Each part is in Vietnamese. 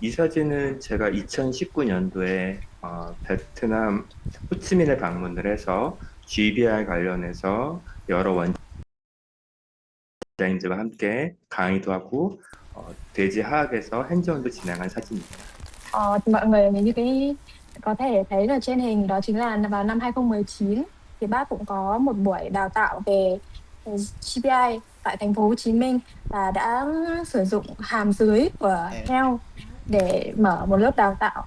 이 사진은 제가 2019년도에 베트남 호치민에 방문을 해서 GBR 관련해서 여러 원장님들과 함께 강의도 하고 대지하학에서 핸즈온도 진행한 사진입니다. Thì mọi người như cái có thể thấy là trên hình đó chính là vào năm 2019 thì bác cũng có một buổi đào tạo về GPI tại thành phố Hồ Chí Minh và đã sử dụng hàm dưới của 네. heo để mở một lớp đào tạo.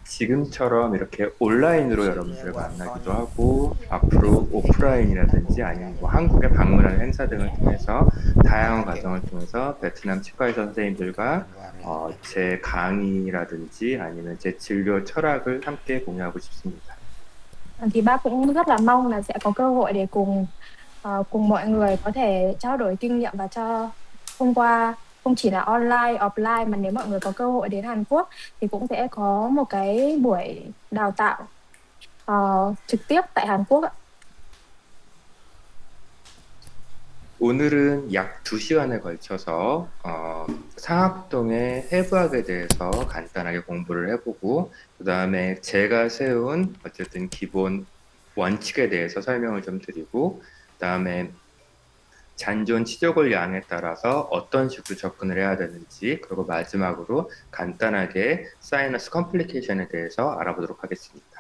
지금처럼 이렇게 온라인으로 여러분들을 Hoàn 만나기도 toàn 하고 앞으로 오프라인이라든지 아니면 뭐 한국에 방문하는 행사 등을 통해서 다양한 cái 과정을 통해서 베트남 치과의사 선생님들과 hoàn 제 강의라든지 아니면 제 진료 철학을 함께 공유하고 싶습니다. Thì bác cũng rất là mong là sẽ có cơ hội để cùng mọi người có thể trao đổi kinh nghiệm và thông qua không chỉ là online, offline mà nếu mọi người có cơ hội đến Hàn Quốc thì cũng sẽ có một cái buổi đào tạo ờ, trực tiếp tại Hàn Quốc ạ. 오늘은 약 2시간에 걸쳐서 상학동의 해부학에 대해서 간단하게 공부를 해보고 그 다음에 제가 세운 어쨌든 기본 원칙에 대해서 설명을 좀 드리고 그 다음에 잔존 치조골 양에 따라서 어떤 식으로 접근을 해야 되는지 그리고 마지막으로 간단하게 사이너스 컴플리케이션에 대해서 알아보도록 하겠습니다.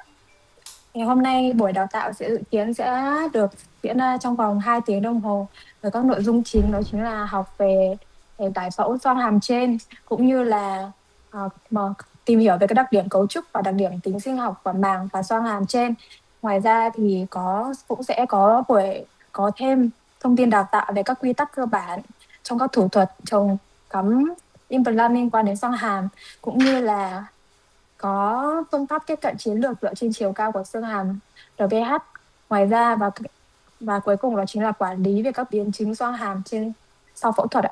Ngày hôm nay buổi đào tạo sẽ dự kiến sẽ được diễn ra trong vòng 2 tiếng đồng hồ với các nội dung chính đó chính là học về giải phẫu xoang hàm trên cũng như là mà tìm hiểu về các đặc điểm cấu trúc và đặc điểm tính sinh học của màng và xoang hàm trên. Ngoài ra thì cũng sẽ có thêm thông tin đào tạo về các quy tắc cơ bản trong các thủ thuật trồng cắm implant liên quan đến xoang hàm cũng như là có phương pháp tiếp cận chiến lược dựa trên chiều cao của xương hàm RVH. Ngoài ra và cuối cùng đó chính là quản lý về các biến chứng xoang hàm sau phẫu thuật ạ.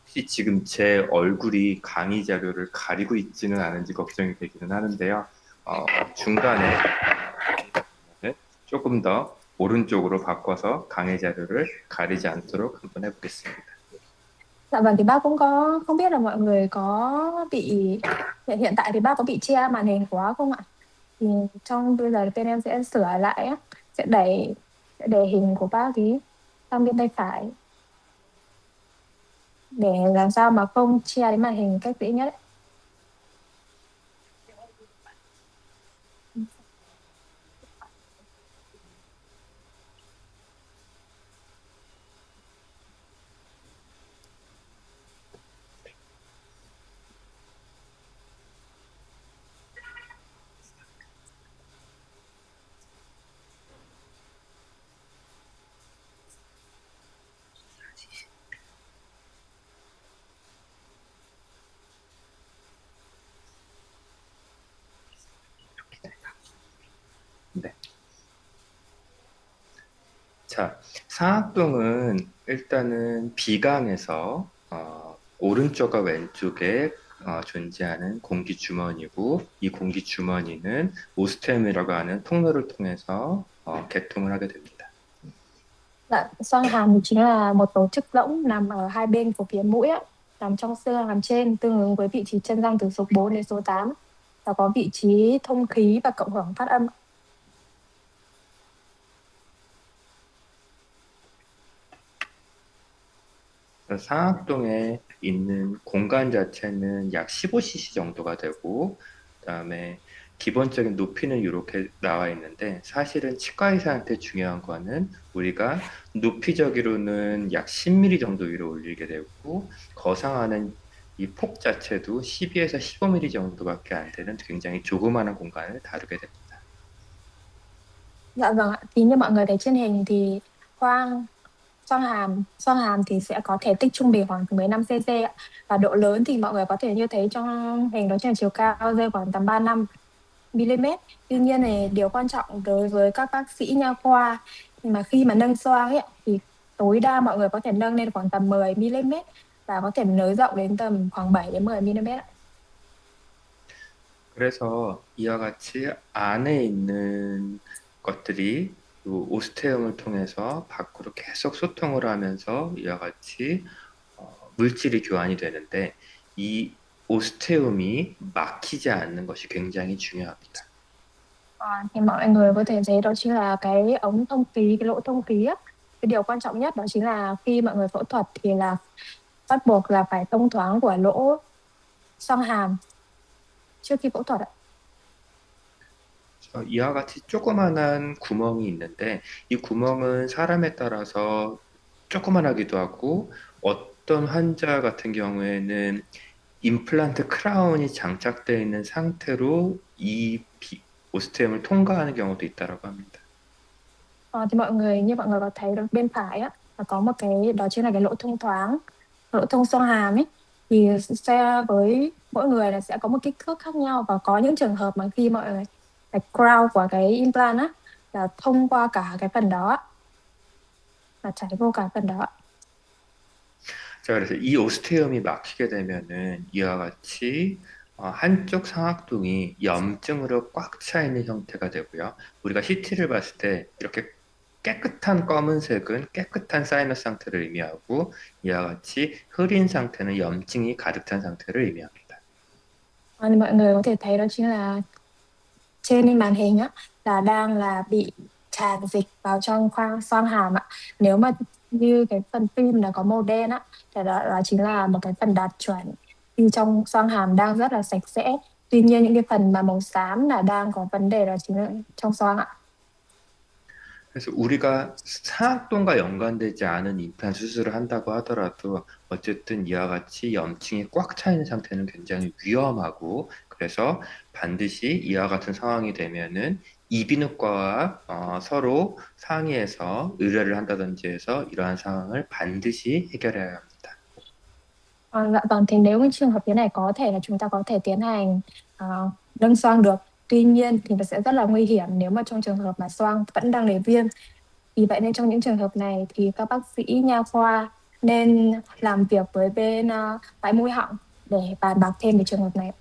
혹시 지금 제 얼굴이 강의 자료를 가리고 있지는 않은지 걱정이 되기는 하는데요. 중간에 조금 더 오른쪽으로 바꿔서 강의 자료를 가리지 않도록 한번 해보겠습니다. Dạ vâng, thì bác cũng có không biết là mọi người có bị hiện tại thì bác có bị che màn hình quá không ạ? Thì trong bây giờ bên em sẽ sửa lại á, sẽ để hình của bác ý sang bên tay phải để làm sao mà không che đến màn hình cách dễ nhất ấy. 네. 자, 상악동은 일단은 비강에서 오른쪽과 왼쪽에 존재하는 공기 주머니고 이 공기 주머니는 오스템이라고 하는 통로를 통해서 개통을 하게 됩니다. Dạ, xoang hàm thì chính là một tổ chức rỗng nằm ở hai bên của phía mũi ạ, nằm trong xương hàm trên tương ứng với vị trí chân răng từ số 4 đến số 8 và có vị trí thông khí và cộng hưởng phát âm. 상악동에 있는 공간 자체는 약 15cc 정도가 되고, 그다음에 기본적인 높이는 이렇게 나와 있는데, 사실은 치과 의사한테 중요한 거는 우리가 높이적으로는 약 10mm 정도 위로 올리게 되고, 거상하는 이 폭 자체도 12에서 15mm 정도밖에 안 되는 굉장히 조그마한 공간을 다루게 됩니다. Dạ vâng ạ, thì như mọi người thấy trên hình thì khoang xoang hàm thì sẽ có thể tích trung bình khoảng 15 cc ạ. Và độ lớn thì mọi người có thể như thấy trong hình đó chính là chiều cao rơi khoảng tầm 35 mm. Tuy nhiên này điều quan trọng đối với các bác sĩ nha khoa thì mà khi mà nâng xoang ấy ạ, thì tối đa mọi người có thể nâng lên khoảng tầm 10 mm và có thể nới rộng đến tầm khoảng 7 đến 10 mm ạ. 그래서 이와 같이 안에 있는 것들이 이 오스테움을 통해서 밖으로 계속 소통을 하면서 이와 같이 물질이 교환이 되는데 이 오스테움이 막히지 않는 것이 굉장히 중요합니다. Thì mọi người có thể thấy đó chính là cái ống thông khí, cái lỗ thông khí á. Cái điều quan trọng nhất đó chính là khi mọi người phẫu thuật thì là bắt buộc là phải thông thoáng của lỗ xoang hàm trước khi phẫu thuật ạ. 이와 같이 조그만한 구멍이 있는데 이 구멍은 사람에 따라서 조그만하기도 하고 어떤 환자 같은 경우에는 임플란트 크라운이 장착되어 있는 상태로 오스테움을 통과하는 경우도 있다고 합니다. Thì mọi người như mọi người có thấy được bên phải á là có một cái đó chính là cái lỗ thông thoáng, lỗ thông xoang hàm ấy, thì sẽ với mỗi người là sẽ có một kích thước khác nhau, và có những trường hợp mà khi mọi người cái crown của cái implant á là thông qua cả cái phần đó, là chảy vô cả phần đó. 자, 그래서 이 오스테움이 막히게 되면은 이와 같이 한쪽 상악동이 염증으로 꽉 차 있는 형태가 되고요. 우리가 CT를 봤을 때 이렇게 깨끗한 검은색은 깨끗한 사이너스 상태를 의미하고 이와 같이 흐린 상태는 염증이 가득 찬 상태를 의미합니다. Thì mọi người có thể thấy đó chính là trên màn hình á là đang là bị tràn dịch vào trong khoang xoang hàm ạ. Nếu mà như cái phần phim là có màu đen á thì đó chính là một cái phần đạt chuẩn khi trong xoang hàm đang rất là sạch sẽ. Tuy nhiên những cái phần mà màu xám là đang có vấn đề, đó chính là trong xoang ạ. 그래서 우리가 상악동과 연관되지 않은 임플란트 수술을 한다고 하더라도 어쨌든 이와 같이 염증이 꽉 차 있는 상태는 굉장히 위험하고 그래서 반드시 이와 같은 상황이 되면은 이비인후과와 서로 상의해서 의뢰를 한다든지 해서 이러한 상황을 반드시 해결해야 합니다. Dạ vâng, thì nếu cái trường hợp thế này có thể là chúng ta có thể tiến hành nâng xoang được. Tuy nhiên thì nó sẽ rất là nguy hiểm nếu mà trong trường hợp mà xoang vẫn đang để viêm. Vì vậy nên trong những trường hợp này thì các bác sĩ nha khoa nên làm việc với bên tai mũi họng để bàn bạc thêm về trường hợp này.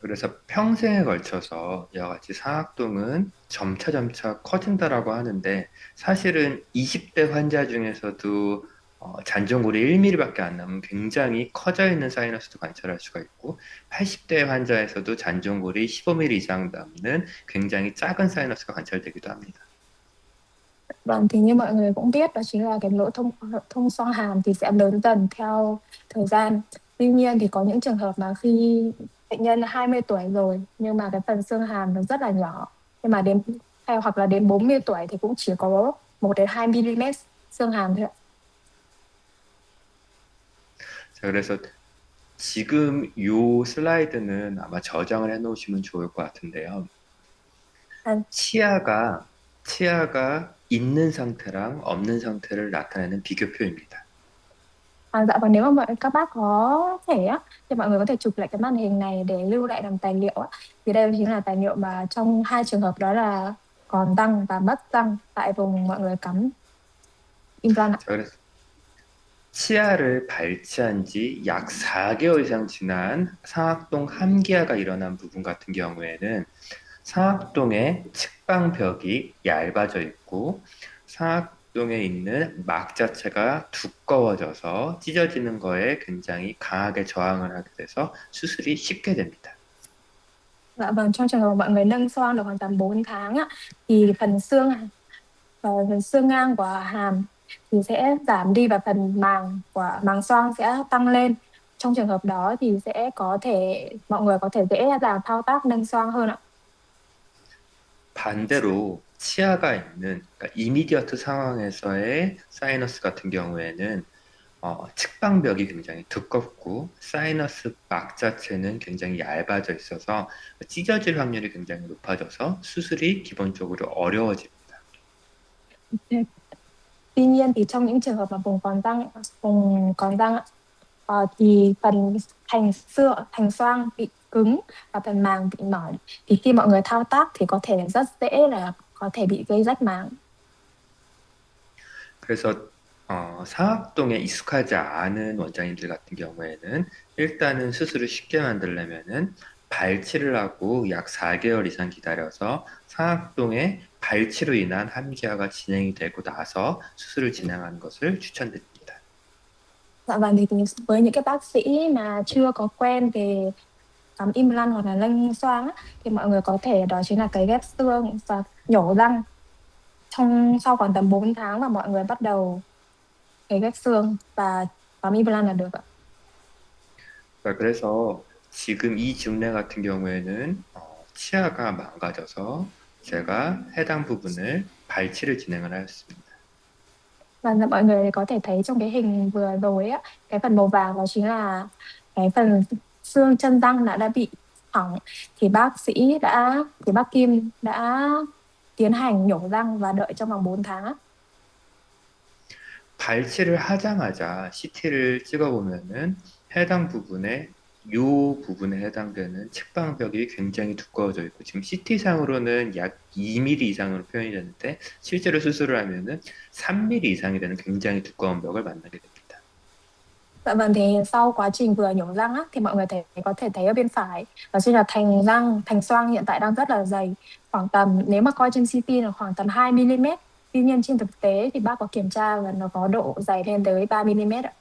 그래서 평생에 걸쳐서 이와 같이 상악동은 점차 커진다라고 하는데 사실은 20대 환자 중에서도 잔존골이 1mm밖에 안 남은 굉장히 커져 있는 사이너스도 관찰할 수가 있고 80대 환자에서도 잔존골이 15mm 이상 남는 굉장히 작은 사이너스가 관찰되기도 합니다. Vâng, thì như mọi người cũng biết đó chính là cái lỗ thông thông xoang hàm thì sẽ lớn dần theo thời gian. Tuy nhiên thì có những trường hợp mà khi bệnh nhân 20 tuổi rồi nhưng mà cái phần xương hàm nó rất là nhỏ, nhưng mà đến hay hoặc là đến 40 tuổi thì cũng chỉ có 1 đến 2 mm xương hàm thôi ạ. 자, 그래서 지금 요 슬라이드는 아마 저장을 해 놓으시면 좋을 것 같은데요. À, 치아가 있는 상태랑 없는 상태를 나타내는 비교표입니다. dạ và nếu mà các bác có thể á thì mọi người có thể chụp lại cái màn hình này để lưu lại làm tài liệu á. Thì đây chính là tài liệu mà trong hai trường hợp đó là còn răng và mất răng tại vùng mọi người cắm implant ạ. 자, 그래서 치아를 발치한 지 약 4개월 이상 지난 상악동 함기화가 일어난 부분 같은 경우에는 상악동의 측방벽이 얇아져 있고 상악동에 있는 막 자체가 두꺼워져서 찢어지는 거에 굉장히 강하게 저항을 하게 돼서 수술이 쉽게 됩니다. Dạ vâng, trong trường hợp mọi người nâng xoang được khoảng tầm 4 tháng á, thì phần xương ngang của hàm thì sẽ giảm đi và phần màng của màng xoang sẽ tăng lên. Trong trường hợp đó thì sẽ có thể mọi người có thể dễ dàng thao tác nâng xoang hơn ạ. 반대로 치아가 있는 그러니까 이미디어트 상황에서의 사이너스 같은 경우에는 측방벽이 굉장히 두껍고 사이너스 막 자체는 굉장히 얇아져 있어서 찢어질 확률이 굉장히 높아져서 수술이 기본적으로 어려워집니다. Tuy nhiên thì trong những trường hợp mà vùng còn răng ạ, thì phần thành xoang bị cứng và phần màng bị mỏng, thì khi mọi người thao tác thì có thể rất dễ là có thể bị gây rách màng. 그래서 상악동에 익숙하지 않은 원장님들 같은 경우에는 일단은 수술을 쉽게 만들려면은 발치를 하고 약 4개월 이상 기다려서 상악동에 발치로 인한 함기화가 진행이 되고 나서 수술을 진행하는 것을 추천드립니다. Dạ vâng, thì với những cái bác sĩ mà chưa có quen về cắm implant hoặc là nâng xoang á, thì mọi người có thể đó chính là cấy ghép xương và nhổ răng sau khoảng tầm 4 tháng và mọi người bắt đầu cấy ghép xương và cắm implant là được ạ. 그래서 지금 이 증례 같은 경우에는 치아가 망가져서 제가 해당 부분을 발치를 진행을 하였습니다. Và dạ, mọi người có thể thấy trong cái hình vừa rồi á, cái phần màu vàng đó chính là cái phần xương chân răng đã bị hỏng, thì bác Kim đã tiến hành nhổ răng và đợi trong vòng 4 tháng á. 발치를 하자마자 CT를 찍어보면은 해당 부분에 요 부분에 해당되는 측방벽이 굉장히 두꺼워져 있고 지금 CT상으로는 약 2mm 이상으로 표현이 되는데 실제로 수술을 하면은 3mm 이상이 되는 굉장히 두꺼운 벽을 만나게 됩니다. Dạ vâng, thì sau quá trình vừa nhổ răng á, thì mọi người có thể thấy ở bên phải đó chính là thành xoang hiện tại đang rất là dày, khoảng tầm nếu mà coi trên CT là khoảng tầm 2 mm. Tuy nhiên trên thực tế thì bác có kiểm tra và nó có độ dày lên tới 3 mm ạ.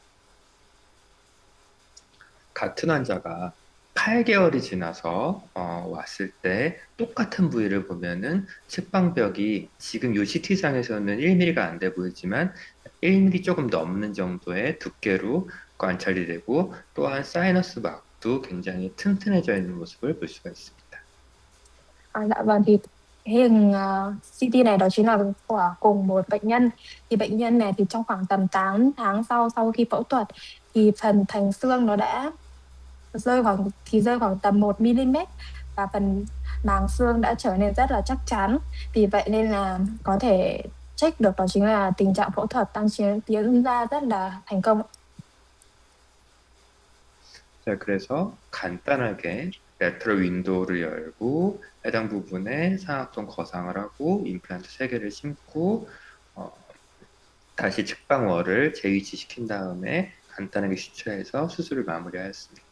같은 환자가 8개월이 지나서 왔을 때 똑같은 부위를 보면은 측방벽이 지금 요 CT상에서는 1mm가 안 돼 보이지만 1mm 조금 넘는 정도의 두께로 관찰이 되고 또한 사이너스 막도 굉장히 튼튼해져 있는 모습을 볼 수가 있습니다. Dạ vâng, thì cái hình CT này đó chính là của cùng một bệnh nhân. Thì bệnh nhân này thì trong khoảng tầm 8 tháng sau khi phẫu thuật thì phần thành xương nó đã rơi khoảng tầm 1 mm và phần màng xương đã trở nên rất là chắc chắn. Vì vậy nên là có thể check được đó chính là tình trạng phẫu thuật đang diễn ra rất là thành công. 자, 그래서 간단하게 레터럴 윈도우를 열고 해당 부분에 상악동 거상을 하고 임플란트 3개를 심고 어, 다시 측방월을 재위치시킨 다음에 간단하게 수처해서 수술을 마무리하였습니다.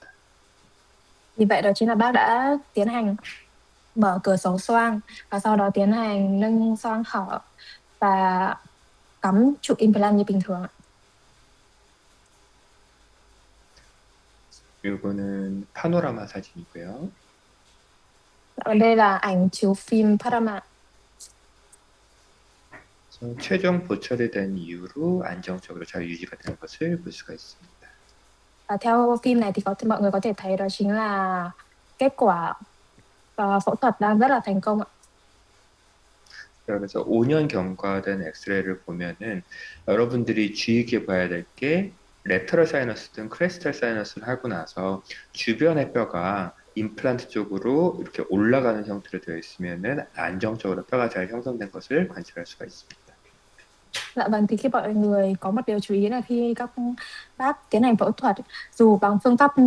Vì vậy đó chính là bác đã tiến hành mở cửa sổ xoang và sau đó tiến hành nâng xoang hở và cắm trụ implant như bình thường ạ. 이거는 파노라마 사진이고요. Ở đây là ảnh chiếu phim panorama. 그래서 최종 보철이 된 이후로 안정적으로 잘 유지가 되는 것을 볼 수가 있습니다. Và theo phim này thì mọi người có thể thấy đó chính là kết quả phẫu thuật đang rất là thành công ạ. 그래서 5년 경과된 엑스레이를 보면은 여러분들이 주의 깊게 봐야 될 게 레터럴 사이너스든 크레스탈 사이너스를 하고 나서 주변의 뼈가 임플란트 쪽으로 이렇게 올라가는 형태로 되어 있으면은 안정적으로 뼈가 잘 형성된 것을 관찰할 수가 있습니다. Dạ vâng, thì khi mọi người có một điều chú ý là khi các bác tiến hành phẫu thuật, dù bằng phương pháp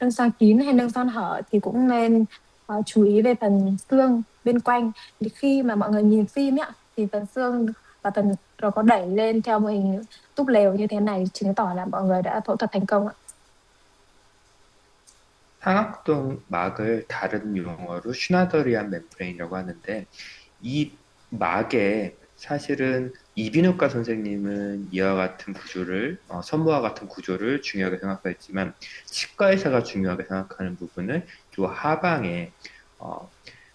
nâng xoang kín hay nâng xoang hở thì cũng nên chú ý về phần xương bên quanh. Thì khi mà mọi người nhìn phim ấy, thì phần xương và phần nó có đẩy lên theo một hình túp lều như thế này chứng tỏ là mọi người đã phẫu thuật thành công ạ. 상악동 막을 다른 용어로 슈나더리안 멤브레인이라고 하는데 이 막에 사실은 이비인후과 선생님은 이와 같은 구조를 선모와 같은 구조를 중요하게 생각하지만 치과 의사가 중요하게 생각하는 부분은 이 하방에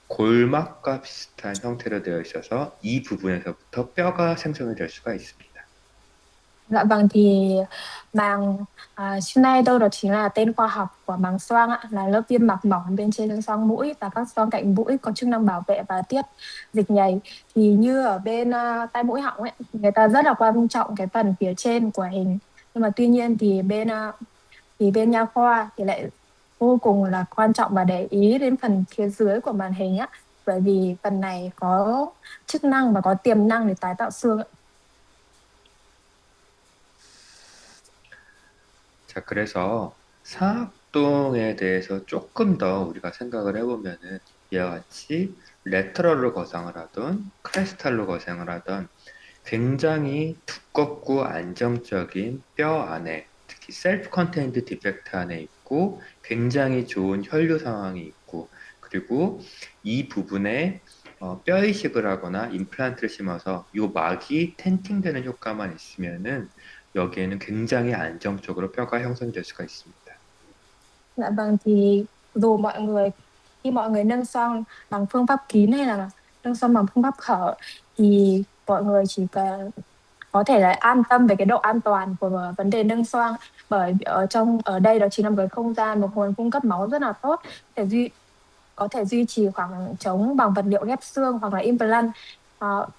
골막과 비슷한 형태로 되어 있어서 이 부분에서부터 뼈가 생성이 될 수가 있습니다. Dạ vâng, thì màng Schneider đó chính là tên khoa học của màng xoang ạ, là lớp viêm mạc mỏng bên trên xoang mũi và các xoang cạnh mũi có chức năng bảo vệ và tiết dịch nhầy. Thì như ở bên tai mũi họng ấy, người ta rất là quan trọng cái phần phía trên của hình. Nhưng mà tuy nhiên thì bên nha khoa thì lại vô cùng là quan trọng và để ý đến phần phía dưới của màn hình á, bởi vì phần này có chức năng và có tiềm năng để tái tạo xương ạ. 자, 그래서 상악동에 대해서 조금 더 우리가 생각을 해보면은 이와 같이 레터럴로 거상을 하던 크레스탈로 거상을 하던 굉장히 두껍고 안정적인 뼈 안에 특히 셀프 컨테인드 디펙트 안에 있고 굉장히 좋은 혈류 상황이 있고 그리고 이 부분에 뼈 이식을 하거나 임플란트를 심어서 요 막이 텐팅되는 효과만 있으면은 여기에는 굉장히 안정적으로 뼈가 형성될 수가 있습니다. Dạ vâng, thì dù mọi người khi mọi người nâng xoang bằng phương pháp kín hay là nâng xoang bằng phương pháp hở thì mọi người chỉ cần có thể là an tâm về cái độ an toàn của vấn đề nâng xoang, bởi ở đây đó chính là một cái không gian, một nguồn cung cấp máu rất là tốt để có thể duy trì khoảng trống bằng vật liệu ghép xương hoặc là implant,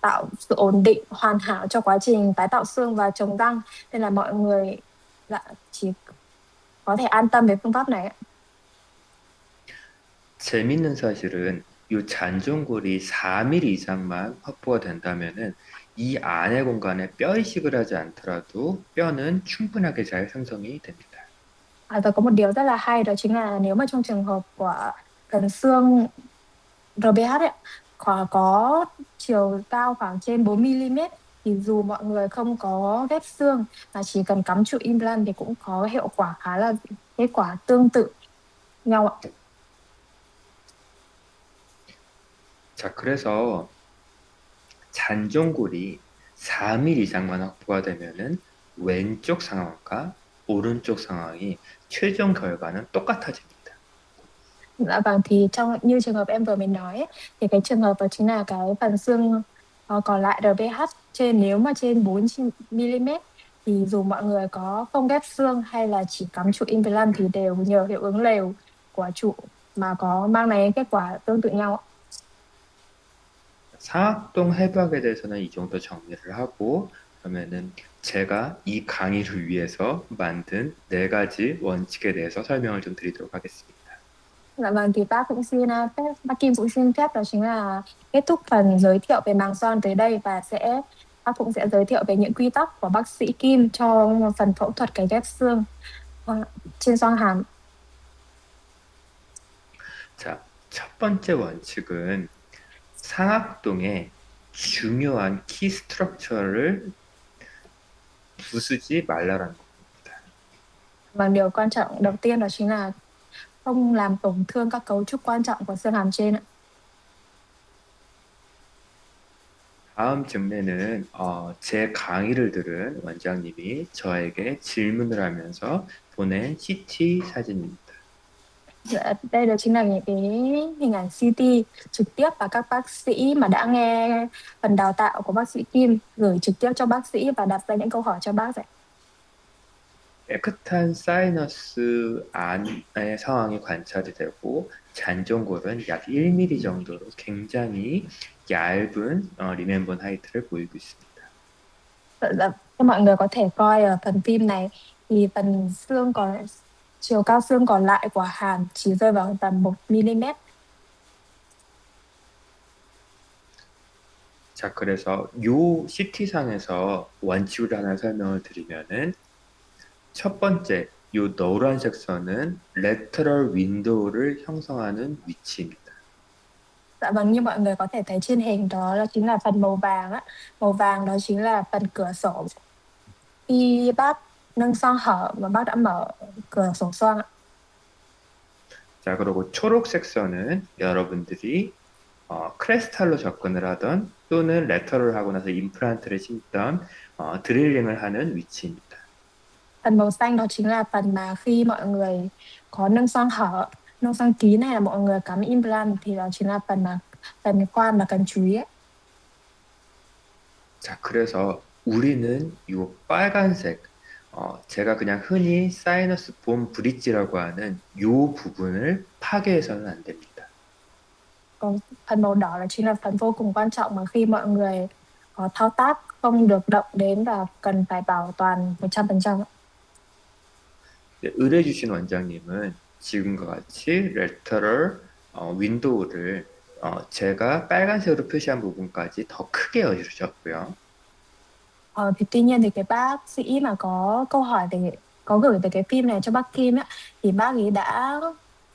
tạo sự ổn định hoàn hảo cho quá trình tái tạo xương và trồng răng, nên là mọi người chỉ có thể an tâm về phương pháp này ạ. 재밌는 사실은 이 잔존골이 4mm 이상만 확보가 된다면은 이 안의 공간에 뼈 이식을 하지 않더라도 뼈는 충분하게 잘 형성이 됩니다. Và có một điều rất là hay đó chính là nếu mà trong trường hợp của cần xương RBH ấy, có chiều cao khoảng trên 4 mm, thì dù mọi người không có ghép xương mà chỉ cần cắm trụ implant thì cũng có hiệu quả khá là kết quả tương tự nhau ạ. 자, 그래서 잔존골이 4mm 이상만 확보가 되면은 왼쪽 상황과 오른쪽 상황이 최종 결과는 똑같아집니다. Dạ vâng, thì như trường hợp em vừa mới nói ấy, thì cái trường hợp đó chính là cái phần xương còn lại RBH nếu mà trên 4 mm thì dù mọi người có không ghép xương hay là chỉ cắm trụ implant thì đều nhờ hiệu ứng lều của trụ mà có mang lại kết quả tương tự nhau ạ. 상악동 해부학에 대해서는 이 정도 정리를 하고 그러면은 제가 이 강의를 위해서 만든 4가지 원칙에 대해서 설명을 좀 드리도록 하겠습니다. Dạ vâng, thì bác Kim cũng xin phép đó chính là kết thúc phần giới thiệu về màng xoang tới đây, và bác cũng sẽ giới thiệu về những quy tắc của bác sĩ Kim cho phần phẫu thuật cấy ghép xương trên xoang hàm. 자, 첫 번째 원칙은 상악동의 중요한 키 스트럭처를 부수지 말라라는 겁니다. Và điều quan trọng đầu tiên đó chính là không làm tổn thương các cấu trúc quan trọng của xương hàm trên ạ. 다음 증례는 제 강의를 들은 원장님이 저에게 질문을 하면서 보낸 CT 사진입니다. Dạ, đây đó chính là những cái hình ảnh CT trực tiếp và các bác sĩ mà đã nghe phần đào tạo của bác sĩ Kim gửi trực tiếp cho bác sĩ và đặt ra những câu hỏi cho bác ạ. 깨끗한 사이너스 안의 상황이 관찰이 되고 잔존골은 약 1mm 정도로 굉장히 얇은 리멤번 하이트를 보이고 있습니다. Dạ, cho mọi người có thể coi ở phần phim này thì chiều cao xương còn lại của hàm chỉ rơi vào tầm 1 mm. 자, 그래서 요 CT상에서 원칙을 하나 설명을 드리면은 첫 번째, 요 노란색 선은 레터럴 윈도우를 형성하는 위치입니다. Dạ vâng, như mọi người có thể thấy trên hình đó chính là phần màu vàng á. Màu vàng đó chính là phần cửa sổ. Khi bác nâng xoang hở mà bác đã mở cửa sổ xoang ạ. 자, 그리고 초록색 선은 여러분들이 크레스탈로 접근을 하던 또는 레터럴 하고 나서 임플란트를 심던 드릴링을 하는 위치입니다. Phần màu xanh đó chính là phần mà khi mọi người có nâng xoang hở, nâng xoang kín hay là mọi người cắm implant thì đó chính là phần khoan mà cần chú ý ấy. 자, 그래서 우리는 이 빨간색, 제가 그냥 흔히 사이너스 본 브릿지라고 하는 이 부분을 파괴해서는 안 됩니다. Còn phần màu đỏ là chính là phần vô cùng quan trọng mà khi mọi người có thao tác không được động đến và cần phải bảo toàn 100%. 네, 의뢰주신 원장님은 지금과 같이 레터럴 윈도우를 제가 빨간색으로 표시한 부분까지 더 크게 해주셨고요. Thì tuy nhiên thì cái bác sĩ mà có gửi về cái phim này cho bác Kim á, thì bác ấy đã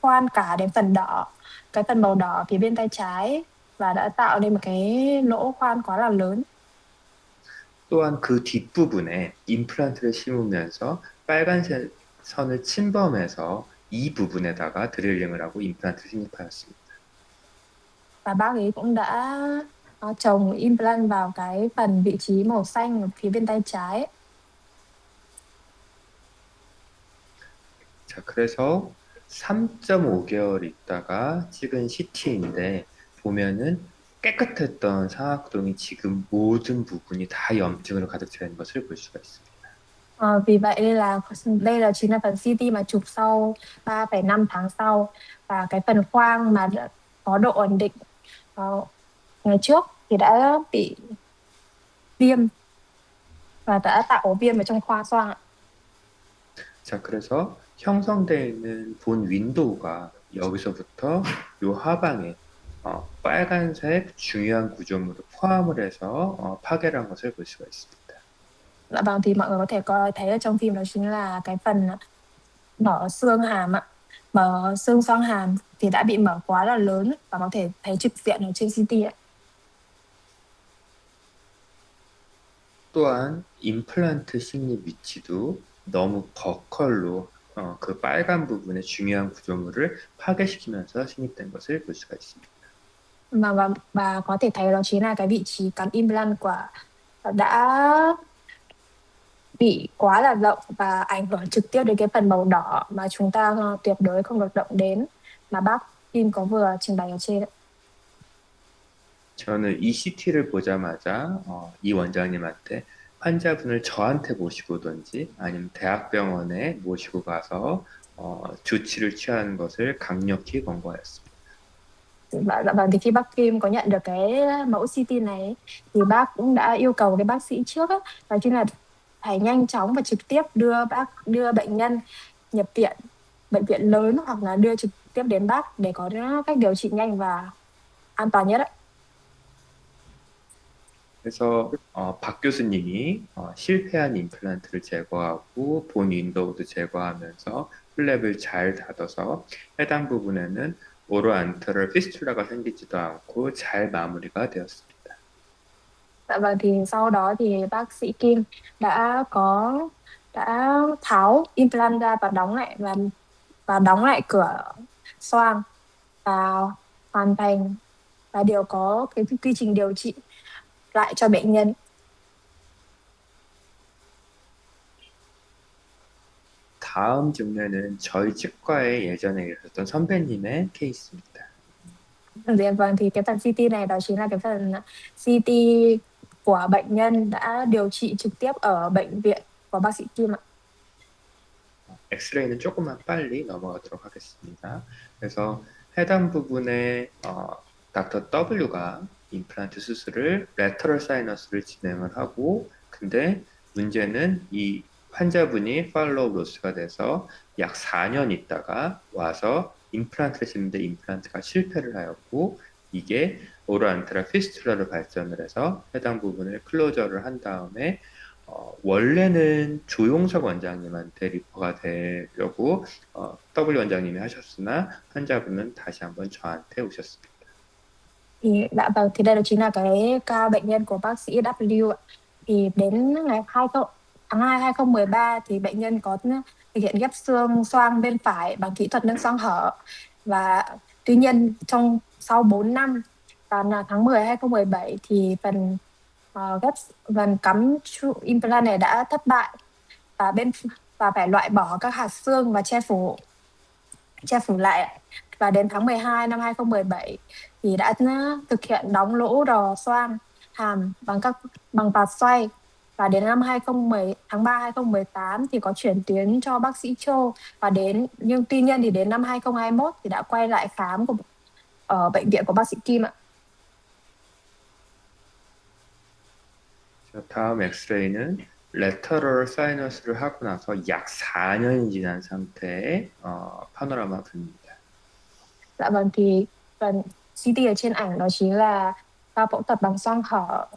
khoan cả đến phần đỏ, cái phần màu đỏ phía bên tay trái, và đã tạo nên một cái lỗ khoan quá là lớn. 또한 그 뒷부분에 임플란트를 심으면서 빨간색 선을 침범해서 이 부분에다가 드릴링을 하고 임플란트를 심입하였습니다. và bác ấy cũng đã trồng implant vào cái phần vị trí màu xanh ở phía bên tay trái. 자, 그래서 3.5개월 있다가 찍은 CT인데 보면은 깨끗했던 상악동이 지금 모든 부분이 다 염증으로 가득 차 있는 것을 볼 수가 있습니다. Vì vậy đây là chính là phần CT mà chụp sau 3,5 tháng sau, và cái phần khoang mà có độ ổn định ngày trước thì đã bị viêm và đã tạo ổ viêm ở trong khoang xoang ạ. 자, 그래서 형성되어 있는 본 윈도우가 여기서부터 요 하방에 빨간색 중요한 구조물을 포함을 해서 파괴를 한 것을 볼 수가 있습니다. Dạ vâng, thì mọi người có thể thấy ở trong phim đó chính là cái phần mở xương hàm ạ. Mở xương xoang hàm thì đã bị mở quá là lớn và có thể thấy trực diện ở trên CT ạ. 또한 임플란트 식립 위치도 너무 버컬로 그 빨간 부분의 중요한 구조물을 파괴시키면서 식립된 것을 볼 수가 있습니다. Và có thể thấy đó chính là cái vị trí cắm implant đã bị quá là rộng và ảnh hưởng trực tiếp đến cái phần màu đỏ mà chúng ta tuyệt đối không được động đến, mà bác Kim có vừa trình bày ở trên. 저는 이 CT를 보자마자 이 원장님한테 환자분을 저한테 모시고 오든지 아니면 대학병원에 모시고 가서 조치를 취하는 것을 강력히 권고하였습니다. Dạ vâng, thì khi bác Kim có nhận được cái mẫu CT này thì bác cũng đã yêu cầu cái bác sĩ trước á, đó chính là phải nhanh chóng và trực tiếp đưa bệnh nhân nhập viện, bệnh viện lớn, hoặc là đưa trực tiếp đến bác để có cách điều trị nhanh và an toàn nhất ạ. 그래서 박 교수님이 실패한 임플란트를 제거하고 본 윈도우도 제거하면서 플랩을 잘 닫아서 해당 부분에는 오로안테럴 피스툴라가 생기지도 않고 잘 마무리가 되었습니다. Dạ vâng, thì sau đó thì bác sĩ Kim đã có đã tháo implant ra và đóng lại cửa xoang và hoàn thành và đều có cái quy trình điều trị lại cho bệnh nhân. 다음 증례는 저희 치과에 예전에 계셨던 선배님의 케이스입니다. Dạ vâng, thì cái phần CT này đó chính là cái phần CT của bệnh nhân đã điều trị trực tiếp ở bệnh viện của bác sĩ Kim ạ. 엑스레이는 조금만 빨리 넘어가도록 하겠습니다. 그래서 해당 부분에 닥터 W가 임플란트 수술을 레터럴 사이너스를 진행을 하고 근데 문제는 이 환자분이 팔로우 로스가 돼서 약 4년 있다가 와서 임플란트를 짓는데 임플란트가 실패를 하였고 이게 오로안테라 피스툴라를 발전을 해서 해당 부분을 클로저를 한 다음에 원래는 조용석 원장님한테 리퍼가 되려고 W 원장님이 하셨으나 환자분은 다시 한번 저한테 오셨습니다. Thì dạ vâng, thì đây là chính là cái ca bệnh nhân của bác sĩ W ạ. Thì đến ngày tháng 2 2013 thì bệnh nhân có thực hiện ghép xương xoang bên phải bằng kỹ thuật nâng xoang hở, và tuy nhiên sau 4 năm và là tháng 10 2017 thì phần cắm implant này đã thất bại và và phải loại bỏ các hạt xương và che phủ lại. Và đến tháng 12 năm 2017 thì đã thực hiện đóng lỗ rò xoang hàm bằng vạt xoay, và đến tháng 3 2018 thì có chuyển tuyến cho bác sĩ Châu, nhưng tuy nhiên thì đến năm 2021 thì đã quay lại khám ở bệnh viện của bác sĩ Kim ạ. 자, 다음 엑스레이는 레터럴 사이너스를 하고 나서 약 4년이 지난 상태의 파노라마 뷰입니다. Dạ vâng, thì phần CT ở trên ảnh đó chính là ca phẫu thuật bằng xoang hở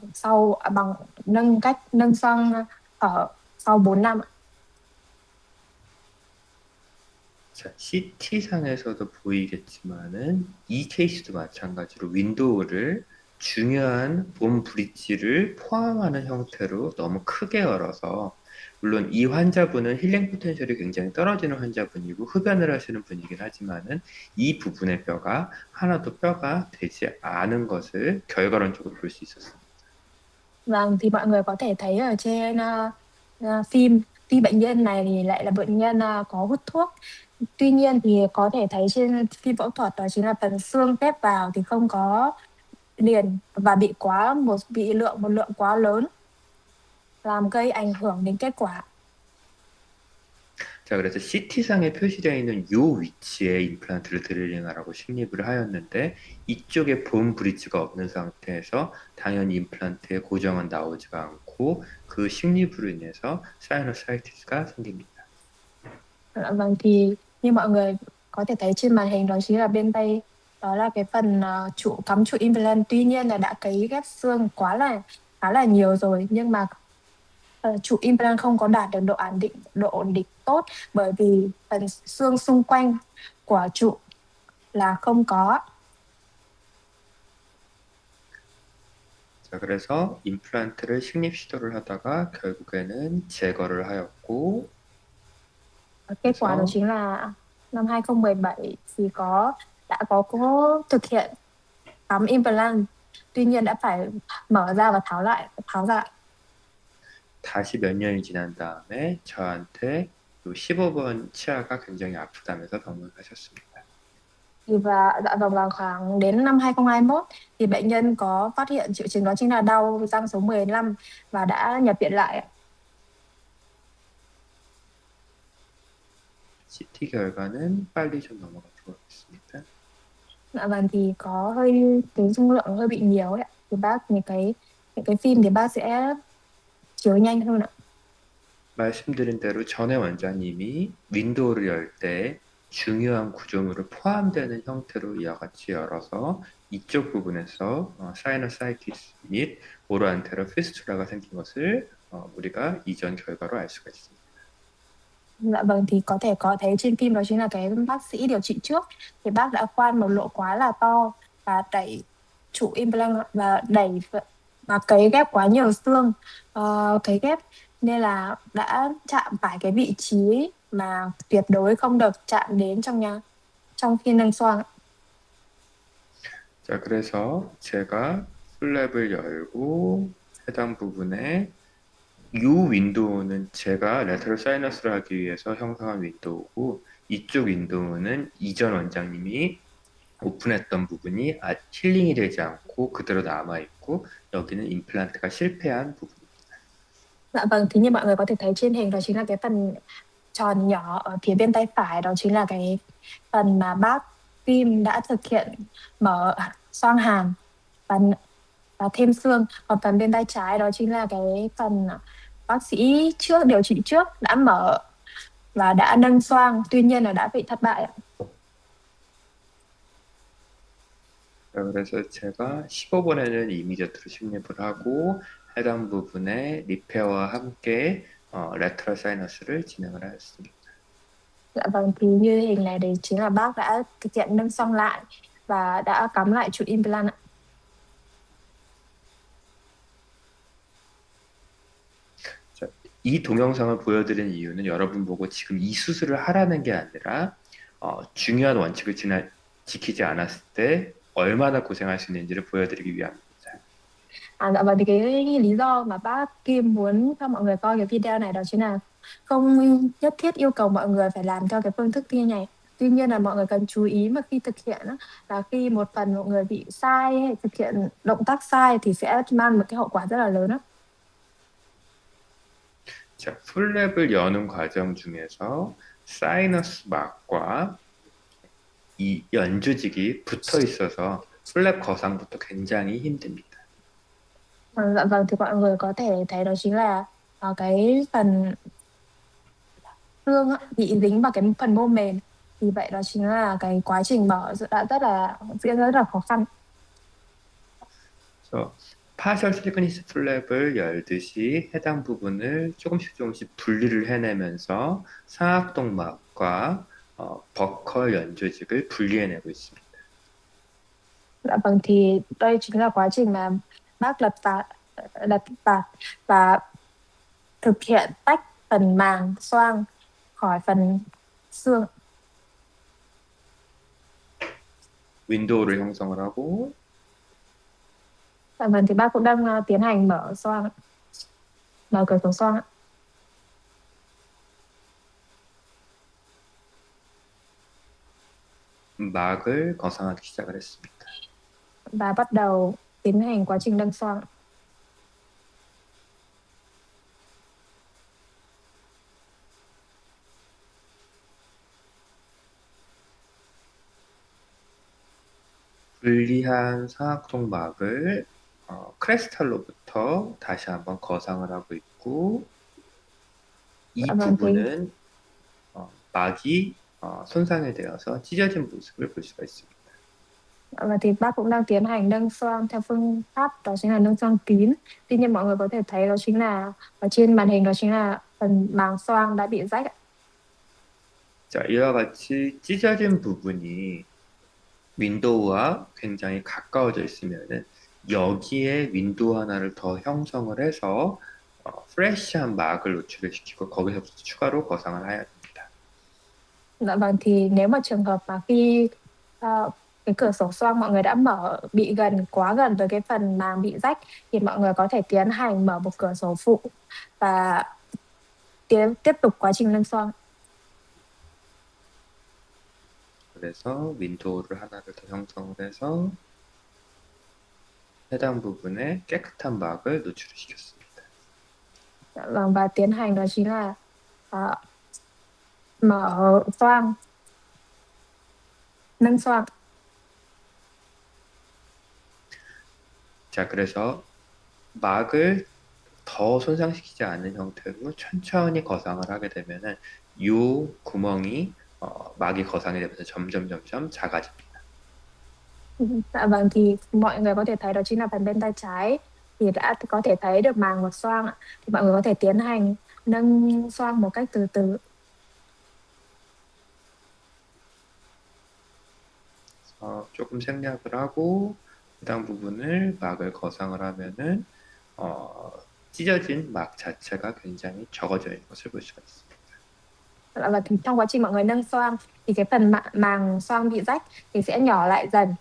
bằng nâng xoang hở sau 4 năm ạ. 자, CT상에서도 보이겠지만은 이 케이스도 마찬가지로 윈도우를 중요한 본 브릿지를 포함하는 형태로 너무 크게 열어서 물론 이 환자분은 힐링 포텐셜이 굉장히 떨어지는 환자분이고 흡연을 하시는 분이긴 하지만은 이 부분의 뼈가 하나도 뼈가 되지 않은 것을 결과론적으로 볼 수 있었습니다. Vâng, thì mọi người có thể thấy ở trên phim, tuy bệnh nhân này thì lại là bệnh nhân có hút thuốc. Tuy nhiên thì có thể thấy trên phim phẫu thuật đó chính là phần xương ghép vào thì không có liền và bị một lượng quá lớn làm gây ảnh hưởng đến kết quả. 자, 그래서 CT상에 표시되어 있는 요 위치에 임플란트를 드릴링하라고 식립을 하였는데 이쪽에 본 브릿지가 없는 상태에서 당연히 임플란트의 고정은 나오지가 않고 그 식립으로 인해서 사이너사이티스가 생깁니다. Vâng, thì như mọi người có thể thấy trên màn hình đó chính là bên tay đó là cái phần cắm trụ implant. Tuy nhiên là đã cấy ghép xương khá là nhiều rồi nhưng mà trụ implant không có đạt được độ ổn định tốt bởi vì phần xương xung quanh của trụ là không có. 자, 그래서 임플란트를 식립 시도를 하다가 결국에는 제거를 하였고 Kết quả đó 그래서 chính là năm 2017 thì đã có thực hiện cắm implant. Tuy nhiên đã phải mở ra và tháo ra. 다시 몇 년이 지난 다음에 저한테 요 15번 치아가 굉장히 아프다면서 방문하셨습니다. Dạ vâng, vào khoảng đến năm 2021 thì bệnh nhân có phát hiện triệu chứng đó chính là đau răng số 15 và đã nhập viện lại ạ. CT 결과는 빨리 좀 넘어가도록 하겠습니다. Dạ vâng, thì có cái dung lượng hơi bị nhiều ấy ạ. Thì bác những cái phim thì bác sẽ chiếu nhanh hơn ạ. 말씀드린 대로 전에 원장님이 윈도우를 열 때 중요한 구조물을 포함되는 형태로 이와 같이 열어서 이쪽 부분에서 사이너사이티스 및 오로안테럴 피스투라가 생긴 것을 우리가 이전 결과로 알 수가 있습니다. Dạ vâng, thì có thể có thấy trên phim đó chính là cái bác sĩ điều trị trước thì bác đã khoan một lỗ quá là to và đẩy trụ implant và cấy ghép quá nhiều xương cấy ghép nên là đã chạm phải cái vị trí mà tuyệt đối không được chạm đến trong khi nâng xoang. 자, 그래서 제가 플랩을 열고 해당 부분에 이 윈도우는 제가 레터럴 사이너스를 하기 위해서 형성한 윈도우고 이쪽 윈도우는 이전 원장님이 오픈했던 부분이 힐링이 되지 않고 그대로 남아있고 여기는 임플란트가 실패한 부분입니다. Dạ vâng, thì như mọi người có thể thấy trên hình đó chính là cái phần tròn nhỏ ở phía bên tay phải đó chính là cái phần mà bác Kim đã thực hiện mở xoang hàm và thêm xương. Còn phần bên tay trái đó chính là cái phần bác sĩ điều trị trước đã mở và đã nâng xoang, tuy nhiên là đã bị thất bại ạ. 자, 그래서 제가 15번에는 이미저트로 식립을 하고 해당 부분에 리페어와 함께 레터럴 사이너스를 진행을 하였습니다. Dạ vâng, thì như hình này thì chính là bác đã thực hiện nâng xoang lại và đã cắm lại trụ implant ạ. 자, 이 동영상을 보여드린 이유는 여러분 보고 지금 이 수술을 하라는 게 아니라 중요한 원칙을 지키지 않았을 때 얼마나 고생할 수 있는지를 보여드리기 위함입니다. Dạ vâng, thì cái lý do mà bác Kim muốn cho mọi người coi cái video này đó chính là không nhất thiết yêu cầu mọi người phải làm theo cái phương thức kia này. Tuy nhiên là mọi người cần chú ý mà khi thực hiện á, là khi một phần mọi người bị sai hay thực hiện động tác sai thì sẽ mang một cái hậu quả rất là lớn á. 자, 플랩을 여는 과정 중에서 사이너스 막과 이 연조직이 붙어 있어서 플랩 거상부터 굉장히 힘듭니다. Dạ vâng, thì mọi người có thể thấy đó chính là cái phần xương á, bị dính vào cái phần mô mềm. Vì vậy đó chính là cái quá trình mở đã diễn ra rất là khó khăn. 그래서 파셜 실그니스 플랩을 열듯이 해당 부분을 조금씩 분리를 해내면서 상악동막과 버컬 연조직을 분리해내고 있습니다. Dạ vâng, thì đây chính là quá trình mà bác lật vạt và thực hiện tách phần màng xoang khỏi phần xương. 윈도우를 형성을 하고 Dạ vâng, thì bác cũng đang tiến hành mở xoang, mở cửa sổ xoang ạ. 막을 거상하기 시작을 했습니다. Và bắt đầu tiến hành quá trình nâng xoang. 불리한 사각형 막을 크레스탈로부터 다시 한번 거상을 하고 있고 Dạ 이 vâng, thì 부분은 막이 손상이 되어서 찢어진 모습을 볼 수가 있습니다. và thì bác cũng đang tiến hành nâng xoang theo phương pháp đó chính là nâng xoang kín. Tuy nhiên mọi người có thể thấy đó chính là ở trên màn hình đó chính là phần màng xoang đã bị rách ạ. 자, 이와 같이 찢어진 부분이 윈도우와 굉장히 가까워져 있으면은 여기에 윈도우 하나를 더 형성을 해서 프레시한 막을 노출을 시키고 거기서부터 추가로 거상을 해야 됩니다. Dạ vâng, thì nếu mà trường hợp mà khi cái cửa sổ xoang mọi người đã mở bị quá gần với cái phần màng bị rách thì mọi người có thể tiến hành mở một cửa sổ phụ và tiếp tục quá trình nâng xoang. 그래서 윈도우를 하나를 더 형성을 해서 해당 부분에 깨끗한 막을 노출을 시켰습니다. Dạ vâng, và tiến hành đó chính là ờ, mở xoang, nâng xoang. 자, 그래서 막을 더 손상시키지 않는 형태로 천천히 거상을 하게 되면은 이 구멍이 막이 거상이 되면서 점점 작아집니다. Dạ vâng, thì mọi người có thể thấy đó chính là phần bên tay trái thì đã có thể thấy được màng và xoang ạ. Thì mọi người có thể tiến hành nâng xoang một cách từ từ. 조금 생략을 하고 해당 부분을 막을 거상을 하면은 찢어진 막 자체가 굉장히 적어져 있는 것을 볼 수가 있습니다. Và thì trong quá trình mọi người nâng xoang thì cái phần màng xoang bị rách thì sẽ nhỏ lại dần.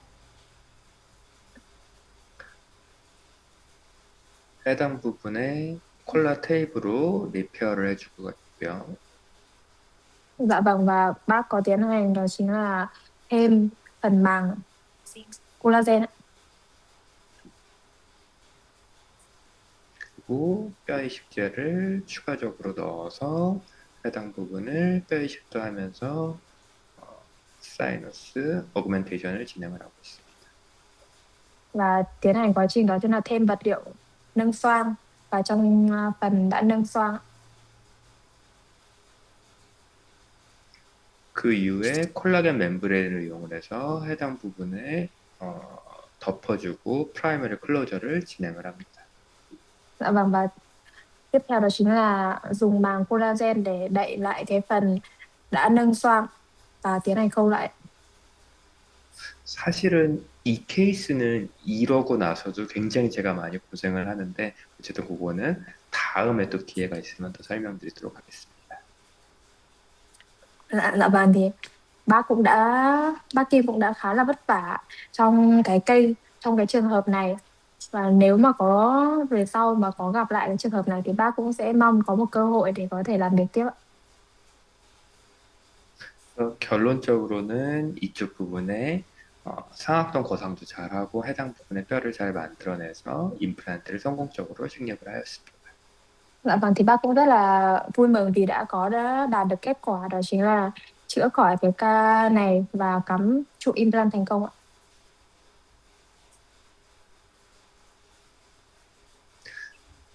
해당 부분에 콜라 테이프로 리페어를 해주고 있고요. Dạ vâng, và bác có tiến hành đó chính là thêm phần màng collagen ạ. 그리고 뼈 이식제를 추가적으로 넣어서 해당 부분을 뼈 이식도 하면서 사이너스 어그멘테이션을 진행을 하고 있습니다. Và tiến hành quá trình đó chính là thêm vật liệu nâng xoang vào trong phần đã nâng xoang. 그 이후에 콜라겐 멤브레인을 이용을 해서 해당 부분에 덮어주고 프라이머리 클로저를 진행을 합니다. Dạ vâng, và tiếp theo đó chính là dùng màng collagen để đậy lại cái phần đã nâng xoang và tiến hành khâu lại. 사실은 이 케이스는 이러고 나서도 굉장히 제가 많이 고생을 하는데 어쨌든 그거는 다음에 또 기회가 있으면 더 설명드리도록 하겠습니다. Dạ vâng, thì bác Kim cũng đã khá là vất vả trong cái trường hợp này, và nếu mà có về sau mà có gặp lại cái trường hợp này thì bác cũng sẽ mong có một cơ hội để có thể làm việc tiếp ạ. 그래서 결론적으로는 이쪽 부분에 상악동 거상도 잘하고 해당 부분에 뼈를 잘 만들어내서 임플란트를 성공적으로 식립을 하였습니다. Dạ vâng, thì bác cũng rất là vui mừng vì đã đạt được kết quả đó chính là chữa khỏi cái ca này và cắm trụ implant thành công ạ.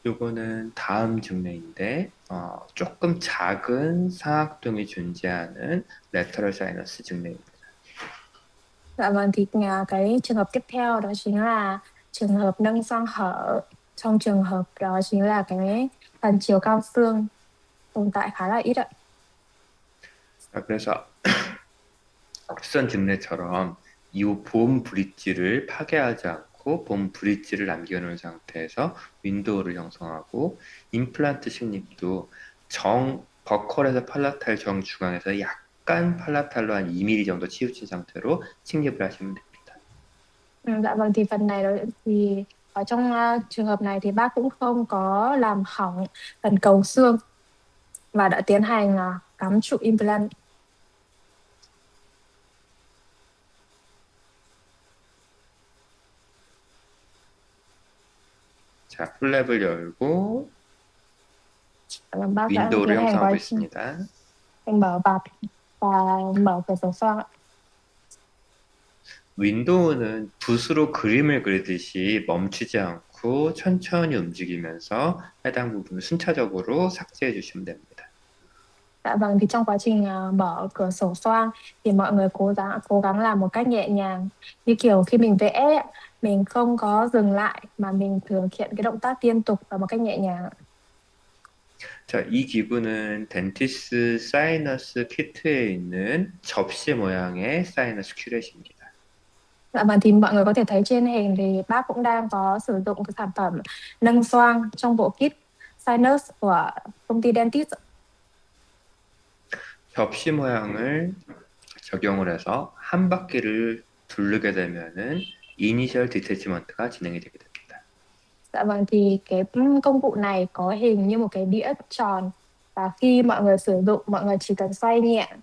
요거는 다음 증례인데 조금 작은 상악동이 존재하는 레터럴 사이너스 증례입니다. Dạ vâng, thì cái trường hợp tiếp theo đó chính là trường hợp nâng xoang hở. Trong trường hợp đó chính là cái phần chiều cao xương tồn tại khá là ít ạ. 자, 그래서 앞선 증례처럼 이 본 브릿지를 파괴하지 않고 본 브릿지를 남겨놓은 상태에서 윈도우를 형성하고 임플란트 식립도 버컬에서 팔라탈 정중앙에서 약간 팔라탈로 한 2mm 정도 치우친 상태로 식립을 하시면 됩니다. Dạ vâng, thì phần này thì ở trong trường hợp này thì bác cũng không có làm hỏng phần cầu xương và đã tiến hành cắm trụ implant. 자, 플랩을 열고 Dạ vâng, bác đã 윈도우를 tiến hành 형성하고 quá 있습니다. trình mở bạt và mở cửa sổ xoang ạ. 윈도우는 붓으로 그림을 그리듯이 멈추지 않고 천천히 움직이면서 해당 부분을 순차적으로 삭제해 주시면 됩니다. Dạ vâng, thì trong quá trình mở cửa sổ xoang thì mọi người cố gắng làm một cách nhẹ nhàng, như kiểu khi mình vẽ ấy, mình không có dừng lại mà mình thực hiện cái động tác liên tục và một cách nhẹ nhàng ạ. 자, 이 기구는 덴티스 사이너스 키트에 있는 접시 모양의 사이너스 큐렛입니다. Dạ vâng, thì mọi người có thể thấy trên hình thì bác cũng đang có sử dụng cái sản phẩm nâng xoang trong bộ kit Sinus của công ty Dentist. 접시 모양을 적용을 해서 한 바퀴를 두르게 되면은 이니셜 디태치먼트가 진행이 되게 됩니다. Dạ vâng, thì cái công cụ này có hình như một cái đĩa tròn và khi mọi người sử dụng, mọi người chỉ cần xoay nhẹ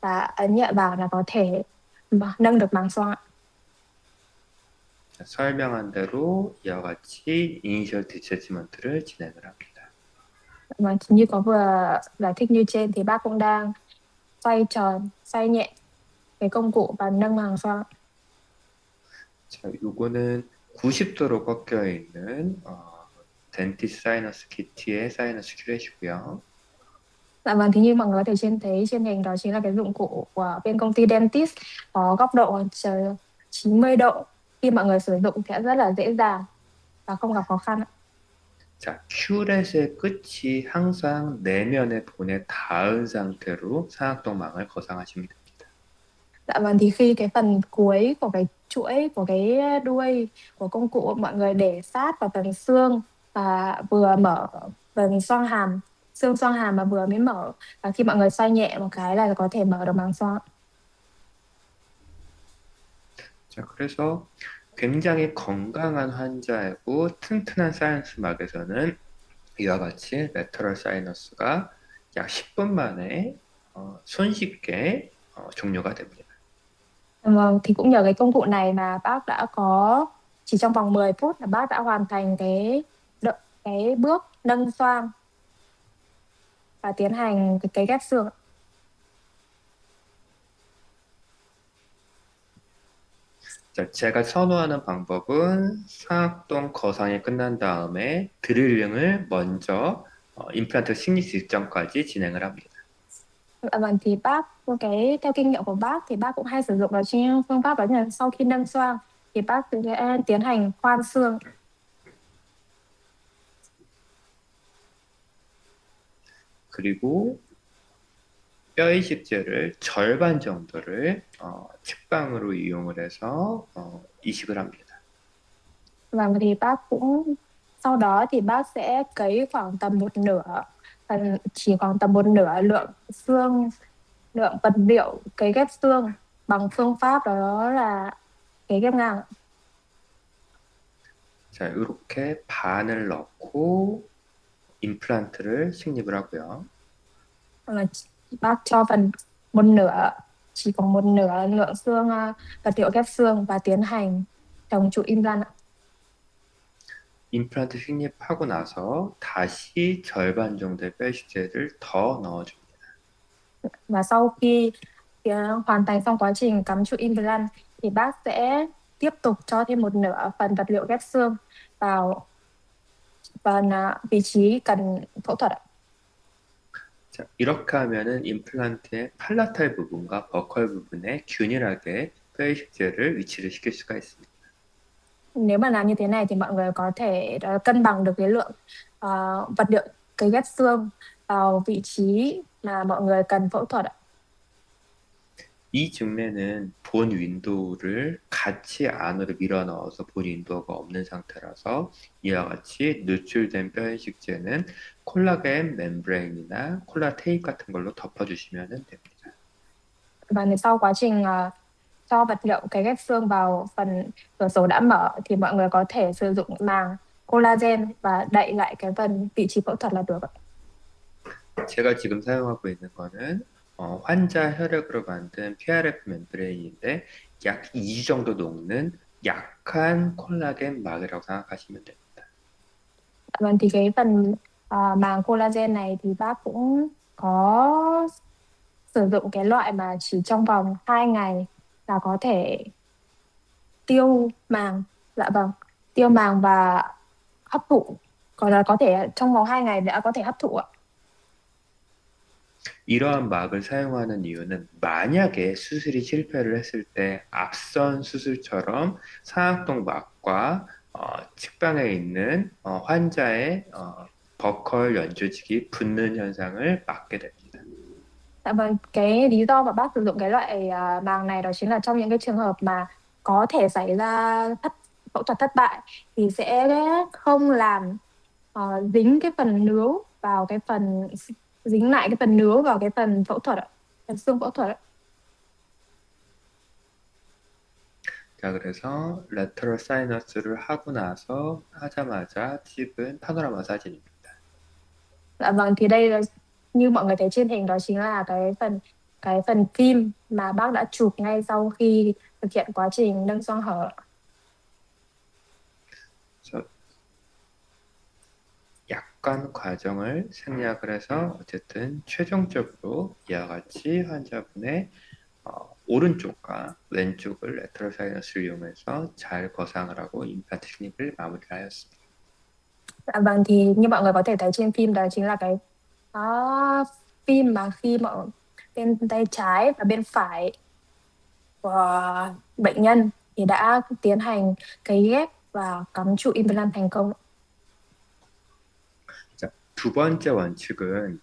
và ấn nhẹ vào là có thể nâng được bằng xoang ạ. 자, 설명한 대로 이와 같이 이니셜 디태치먼트를 진행을 합니다. Dạ vâng, như có vừa giải thích như trên thì bác cũng đang xoay tròn, xoay nhẹ cái công cụ và nâng bằng xoang. 자, 요거는 90도로 꺾여 있는 덴티스 사이너스 키트의 사이너스 큐렛이고요. Dạ vâng, thì như mọi người có thể thấy trên hình đó chính là cái dụng cụ của bên công ty Dentist có góc độ 90 độ. Khi mọi người sử dụng sẽ rất là dễ dàng và không gặp khó khăn ạ. 자, 큐렛의 끝이 항상 내면의 본에 닿은 상태로 상악동망을 거상하시면 됩니다. Dạ vâng, thì khi cái phần cuối của cái chuỗi của cái đuôi của công cụ mọi người để sát vào phần xương và vừa mở phần xoang hàm, xương xoang hàm mà vừa mới mở, và khi mọi người xoay nhẹ một cái là có thể mở được bằng xoang. 자, 그래서 굉장히 건강한 환자이고 튼튼한 사이너스 막에서는 이와 같이 레터럴 사이너스가 약 10분 만에 손쉽게 종료가 됩니다. Vâng, thì cũng nhờ cái công cụ này mà bác đã có chỉ trong vòng 10 phút là bác đã hoàn thành cái bước nâng xoang và tiến hành cái ghép xương. 자, 제가 선호하는 방법은 상악동 거상이 끝난 다음에 드릴링을 먼저 임플란트 식립 직전까지 진행을 합니다. Dạ vâng, thì theo kinh nghiệm của bác thì bác cũng hay sử dụng đó chính phương pháp đó là sau khi nâng xoang thì bác sẽ tiến hành khoan xương. 그리고 뼈 이식제를 절반 정도를 측방으로 이용을 해서 이식을 합니다. Và thì bác cũng sau đó thì bác sẽ cấy khoảng tầm một nửa, chỉ khoảng tầm một nửa lượng xương, lượng vật liệu cấy ghép xương bằng phương pháp đó là cấy ghép ngang. 자, 이렇게 반을 넣고 임플란트를 식립을 하고요. Là bác cho một nửa, chỉ còn một nửa lượng xương, vật liệu ghép xương và tiến hành trồng trụ implant ạ. 임플란트 식립하고 나서 다시 절반 정도의 뼈 이식제를 더 넣어줍니다. Và sau khi hoàn thành xong quá trình cắm trụ implant thì bác sẽ tiếp tục cho thêm một nửa phần vật liệu ghép xương vào phần vị trí cần phẫu thuật ạ. 자, 이렇게 하면은 임플란트의 팔라탈 부분과 버컬 부분에 균일하게 뼈 이식제를 위치를 시킬 수가 있습니다. Nếu mà làm như thế này thì mọi người có thể cân bằng được cái lượng vật liệu cấy ghép xương vào vị trí mà mọi người cần phẫu thuật ạ. 이 증례는 본 윈도우를 같이 안으로 밀어 넣어서 본 윈도우가 없는 상태라서 이와 같이 노출된 뼈 이식제는 콜라겐 멤브레인이나 콜라 테이프 같은 걸로 덮어주시면 됩니다. Và sau quá trình cho vật liệu cái ghép xương vào phần cửa sổ đã mở thì mọi người có thể sử dụng màng collagen và đậy lại cái phần vị trí phẫu thuật là được ạ. 제가 지금 사용하고 있는 거는 환자 혈액으로 만든 PRF 멤브레인인데 약 2주 정도 녹는 약한 콜라겐 막이라고 생각하시면 됩니다. Vâng, thì cái phần màng collagen này thì bác cũng có sử dụng cái loại mà chỉ trong vòng 2 ngày là có thể tiêu màng. Dạ vâng, tiêu màng và hấp thụ. Còn là có thể trong vòng 2 ngày đã có thể hấp thụ ạ. 이러한 막을 사용하는 이유는 만약에 수술이 실패를 했을 때 앞선 수술처럼 상악동 막과 측방에 있는 환자의 버컬 연조직이 붙는 현상을 막게 됩니다. Dạ vâng, cái lý do mà bác sử dụng cái loại màng này đó chính là trong những cái trường hợp mà có thể xảy ra phẫu thuật thất bại thì sẽ không làm dính cái phần nướu vào cái phần dính lại cái phần nướu vào cái phần phẫu thuật ạ, phần xương phẫu thuật ạ. 자, 그래서 레터럴 사이너스를 하고 나서 하자마자 찍은 파노라마 사진입니다. Dạ vâng, thì đây là như mọi người thấy trên hình đó chính là cái phần phim mà bác đã chụp ngay sau khi thực hiện quá trình nâng xoang hở. 그래서 약간 과정을 생략을 해서 어쨌든 최종적으로 이와 같이 환자분의 오른쪽과 왼쪽을 레터럴 사이너스를 이용해서 잘 거상을 하고 임플란트 식립을 마무리하였습니다. Dạ vâng, thì như mọi người có thể thấy trên phim đó chính là cái phim mà khi mọi bên tay trái và bên phải của bệnh nhân thì đã tiến hành cấy ghép và cắm trụ implant thành công. 자, 두 번째 원칙은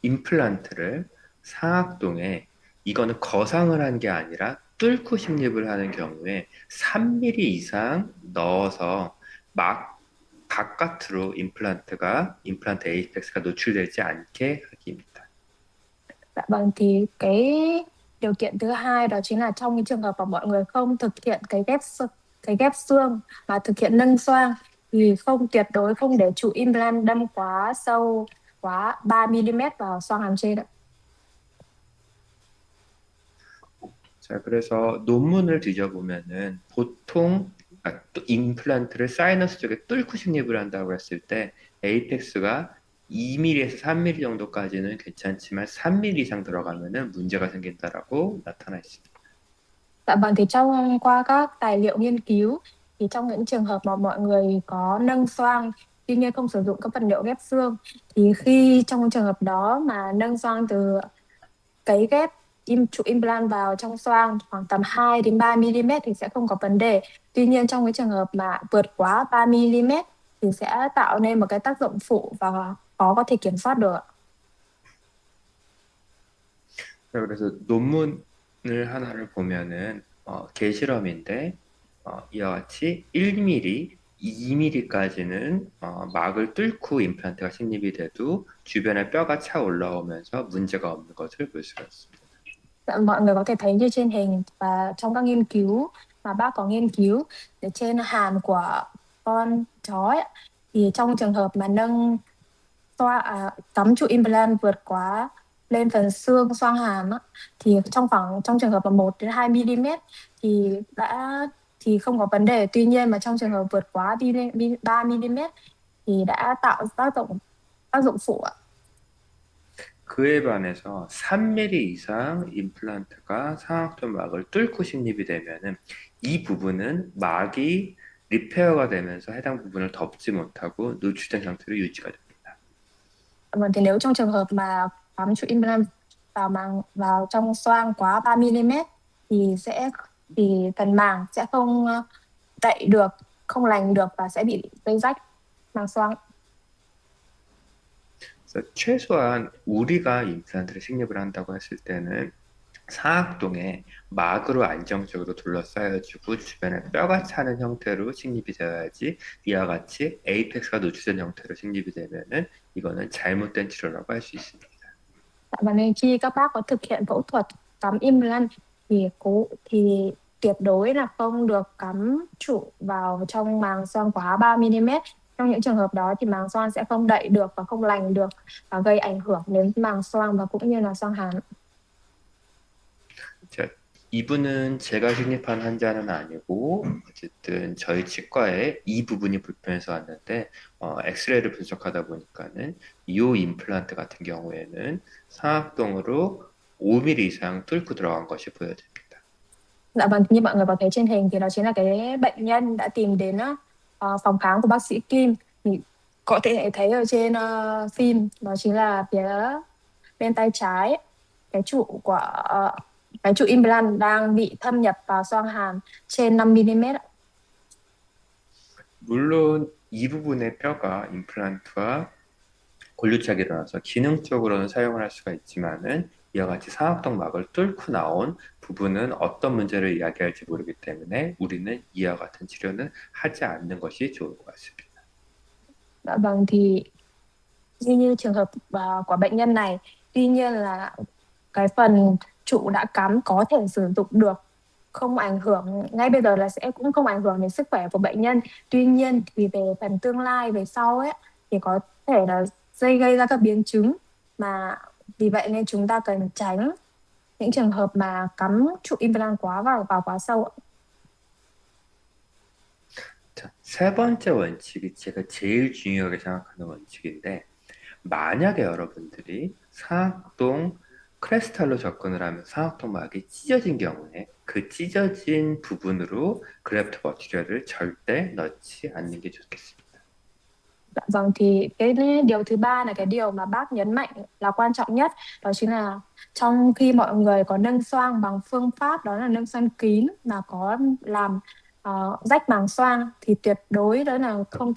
임플란트를 상악동에 이거는 거상을 한 게 아니라 뚫고 식립을 하는 경우에 3mm 이상 넣어서 막 바깥으로 임플란트 에이펙스가 노출되지 않게 하기입니다. Dạ vâng, thì cái điều kiện thứ hai đó chính là trong cái trường hợp mà mọi người không thực hiện cái ghép xương mà thực hiện nâng xoang thì tuyệt đối không để trụ implant đâm quá sâu quá 3 mm vào xoang hàm trên ạ. 자, 그래서 논문을 뒤져보면은 보통 또 임플란트를 사이너스 쪽에 뚫고 식립을 한다고 했을 때 에이펙스가 2mm에서 3mm 정도까지는 괜찮지만 3mm 이상 들어가면은 문제가 생긴다라고 나타나 있습니다. Dạ vâng, thì qua các tài liệu nghiên cứu thì trong những trường hợp mà mọi người có nâng xoang tuy nhiên không sử dụng các vật liệu ghép xương thì khi trong trường hợp đó mà nâng xoang từ cấy ghép trụ implant vào trong xoang khoảng tầm 2 đến 3 mm thì sẽ không có vấn đề. Tuy nhiên trong cái trường hợp mà vượt quá 3 mm thì sẽ tạo nên một cái tác dụng phụ và khó có thể kiểm soát được. 자, 그래서 논문을 하나를 보면은 개실험인데 이와 같이 1mm, 2mm까지는 막을 뚫고 임플란트가 식립이 돼도 주변에 뼈가 차 올라오면서 문제가 없는 것을 볼 수가 있습니다. Dạ, mọi người có thể thấy như trên hình và trong các nghiên cứu mà bác có nghiên cứu để trên hàm của con chó ấy, thì trong trường hợp mà cắm trụ implant vượt quá lên phần xương xoang hàm á, thì trong trường hợp mà 1 đến 2 mm thì thì không có vấn đề. Tuy nhiên mà trong trường hợp vượt quá 3 mm thì đã tạo tác dụng phụ ạ. 그에 반해서 3mm 이상 임플란트가 상악동 막을 뚫고 식립이 되면은 이 부분은 막이 리페어가 되면서 해당 부분을 덮지 못하고 노출된 상태로 유지가 됩니다. Vâng, thì nếu trong trường hợp mà cắm trụ implant vào trong xoang quá 3 mm thì phần màng sẽ không đậy được, không lành được và sẽ bị gây rách màng xoang. 그래서 최소한 우리가 임플란트를 식립을 한다고 했을 때는 상악동에 막으로 안정적으로 둘러싸여주고 주변에 뼈가 차는 형태로 식립이 되어야지 이와 같이 에이펙스가 노출된 형태로 식립이 되면은 이거는 잘못된 치료라고 할 수 있습니다. Dạ, và nên khi các bác có thực hiện phẫu thuật cắm implant thì tuyệt đối là không được cắm trụ vào trong màng xoang quá 3 mm. Trong những trường hợp đó thì màng xoang sẽ không đậy được và không lành được và gây ảnh hưởng đến màng xoang và cũng như là xoang hàm. 자, 이분은 제가 식립한 환자는 아니고 어쨌든 저희 치과에 이 부분이 불편해서 왔는데 엑스레이를 분석하다 보니까는 이 임플란트 같은 경우에는 상악동으로 5mm 이상 뚫고 들어간 것이 보여집니다. Dạ vâng, như mọi người có thấy trên hình thì đó chính là cái bệnh nhân đã tìm đến phòng khám của bác sĩ Kim. Thì có thể thấy ở trên phim đó chính là phía bên tay trái, cái trụ của cái trụ implant đang bị thâm nhập vào xoang hàm trên 5 mm. 물론 이 부분의 뼈가 임플란트와 골류착이 일어나서 기능적으로는 사용을 할 수가 있지만은 이와 같이 상악동 막을 뚫고 나온 부분은 어떤 문제를 이야기할지 모르기 때문에 우리는 이와 같은 치료는 하지 않는 것이 좋을 것 같습니다. Dạ vâng, thì như trường hợp của bệnh nhân này, tuy nhiên là cái phần trụ đã cắm có thể sử dụng được, không ảnh hưởng ngay bây giờ là sẽ cũng không ảnh hưởng đến sức khỏe của bệnh nhân. Tuy nhiên thì về phần tương lai về sau ấy thì có thể là gây ra các biến chứng, mà vì vậy nên chúng ta cần tránh những trường hợp mà cắm trụ implant vào quá sâu ạ. 자, 세 번째 원칙이 제가 제일 중요하게 생각하는 원칙인데 만약에 여러분들이 상악동 크레스탈로 접근을 하면 상악동 막이 찢어진 경우에 그 찢어진 부분으로 그래프트 머티리얼을 절대 넣지 않는 게 좋겠습니다. Dạ vâng, thì cái điều thứ ba là cái điều mà bác nhấn mạnh là quan trọng nhất, đó chính là trong khi mọi người có nâng xoang bằng phương pháp đó là nâng xoang kín mà có làm rách màng xoang thì tuyệt đối đó là không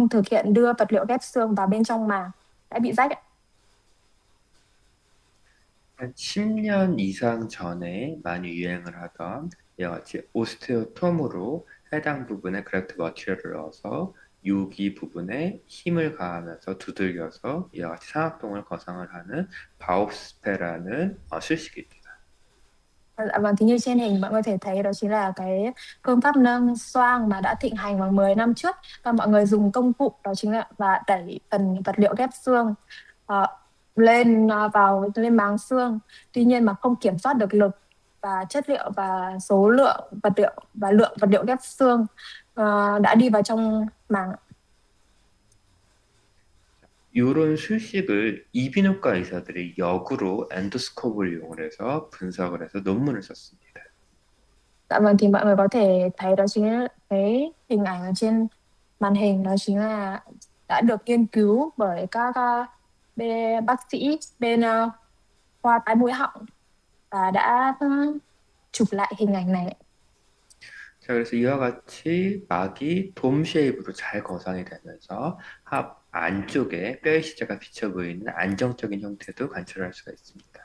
thực hiện đưa vật liệu ghép xương vào bên trong màng đã bị rách ạ. 한 10년 이상 전에 많이 유행을 하던 이와 같이 오스테오톰으로 해당 부분에 그래프트 머티리얼을 넣어서 여기 부분에 힘을 가하면서 두들겨서 이와 같이 상악동을 거상을 하는 바옵스페라는 수식입니다. Dạ vâng, thì như trên hình mọi người có thể thấy đó chính là cái phương pháp nâng xoang mà đã thịnh hành vào 10 năm trước, và mọi người dùng công cụ đó chính là và đẩy phần vật liệu ghép xương ờ, vào lên máng xương. Tuy nhiên mà không kiểm soát được lực và chất liệu và số lượng vật liệu và lượng vật liệu ghép xương đã đi vào trong màng. 이런 수식을 이비인후과 의사들이 역으로 엔도스코프를 이용을 해서 분석을 해서 논문을 썼습니다. Dạ vâng, thì mọi người có thể thấy đó chính là cái hình ảnh ở trên màn hình, đó chính là đã được nghiên cứu bởi các bác sĩ bên khoa tai mũi họng và đã chụp lại hình ảnh này. 자, 그래서 이와 같이 막이 돔 쉐입으로 잘 거상이 되면서 합 안쪽에 뼈의 시자가 비쳐 보이는 안정적인 형태도 관찰할 수가 있습니다.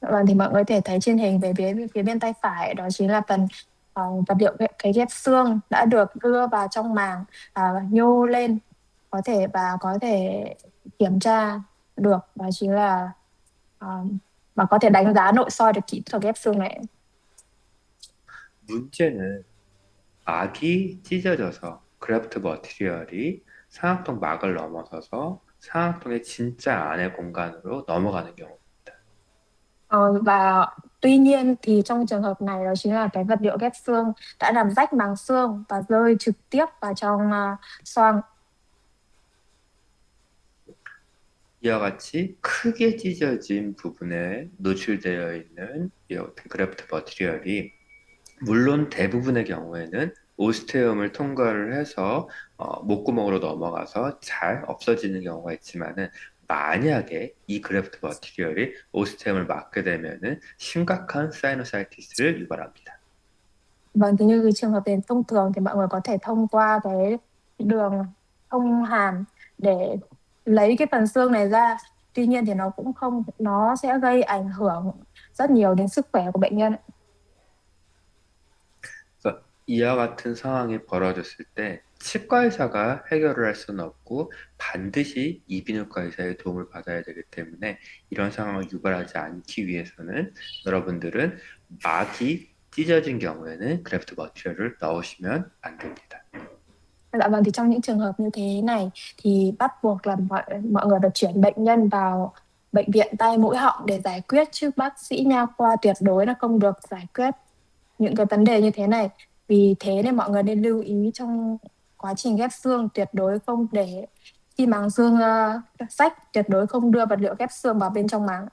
Dạ vâng, thì mọi người có thể thấy trên hình về phía bên tay phải đó chính là phần vật liệu cái ghép xương đã được đưa vào trong màng nhô lên, có thể kiểm tra được, đó chính là mà có thể đánh giá nội soi được kỹ thuật ghép xương này. 문제는 막이 찢어져서 그래프트 머티리얼이 상악동 막을 넘어서서 상악동의 진짜 안의 공간으로 넘어가는 경우입니다. Và tuy nhiên thì trong trường hợp này đó chính là cái vật liệu ghép xương đã làm rách màng xương và rơi trực tiếp vào trong xoang. 이와 같이 크게 찢어진 부분에 노출되어 있는 이 그래프트 머티리얼이 물론 대부분의 경우에는 오스테움을 통과를 해서 목구멍으로 넘어가서 잘 없어지는 경우가 있지만은 만약에 이 그래프트 머티리얼이 오스테움을 막게 되면은 심각한 사이노사이티스를 유발합니다. Vâng, thì như cái trường hợp này thông thường thì mọi người có thể thông qua cái đường thông hàm để lấy cái phần xương này ra. Tuy nhiên thì nó sẽ gây ảnh hưởng rất nhiều đến sức khỏe của bệnh nhân. 그래서 이와 같은 상황이 벌어졌을 때 치과 의사가 해결을 할 수는 없고 반드시 이비인후과 의사의 도움을 받아야 되기 때문에 이런 상황을 유발하지 않기 위해서는 여러분들은 막이 찢어진 경우에는 그래프트 머티리얼을 넣으시면 안 됩니다. Dạ vâng, thì trong những trường hợp như thế này thì bắt buộc là mọi mọi người phải chuyển bệnh nhân vào bệnh viện tai mũi họng để giải quyết, chứ bác sĩ nha khoa tuyệt đối là không được giải quyết những cái vấn đề như thế này. Vì thế nên mọi người nên lưu ý trong quá trình ghép xương, tuyệt đối không để khi màng xương rách, tuyệt đối không đưa vật liệu ghép xương vào bên trong màng.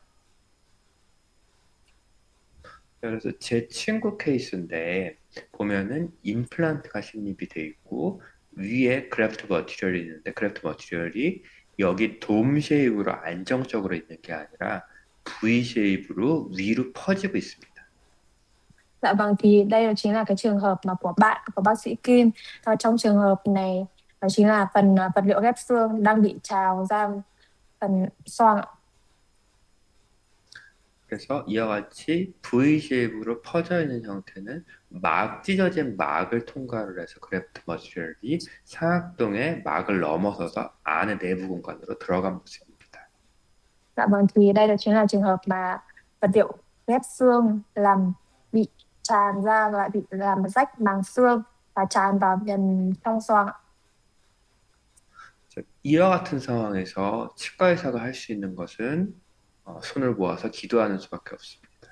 그래서 제 친구 케이스인데 보면은 임플란트가 식립이 돼 있고 위에 그래프트 머티리얼이 있는데 그래프트 머티리얼이 여기 돔 쉐입으로 안정적으로 있는 게 아니라 V 쉐입으로 위로 퍼지고 있습니다. Dạ vâng, thì đây là chính là cái trường hợp mà của bạn, của bác sĩ Kim. Trong trường hợp này, đó chính là phần vật liệu ghép xương đang bị trào ra phần xoang ạ. 그래서 이와 같이 V 쉐입으로 퍼져 있는 형태는 막 찢어진 막을 통과를 해서 그래프트 머티리얼이 사각동의 막을 넘어서서 안에 내부 공간으로 들어간 모습입니다. Dạ vâng, thì đây là chính là trường hợp mà vật liệu ghép xương bị tràn ra và bị làm rách màng xương và tràn vào gần trong xoang ạ. 이와 같은 상황에서 치과 의사가 할 수 있는 것은 손을 모아서 기도하는 수밖에 없습니다.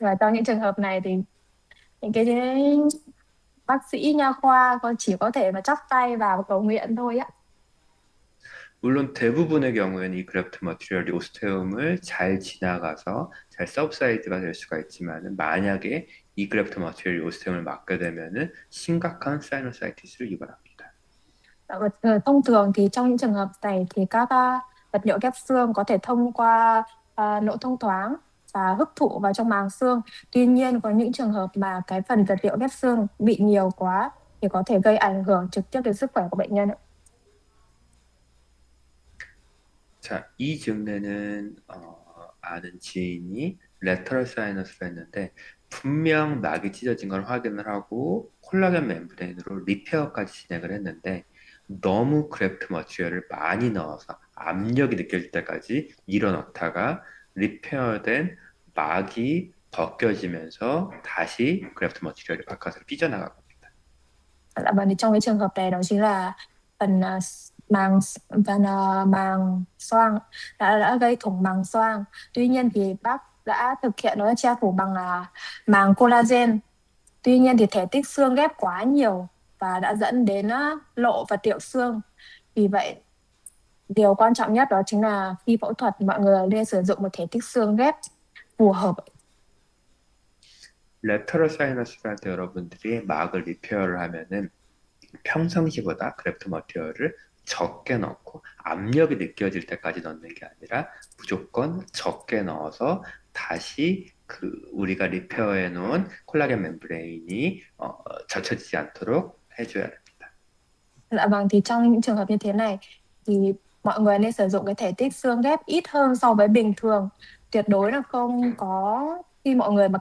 Và trong những trường hợp này thì những cái bác sĩ nha khoa chỉ có thể mà chắp tay vào cầu nguyện thôi ạ. 물론 대부분의 경우에는 이 그래프트 머티리얼이 오스테움을 잘 지나가서 잘 서브사이드가 될 수가 있지만은 만약에 이 그래프트 머티리얼이 오스테움을 막게 되면은 심각한 사이너사이티스를 유발합니다. Thông thường thì trong những trường hợp này thì các vật liệu ghép xương có thể thông qua lỗ thông thoáng và hấp thụ vào trong màng xương. Tuy nhiên có những trường hợp mà cái phần vật liệu ghép xương bị nhiều quá thì có thể gây ảnh hưởng trực tiếp đến sức khỏe của bệnh nhân ạ. 자, 이 증례는 아는 지인이 레터럴 사이너스를 했는데 분명 막이 찢어진 걸 확인을 하고 콜라겐 멤브레인으로 리페어까지 진행을 했는데 너무 그래프트 머티리얼을 많이 넣어서 압력이 느껴질 때까지 밀어 넣다가 리페어된 막이 벗겨지면서 다시 그래프트 머티리얼이 바깥으로 삐져나간 겁니다. Dạ vâng, thì trong cái trường hợp này đó chính là phần màng màng xoang đã gây thủng màng xoang. Tuy nhiên thì bác đã thực hiện nó che phủ bằng màng collagen. Tuy nhiên thì thể tích xương ghép quá nhiều và đã dẫn đến lộ vật liệu xương. Vì vậy, điều quan trọng nhất đó chính là khi phẫu thuật mọi người nên sử dụng một thể tích xương ghép phù hợp. 레터럴 사이너스를 할 때 여러분들이 막을 리페어를 하면은 평상시보다 그래프트 머티리얼을 적게 넣고 압력이 느껴질 때까지 넣는 게 아니라 무조건 적게 넣어서 다시 그 우리가 리페어해 놓은 콜라겐 멤브레인이 젖혀지지 않도록 해줘야 됩니다. Dạ vâng, thì trong những trường hợp như thế này thì mọi người nên sử dụng cái thể tích xương ghép ít hơn so với bình thường. Tuyệt đối là không có, khi mọi người mà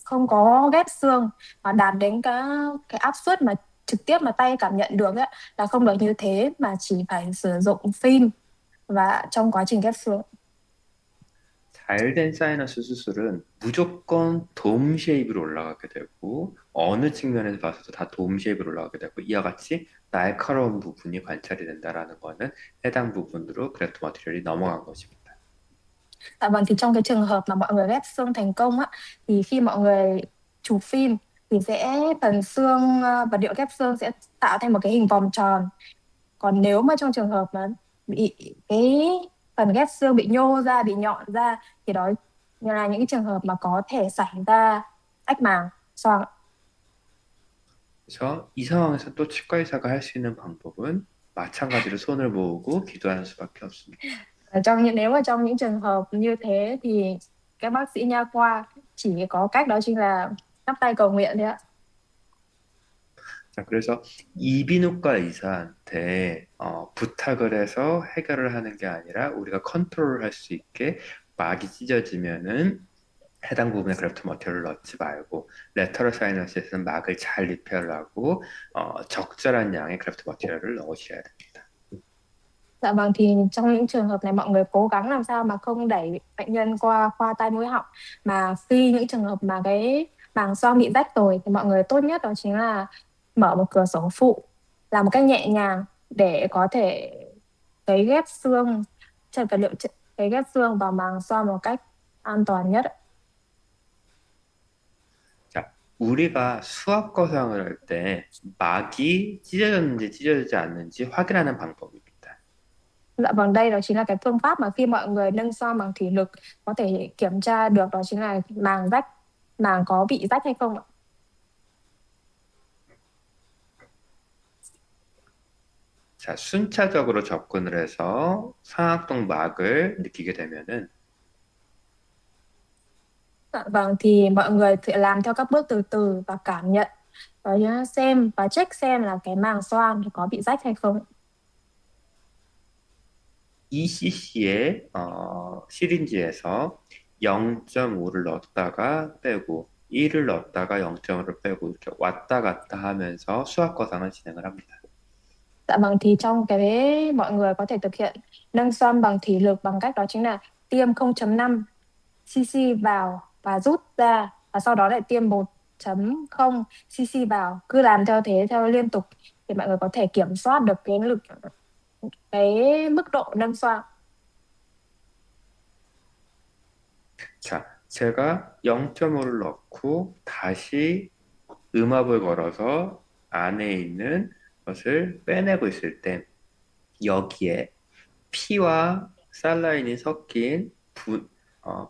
không có ghép xương mà đạt đến cái áp suất mà trực tiếp mà tay cảm nhận được ấy, là không được như thế, mà chỉ phải sử dụng phim và trong quá trình ghép xương. 잘된 사이너스 수술은 무조건 돔 쉐입으로 올라가게 되고 어느 측면에서 봐서도 다 돔 쉐입으로 올라가게 되고 이와 같이 날카로운 부분이 관찰이 된다라는 거는 해당 부분으로 그래프트 머티리얼이 넘어간 것입니다. Dạ vâng, thì trong cái trường hợp mà mọi người ghép xương thành công á, thì khi mọi người chụp phim thì phần xương vật liệu ghép xương sẽ tạo thành một cái hình vòm tròn. Còn nếu mà trong trường hợp mà bị cái phần ghép xương bị nhô ra, bị nhọn ra thì đó là những cái trường hợp mà có thể xảy ra ách màng xoang. 그래서 이 상황에서 또 치과 의사가 할 수 있는 방법은 마찬가지로 손을 모으고 기도하는 수밖에 없습니다. Nếu mà trong những trường hợp như thế thì các bác sĩ nha khoa chỉ có cách đó chính là chắp tay cầu nguyện thôi ạ. 자, 그래서 이비인후과 의사한테 부탁을 해서 해결을 하는 게 아니라 우리가 컨트롤을 할 수 있게 막이 찢어지면은 해당 부분에 그래프트 머티리얼을 넣지 말고 레터럴 사이너스에서는 막을 잘 리페어를 하고 적절한 양의 그래프트 머티리얼을 넣으셔야 됩니다. Dạ vâng, thì trong những trường hợp này mọi người cố gắng làm sao mà không đẩy bệnh nhân qua khoa tai mũi họng, mà khi những trường hợp mà cái màng xoang bị rách rồi thì mọi người tốt nhất đó chính là mở một cửa sổ phụ, làm một cách nhẹ nhàng để có thể cấy ghép xương, chân vật liệu cấy ghép xương vào màng xoang một cách an toàn nhất ạ. 자, 우리가 수압 거상을 할 때 막이 찢어졌는지 찢어지지 않는지 확인하는 방법입니다. Dạ vâng, đây đó chính là cái phương pháp mà khi mọi người nâng xoang bằng thủy lực có thể kiểm tra được, đó chính là màng rách, màng có bị rách hay không ạ. 자, 순차적으로 접근을 해서 상악동 막을 느끼게 되면은 Dạ vâng, thì mọi người sẽ làm theo các bước từ từ và cảm nhận và nhớ xem và check xem là cái màng xoang thì có bị rách hay không. 2cc의 시린지에서 0.5를 넣었다가 빼고 1을 넣었다가 0.5를 빼고 이렇게 왔다 갔다 하면서 수압 거상을 진행을 합니다. Dạ vâng, thì trong cái mọi người có thể thực hiện nâng xoang bằng thủy lực bằng cách đó chính là tiêm 0,5 cc vào và rút ra, và sau đó lại tiêm 1,0 cc vào, cứ làm theo thế theo liên tục thì mọi người có thể kiểm soát được cái lực, cái mức độ nâng xoang. 자, 제가 0.5를 넣고 다시 음압을 걸어서 안에 있는 것을 빼내고 있을 때 여기에 피와 살라인이 섞인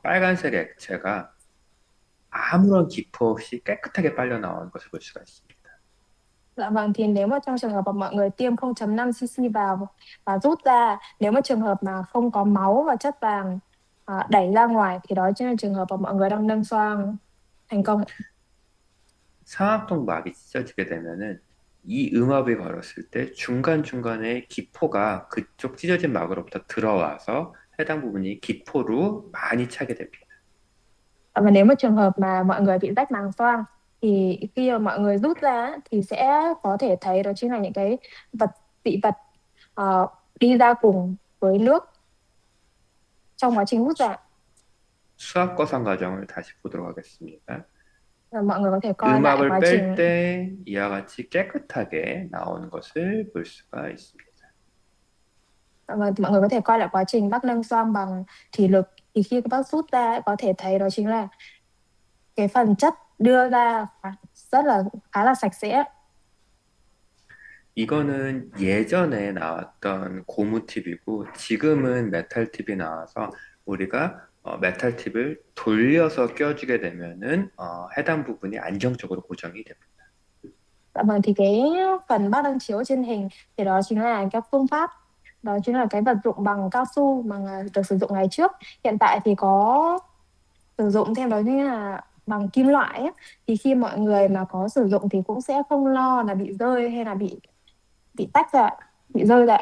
빨간색 액체가 아무런 기포 없이 깨끗하게 빨려 나오는 것을 볼 수가 있습니다. Dạ vâng, thì nếu mà trong trường hợp mà mọi người tiêm 0,5 cc vào và rút ra, nếu mà trường hợp mà không có máu và chất vàng đẩy ra ngoài thì đó chính là trường hợp mà mọi người đang nâng xoang thành công. 상악동 막이 찢어지게 되면은 이 음압을 걸었을 때 중간중간에 기포가 그쪽 찢어진 막으로부터 들어와서 해당 부분이 기포로 많이 차게 됩니다. Và nếu mà trường hợp mà mọi người bị rách màng xoang thì khi mà mọi người rút ra thì sẽ có thể thấy đó chính là những cái vật dị vật ờ, đi ra cùng với nước trong quá trình hút ra. 수압 거상 과정을 다시 보도록 하겠습니다. Và mọi người có thể coi lại 음압을 quá 뺄 trình. 때 이와 같이 깨끗하게 나오는 것을 볼 수가 있습니다. Và mọi người có thể coi lại quá trình bác nâng xoang bằng thủy lực, thì khi các bác rút ra có thể thấy đó chính là cái phần chất đưa ra rất là khá là sạch sẽ. 이거는 예전에 나왔던 고무 팁이고 지금은 메탈 팁이 나와서 우리가 메탈 팁을 돌려서 껴주게 되면은 해당 부분이 안정적으로 고정이 됩니다. Dạ vâng, thì cái phần bác đang chiếu trên hình thì đó chính là các phương pháp, đó chính là cái vật dụng bằng cao su mà được sử dụng ngày trước. Hiện tại thì có sử dụng thêm đó chính là bằng kim loại ấy. Thì khi mọi người mà có sử dụng thì cũng sẽ không lo là bị rơi hay là bị tách ra, bị rơi ra.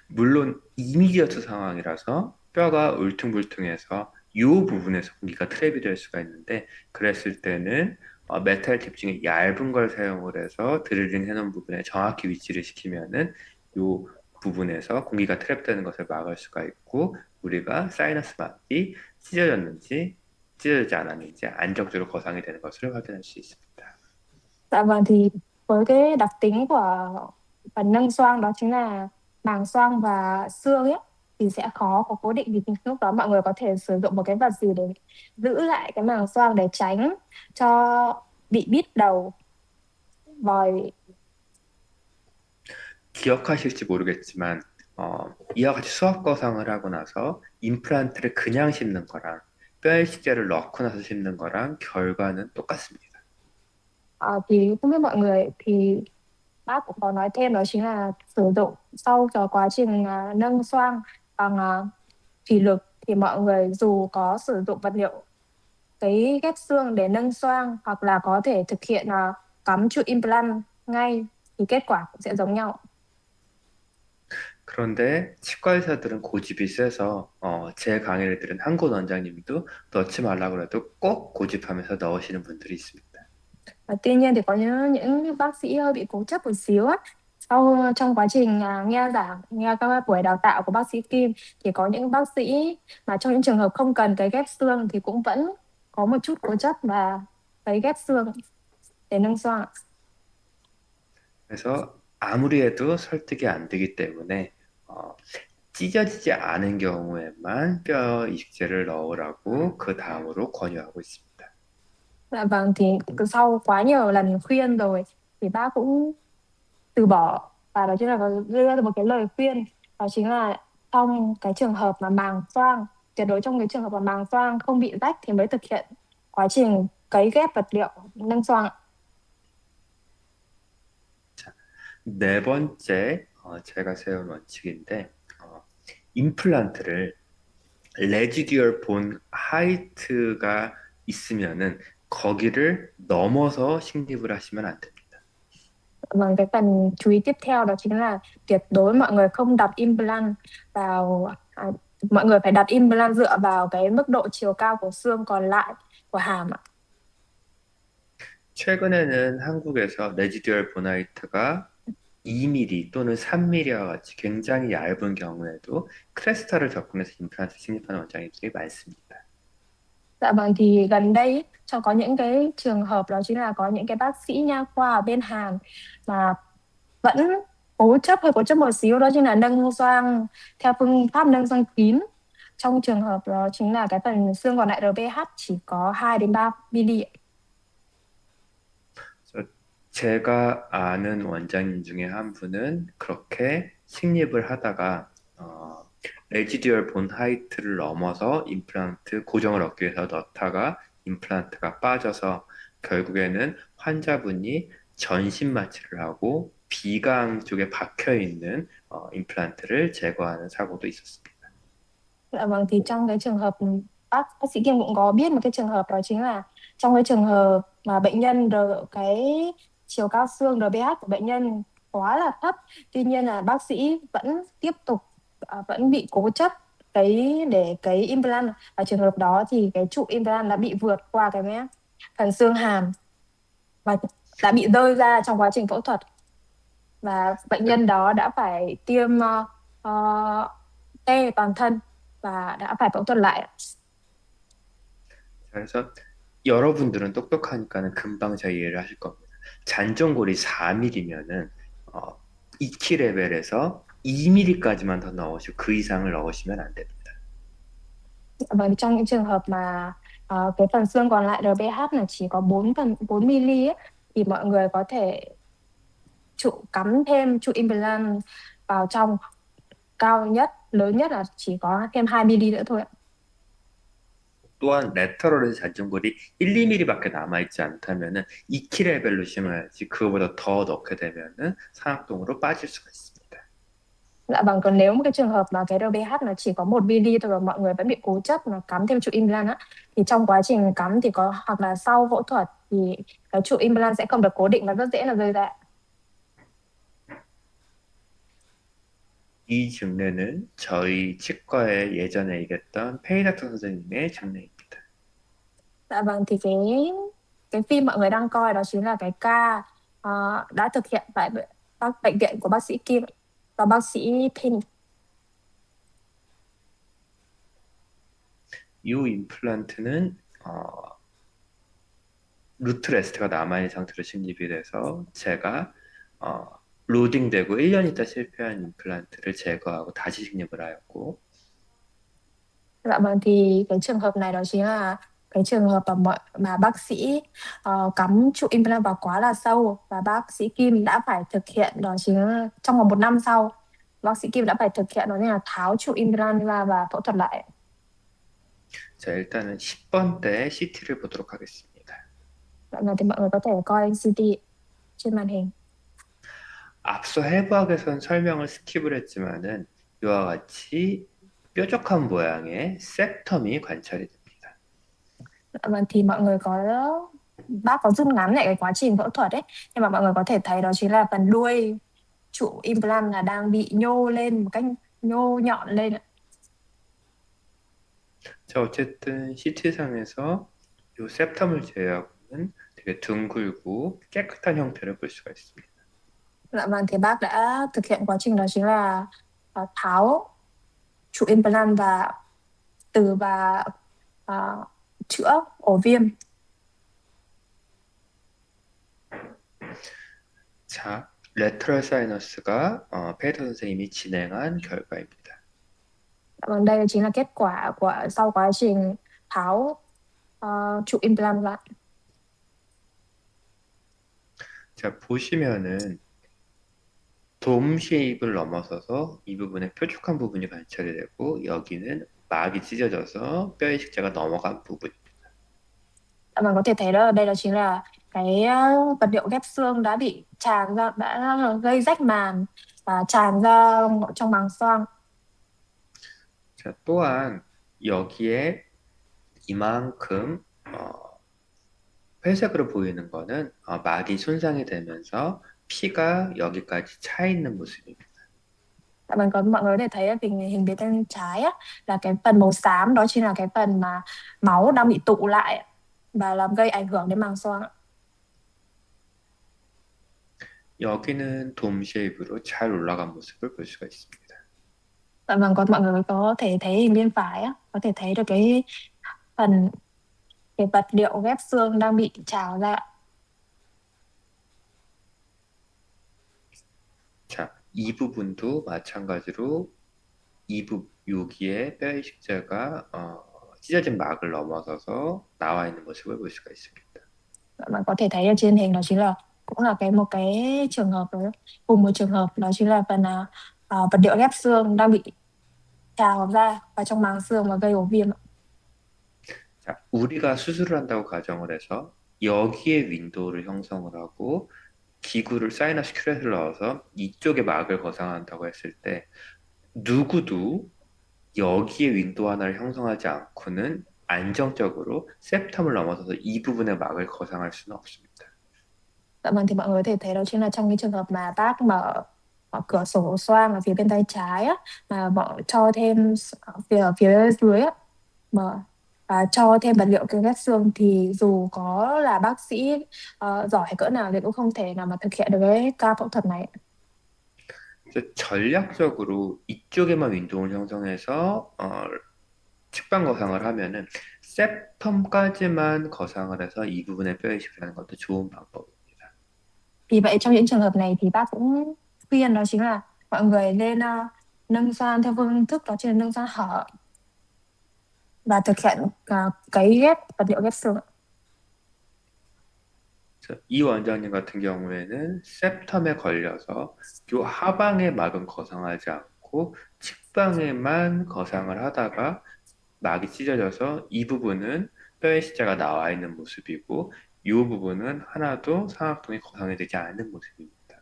물론 이미디어트 상황이라서 뼈가 울퉁불퉁해서 이 부분에서 공기가 트랩이 될 수가 있는데 그랬을 때는 메탈 팁 중에 얇은 걸 사용을 해서 드릴링 해놓은 부분에 정확히 위치를 시키면은 이 부분에서 공기가 트랩되는 것을 막을 수가 있고 우리가 사이너스 막이 찢어졌는지 찢어지지 않았는지 안정적으로 거상이 되는 것을 확인할 수 있습니다. Dạ vâng, thì với cái đặc tính của phần nâng xoang đó chính là màng xoang và xương ấy thì sẽ khó có cố định, vì lúc đó mọi người có thể sử dụng một cái vật gì để giữ lại cái màng xoang để tránh cho bị bít đầu vòi. 기억하실지 모르겠지만 이와 같이 수압 거상을 하고 나서 임플란트를 그냥 심는 거랑 뼈에 식재를 넣고 나서 심는 거랑 결과는 똑같습니다. Thì không biết mọi người thì bác cũng có nói thêm đó chính là sử dụng sau cho quá trình nâng xoang bằng thủy lực thì mọi người dù có sử dụng vật liệu cấy ghép xương để nâng xoang hoặc là có thể thực hiện cắm trụ implant ngay thì kết quả cũng sẽ giống nhau. 그런데 치과 의사들은 고집이 세서 제 강의를 들은 한 곳 원장님도 넣지 말라고 해도 꼭 고집하면서 넣으시는 분들이 있습니다. Và tuy nhiên thì có những bác sĩ hơi bị cố chấp một xíu á. Sau trong quá trình nghe giảng, nghe các buổi đào tạo của bác sĩ Kim thì có những bác sĩ mà trong những trường hợp không cần cấy ghép xương thì cũng vẫn có một chút cố chấp và cấy ghép xương để nâng xoang. 그래서 아무리 해도 설득이 안 되기 때문에 어, 찢어지지 않은 경우에만 뼈 이식제를 넣으라고 그 다음으로 권유하고 있습니다. Dạ vâng, thì sau quá nhiều lần khuyên rồi thì bác cũng từ bỏ, và đó chính là đưa ra một cái lời khuyên, đó chính là trong cái trường hợp mà màng xoang, tuyệt đối trong cái trường hợp mà màng xoang không bị rách thì mới thực hiện quá trình cấy ghép vật liệu nâng xoang. 자, 네 번째 제가 세운 원칙인데 임플란트를 레지듀얼 본 하이트가 있으면은 거기를 넘어서 식립을 하시면 안 됩니다. Vâng, cái phần chú ý tiếp theo đó chính là tuyệt đối mọi người không đặt implant vào, mọi người phải đặt implant dựa vào cái mức độ chiều cao của xương còn lại của hàm ạ. 최근에는 한국에서 레지듀얼 본 하이트가 2mm 또는 3mm와 같이 굉장히 얇은 경우에도 크레스타를 접근해서 임플란트 식립하는 원장님들이 많습니다. Dạ vâng, thì gần đây ý, có những cái trường hợp đó chính là có những cái bác sĩ nha khoa ở bên Hàn mà vẫn hơi cố chấp một xíu, đó chính là nâng xoang theo phương pháp nâng xoang kín. Trong trường hợp đó chính là cái phần xương còn lại RPH chỉ có 2 đến 3 mm. 그래서 제가 아는 원장님 중에 한 분은 그렇게 식립을 하다가 레지듀얼 본 하이트를 넘어서 임플란트 고정을 얻기 위해서 넣다가 임플란트가 빠져서 결국에는 환자분이 전신 마취를 하고 비강 쪽에 박혀 있는 임플란트를 제거하는 사고도 있었습니다. Dạ vâng, thì trong cái trường hợp bác sĩ Kim cũng có biết một cái trường hợp, đó chính là trong cái trường hợp mà bệnh nhân cái chiều cao xương RPH của bệnh nhân quá là thấp, tuy nhiên là bác sĩ vẫn tiếp tục vẫn bị cố chấp để cái implant. Ở trường hợp đó thì cái trụ implant đã bị vượt qua cái phần xương hàm và đã bị rơi ra trong quá trình phẫu thuật, và bệnh nhân đó đã phải tiêm uh, tê toàn thân và đã phải phẫu thuật lại. 그래서 여러분들은 똑똑하니까는 금방 잘 이해를 하실 겁니다. 잔존골이 4mm면은 2키 레벨에서 2mm까지만 더 넣으시고 그 이상을 넣으시면 안 됩니다. Và trong những trường hợp mà cái phần xương còn lại RPH là chỉ có 4 mm ấy, thì mọi người có thể cắm thêm trụ implant vào trong, cao nhất lớn nhất là chỉ có thêm 2 mm nữa thôi ạ. 또한 레터럴에서 잔존골이 1, 2mm밖에 남아있지 않다면은 2키 레벨로 심어야지 그거보다 더 넣게 되면은 상악동으로 빠질 수가 있습니다. Dạ vâng, còn nếu một cái trường hợp mà cái RPH nó chỉ có 1 mm thôi và mọi người vẫn bị cố chấp mà cắm thêm trụ implant á, thì trong quá trình cắm thì hoặc là sau phẫu thuật thì cái trụ implant sẽ không được cố định và rất dễ là rơi ra. 이 증례는 저희 치과에 예전에 얘기했던 페이닥터 선생님의 증례입니다. Dạ vâng, thì cái phim mọi người đang coi đó chính là cái ca đã thực hiện tại bệnh viện của bác sĩ Kim và bác sĩ Pin. 이 임플란트는 루트 레스트가 남아있는 상태로 식립이 돼서 제가 로딩되고 1년 있다 실패한 임플란트를 제거하고 다시 식립을 하였고 Dạ vâng, thì cái trường hợp này đó chính là cái trường hợp mà bác sĩ cắm trụ implant vào quá là sâu, và bác sĩ Kim đã phải thực hiện, đó chính là trong vòng 1 năm sau bác sĩ Kim đã phải thực hiện, đó chính là tháo trụ implant ra và phẫu thuật lại. 자, 일단은 10번 때 CT를 보도록 하겠습니다. Dạ vâng, thì mọi người có thể coi CT trên màn hình. 앞서 해부학에선 설명을 스킵을 했지만은 이와 같이 뾰족한 모양의 septum이 관찰이 됩니다. Dạ vâng, thì mọi người có bác có rút ngắn lại cái quá trình phẫu thuật ấy, nhưng mà mọi người có thể thấy đó chính là phần đuôi trụ implant là đang bị nhô lên một cách nhô nhọn lên ạ. 자, 어쨌든 CT상에서 이 septum을 제외하고는 되게 둥글고 깨끗한 형태를 볼 수가 있습니다. Dạ vâng, thì bác đã thực hiện quá trình đó chính là tháo trụ implant và chữa ổ viêm. 자, 레터럴 사이너스가 페이터 선생님이 진행한 결과입니다. Dạ vâng, đây chính là kết quả của sau quá trình tháo trụ implant ra. 자, 보시면은 돔 쉐입을 넘어서서 이 부분에 뾰족한 부분이 관찰이 되고 여기는 막이 찢어져서 뼈의 식자가 넘어간 부분. Dạ vâng, có thể thấy đó đây đó chính là cái vật liệu ghép xương đã bị tràn ra, đã gây rách màng và tràn ra trong màng xoang. 자, 또한 여기에 이만큼 회색으로 보이는 거는 막이 손상이 되면서 피가 여기까지 차 있는 모습입니다. Dạ vâng, có mọi người có thể thấy ở hình bìa tay trái á, là cái phần màu xám đó chính là cái phần mà máu đang bị tụ lại ạ, và làm gây ảnh hưởng đến màng xoang ạ. 여기는 돔 쉐입으로 잘 올라간 모습을 볼 수가 있습니다. Dạ vâng, còn mọi người có thể thấy hình bên phải á, có thể thấy được cái phần cái vật liệu ghép xương đang bị trào ra. 자, 이 부분도 마찬가지로 여기에 뼈의 식자가 찢어진 막을 넘어서서 나와 있는 모습을 볼 수가 있습니다. Dạ vâng, có thể thấy ở trên hình đó chính là cũng là một cái trường hợp đó, cùng một trường hợp đó chính là phần vật liệu ghép xương đang bị trào ra vào trong màng xương và gây ổ viêm ạ. 자, 우리가 수술을 한다고 가정을 해서 여기에 윈도우를 형성을 하고 기구를 사이너스 큐렛을 넣어서 이쪽에 막을 거상한다고 했을 때 누구도 여기에 윈도우 하나를 형성하지 않고는 안정적으로 septum을 넘어서서 이 부분에 막을 거상할 수는 없습니다. Dạ vâng, thì mọi người có thể thấy đó chính là trong cái trường hợp mà bác mở cửa sổ xoang ở phía bên tay trái á, mà bọn cho thêm ở phía dưới á, mở và cho thêm vật liệu keo ghép xương, thì dù có là bác sĩ giỏi cỡ nào thì cũng không thể nào mà thực hiện được cái ca phẫu thuật này. 그래서 전략적으로 이쪽에만 윈도우를 형성해서 측방 거상을 하면은 septum까지만 거상을 해서 이 부분에 뼈 이식을 하는 것도 좋은 방법입니다. Vì vậy trong những trường hợp này thì bác cũng khuyên đó chính là mọi người nên nâng xoang theo phương thức đó chính là nâng xoang hở và thực hiện cấy ghép vật liệu ghép xương. 그래서 이 원장님 같은 경우에는 septum에 걸려서 요 하방의 막은 거상하지 않고 측방에만 거상을 하다가 막이 찢어져서 이 부분은 뼈의 십자가 나와 있는 모습이고 이 부분은 하나도 상악동이 거상이 되지 않는 모습입니다.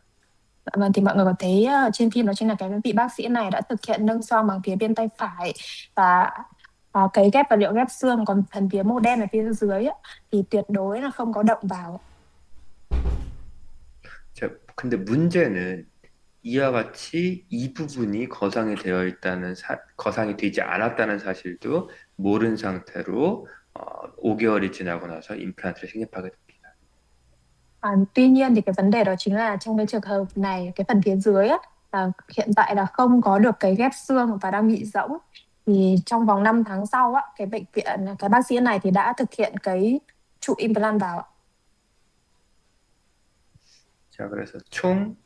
Dạ vâng, thì mọi người có thấy ở trên phim đó chính là cái vị bác sĩ này đã thực hiện nâng xoang bằng phía bên tay phải và cấy ghép vật liệu ghép xương, còn phần phía màu đen ở phía dưới á, thì tuyệt đối là không có động vào. 자, 근데 문제는 이와 같이 이 부분이 거상이 되어 있다는 거상이 되지 않았다는 사실도 모른 상태로 5개월이 지나고 나서 임플란트를 식립하게 됩니다. Tuy nhiên thì cái vấn đề đó chính là trong cái trường hợp này, cái phần phía dưới á, là hiện tại là không có được cấy ghép xương và đang bị rỗng. Thì trong vòng 5 tháng sau á, cái bác sĩ này thì đã thực hiện cấy trụ implant vào ạ. 자, 그래서 총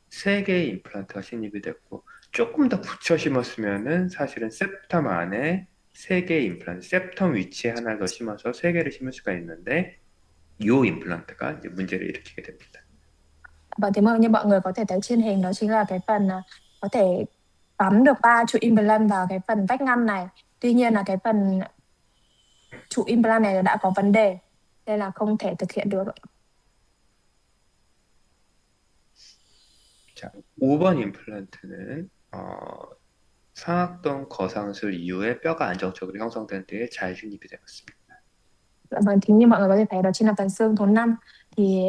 3개의 임플란트가 식립이 됐고 조금 더 붙여 심었으면은 사실은 septum 안에 3개의 임플란트, septum 위치에 하나 더 심어서 3개를 심을 수가 있는데 이 임플란트가 이제 문제를 일으키게 됩니다. Và thế mà như mọi người có thể thấy trên hình đó chính là cái phần có thể cắm được 3 trụ implant vào cái phần vách ngăn này. Tuy nhiên là cái phần trụ implant này đã có vấn đề nên là không thể thực hiện được. 자, 5번 임플란트는 상악동 거상술 이후에 뼈가 안정적으로 형성된 뒤에 잘 식립이 되었습니다. Dạ vâng, thì như mọi người có thể thấy đó chính là phần xương thứ 5. Thì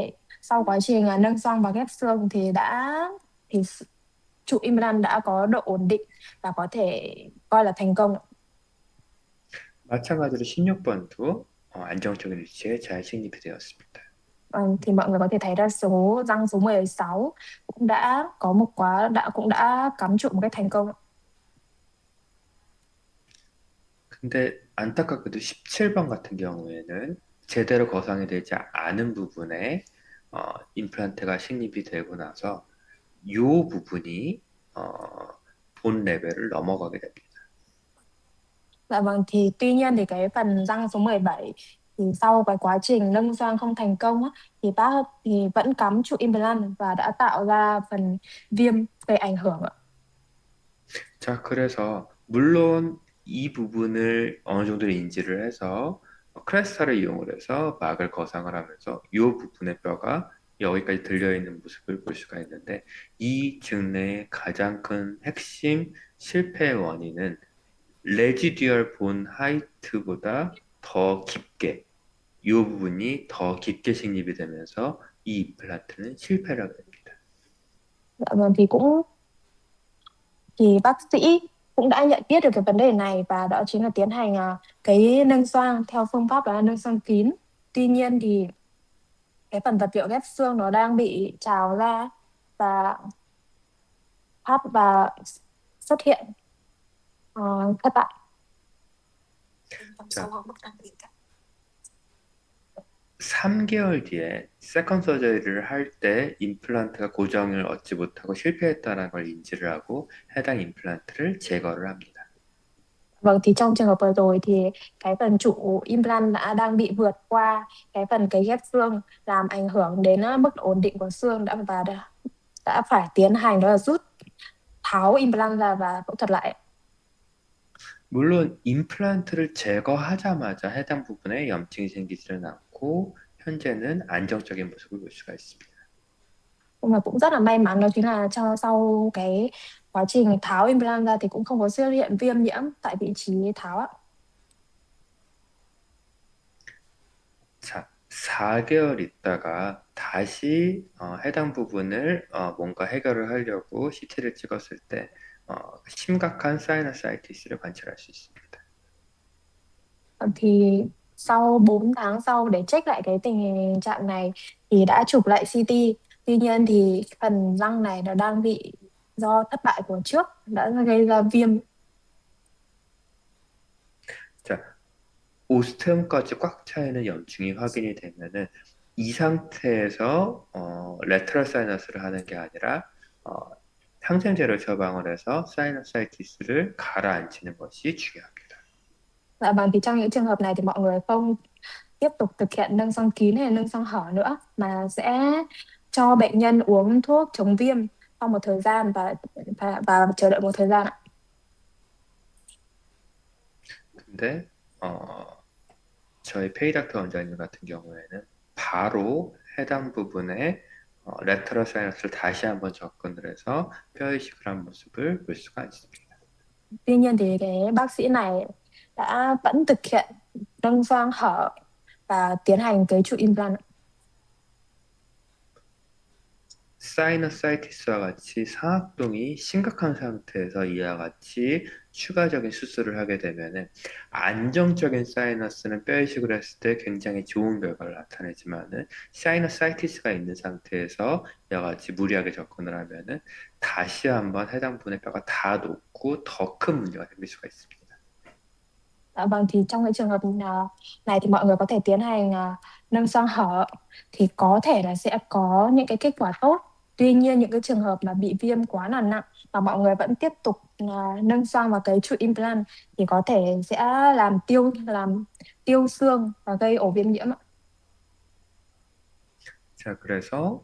sau quá trình nâng xoang và ghép xương thì thì trụ implant đã có độ ổn định và có thể coi là thành công. 마찬가지로 16번도 안정적인 위치에 잘 식립이 되었습니다. Vâng, thì mọi người có thể thấy là răng số 16 cũng đã cắm trụ một cách thành công. 근데 안타깝게도 17번 같은 경우에는 제대로 거상이 되지 않은 부분에 임플란트가 식립이 되고 나서 이 부분이 본 레벨을 넘어가게 됩니다. Dạ vâng, thì tuy nhiên thì cái phần răng số 17 thì sau cái quá trình nâng xoang không thành công á, thì vẫn cắm trụ implant và đã tạo ra phần viêm gây ảnh hưởng ạ. 자, 그래서 물론 이 부분을 어느 정도 인지를 해서 크레스타를 이용을 해서 막을 거상을 하면서 이 부분의 뼈가 여기까지 들려있는 모습을 볼 수가 있는데 이 증례의 가장 큰 핵심 실패의 원인은 레지듀얼 본 하이트보다 더 깊게 이 부분이 더 깊게 식립이 되면서 이 임플란트는 실패를 하게 됩니다. Dạ vâng, thì bác sĩ cũng đã nhận biết được cái vấn đề này và đó chính là tiến hành cái nâng xoang theo phương pháp đó là nâng xoang kín. Tuy nhiên thì cái phần vật liệu ghép xương nó đang bị trào ra và và xuất hiện thất bại. 자, 3개월 뒤에 세컨 서저리를 할 때 임플란트가 고정을 얻지 못하고 실패했다는 걸 인지를 하고 해당 임플란트를 제거를 합니다. Vâng, thì trong trường hợp vừa rồi thì cái phần trụ implant đang bị vượt qua cái phần cấy ghép xương làm ảnh hưởng đến mức độ ổn định của xương đã phải tiến hành đó là tháo implant ra và phẫu thuật lại. 물론 임플란트를 제거하자마자 해당 부분에 염증이 생기지는 않고 현재는 안정적인 모습을 볼 수가 있습니다. Nhưng mà cũng rất là may mắn đó chính là sau cái quá trình tháo implant ra thì cũng không có xuất hiện viêm nhiễm tại vị trí tháo ạ. 자, 4개월 있다가 다시 해당 부분을 뭔가 해결을 하려고 CT를 찍었을 때 심각한 사이너사이티스를 관찰할 수 있습니다. Thì sau 4 tháng sau để check lại cái tình trạng này thì đã chụp lại CT. Tuy nhiên thì phần răng này nó đang bị do thất bại của trước đã gây ra viêm. 자, 오스테움까지 꽉 차 있는 염증이 확인이 되면은 이 상태에서 레터럴 사이너스를 하는 게 아니라 어, 항생제를 처방을 해서 사이너사이티스를 가라앉히는 것이 중요합니다. Dạ vâng, thì trong những trường hợp này thì mọi người không tiếp tục thực hiện nâng xoang kín hay nâng xoang hở nữa mà sẽ cho bệnh nhân uống thuốc chống viêm sau một thời gian và chờ đợi một thời gian ạ. 근데 저희 페이닥터 원장님 같은 경우에는 바로 해당 부분에 레터럴 사이너스를 다시 한번 접근을 해서 뼈 이식을 한 모습을 볼 수가 있습니다. Tuy nhiên thì cái bác sĩ này vẫn thực hiện nâng xoang hở và tiến hành cấy trụ implant. 사이너사이티스와 같이 상악동이 심각한 상태에서 이와 같이 추가적인 수술을 하게 되면은 안정적인 사이너스는 뼈 이식을 했을 때 굉장히 좋은 결과를 나타내지만은 사이너사이티스가 있는 상태에서 이와 같이 무리하게 접근을 하면은 다시 한번 해당 부분의 뼈가 다 녹고 더 큰 문제가 생길 수가 있습니다. Dạ vâng, thì trong cái trường hợp này thì mọi người có thể tiến hành nâng xoang hở thì có thể là sẽ có những cái kết quả tốt. Tuy nhiên những cái trường hợp mà bị viêm quá là nặng mà mọi người vẫn tiếp tục nâng xoang và cấy trụ implant thì có thể sẽ làm tiêu xương và gây ổ viêm nhiễm ạ. 자, 그래서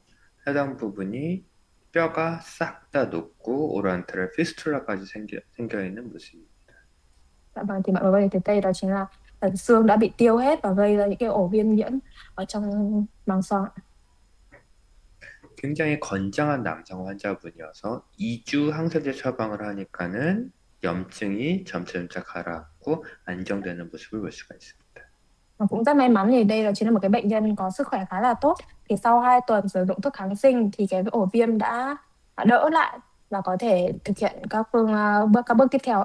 해당 부분이 뼈가 싹 다 녹고 오란트럴 피스툴라까지 생겨 있는 모습입니다. Dạ vâng, thì mọi người có thể thấy đây đó chính là phần xương đã bị tiêu hết và gây ra những cái ổ viêm nhiễm ở trong màng xoang ạ. 굉장히 건장한 남성 환자분이어서 2주 항생제 처방을 하니까는 염증이 점차점차 가라앉고 안정되는 모습을 볼 수가 있습니다. Và cũng rất may mắn thì đây là chính là một cái bệnh nhân có sức khỏe khá là tốt. Thì sau 2 tuần sử dụng thuốc kháng sinh thì cái ổ viêm đã đỡ lại và có thể thực hiện các bước tiếp theo.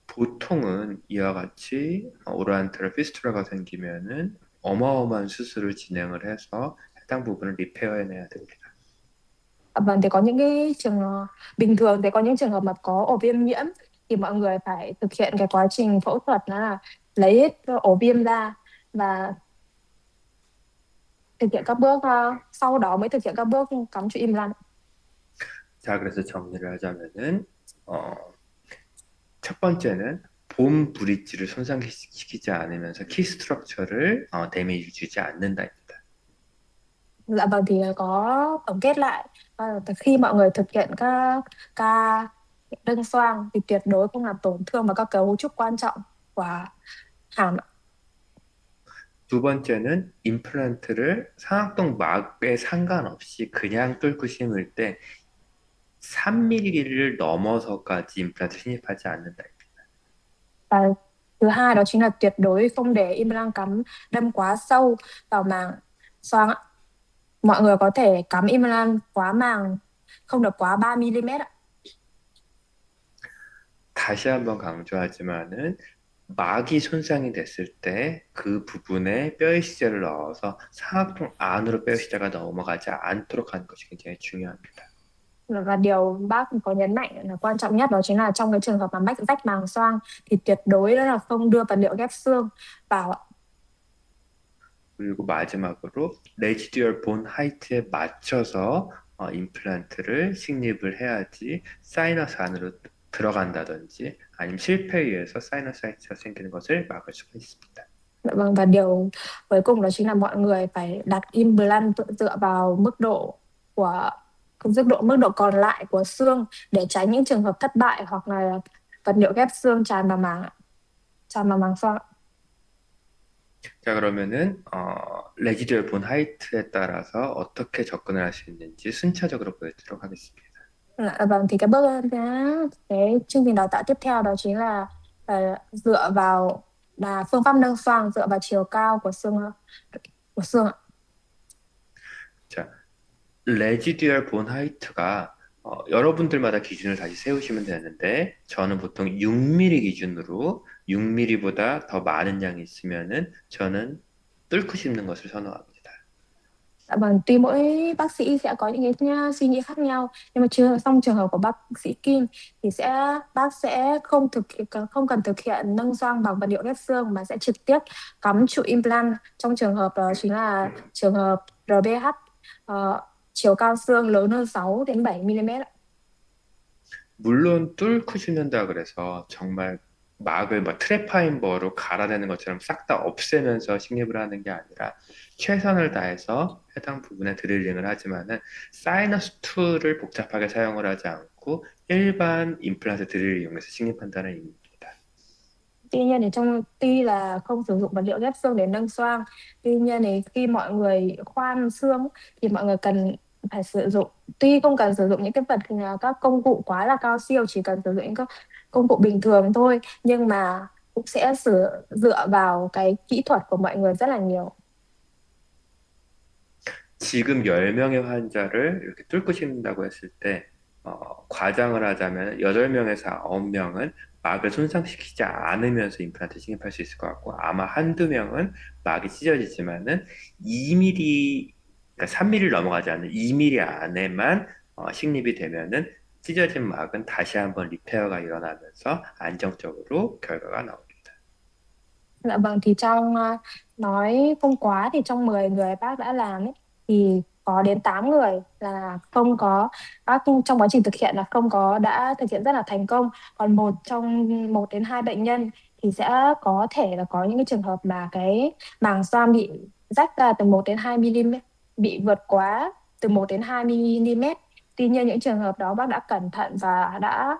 보통은 이와 같이 오로안테럴 피스투라가 생기면은 어마어마한 수술을 진행을 해서 해당 부분을 리페어해내야 됩니다. Vâng, thì có những cái bình thường thì có những trường hợp mà có ổ viêm nhiễm thì mọi người phải thực hiện cái quá trình phẫu thuật, đó là lấy hết ổ viêm ra và thực hiện các bước sau đó mới thực hiện các bước cắm chụp implant. 자, 그래서 정리를 하자면은 어, 첫 번째는 본 브릿지를 손상시키지 않으면서 키 스트럭처를 데미지 주지 않는다입니다. Dạ vâng, thì có tổng kết lại từ khi mọi người thực hiện các ca nâng xoang thì tuyệt đối không làm tổn thương vào các cấu trúc quan trọng của hàm. 두 번째는 임플란트를 상악동 막에 상관없이 그냥 뚫고 심을 때 3mm를 넘어서까지 임플란트 신입하지 않는다. Và thứ hai đó chính là tuyệt đối không để implant cắm đâm quá sâu vào màng xoang ạ. Mọi người có thể cắm implant quá màng không được quá 3 mm ạ. 다시 한번 강조하지만은 막이 손상이 됐을 때 그 부분에 뼈의 시제를 넣어서 상악동 안으로 뼈의 시제가 넘어가지 않도록 하는 것이 굉장히 중요합니다. Và điều bác có nhấn mạnh là quan trọng nhất đó chính là trong cái trường hợp mà rách màng xoang thì tuyệt đối đó là không đưa vật liệu ghép xương vào ạ. 그리고 마지막으로 레지듀얼 본 하이트에 맞춰서 임플란트를 식립을 해야지 사이너스 안으로 들어간다든지 아니면 실패에 의해서 사이너사이트가 생기는 것을 막을 수가 있습니다. Dạ vâng, và điều cuối cùng đó chính là mọi người phải đặt implant dựa vào của mức độ còn lại của xương để tránh những trường hợp thất bại hoặc là vật liệu ghép xương tràn vào màng xoang ạ. 자, 그러면은 레지듀얼 본 하이트에 따라서 어떻게 접근을 할 수 있는지 순차적으로 보여드리도록 하겠습니다. Dạ vâng, thì cái chương trình đào tạo tiếp theo đó chính là dựa vào là phương pháp nâng xoang dựa vào chiều cao của xương ạ. 자, 레지듀얼 본 하이트가 여러분들마다 기준을 다시 세우시면 되는데 저는 보통 6mm 기준으로 6mm보다 더 많은 양이 있으면은 저는 뚫고 심는 것을 선호합니다. Dạ vâng, tuy mỗi bác sĩ sẽ có những cái suy nghĩ khác nhau, nhưng mà trong trường hợp của bác sĩ Kim thì bác sẽ không cần thực hiện nâng xoang bằng vật liệu ghép xương mà sẽ trực tiếp cắm trụ implant trong trường hợp đó chính là trường hợp RBH chiều cao xương lớn hơn 6 đến 7 mm. 물론 뚫고 심는다 그래서 정말 막을 막 트래파임버로 갈아내는 것처럼 싹 다 없애면서 식립을 하는 게 아니라 최선을 다해서 해당 부분에 드릴링을 하지만은 사이너스 툴을 복잡하게 사용을 하지 않고 일반 임플란트 드릴을 이용해서 식립한다는 의미입니다. Tuy nhiên thì tuy là không sử dụng vật liệu ghép xương để nâng xoang, tuy nhiên thì khi mọi người khoan xương thì mọi người cần phải sử dụng, tuy không cần sử dụng những cái các công cụ quá là cao siêu, chỉ cần sử dụng những các công cụ bình thường thôi, nhưng mà cũng sẽ dựa vào cái kỹ thuật của mọi người rất là nhiều. 지금 10명의 환자를 이렇게 뚫고 심는다고 했을 때, 과장을 하자면 8명에서 9명은 막을 손상시키지 않으면서 임플란트 식립할 수 있을 것 같고, 아마 한두 명은 막이 찢어지지만은 2mm, 그러니까 3mm를 넘어가지 않는 2mm 안에만 식립이 되면은 찢어진 막은 다시 한번 리페어가 일어나면서 안정적으로 결과가 나옵니다. Dạ vâng, thì nói không quá thì trong 10 người bác đã làm ấy thì có đến 8 người là không có, bác trong quá trình thực hiện là không có đã thực hiện rất là thành công, còn một đến hai bệnh nhân thì sẽ có thể là có những cái trường hợp mà cái màng xoang bị rách ra từ 1 đến 2 mm, bị vượt quá từ 1 đến 2 mm. Tuy nhiên những trường hợp đó bác đã cẩn thận và đã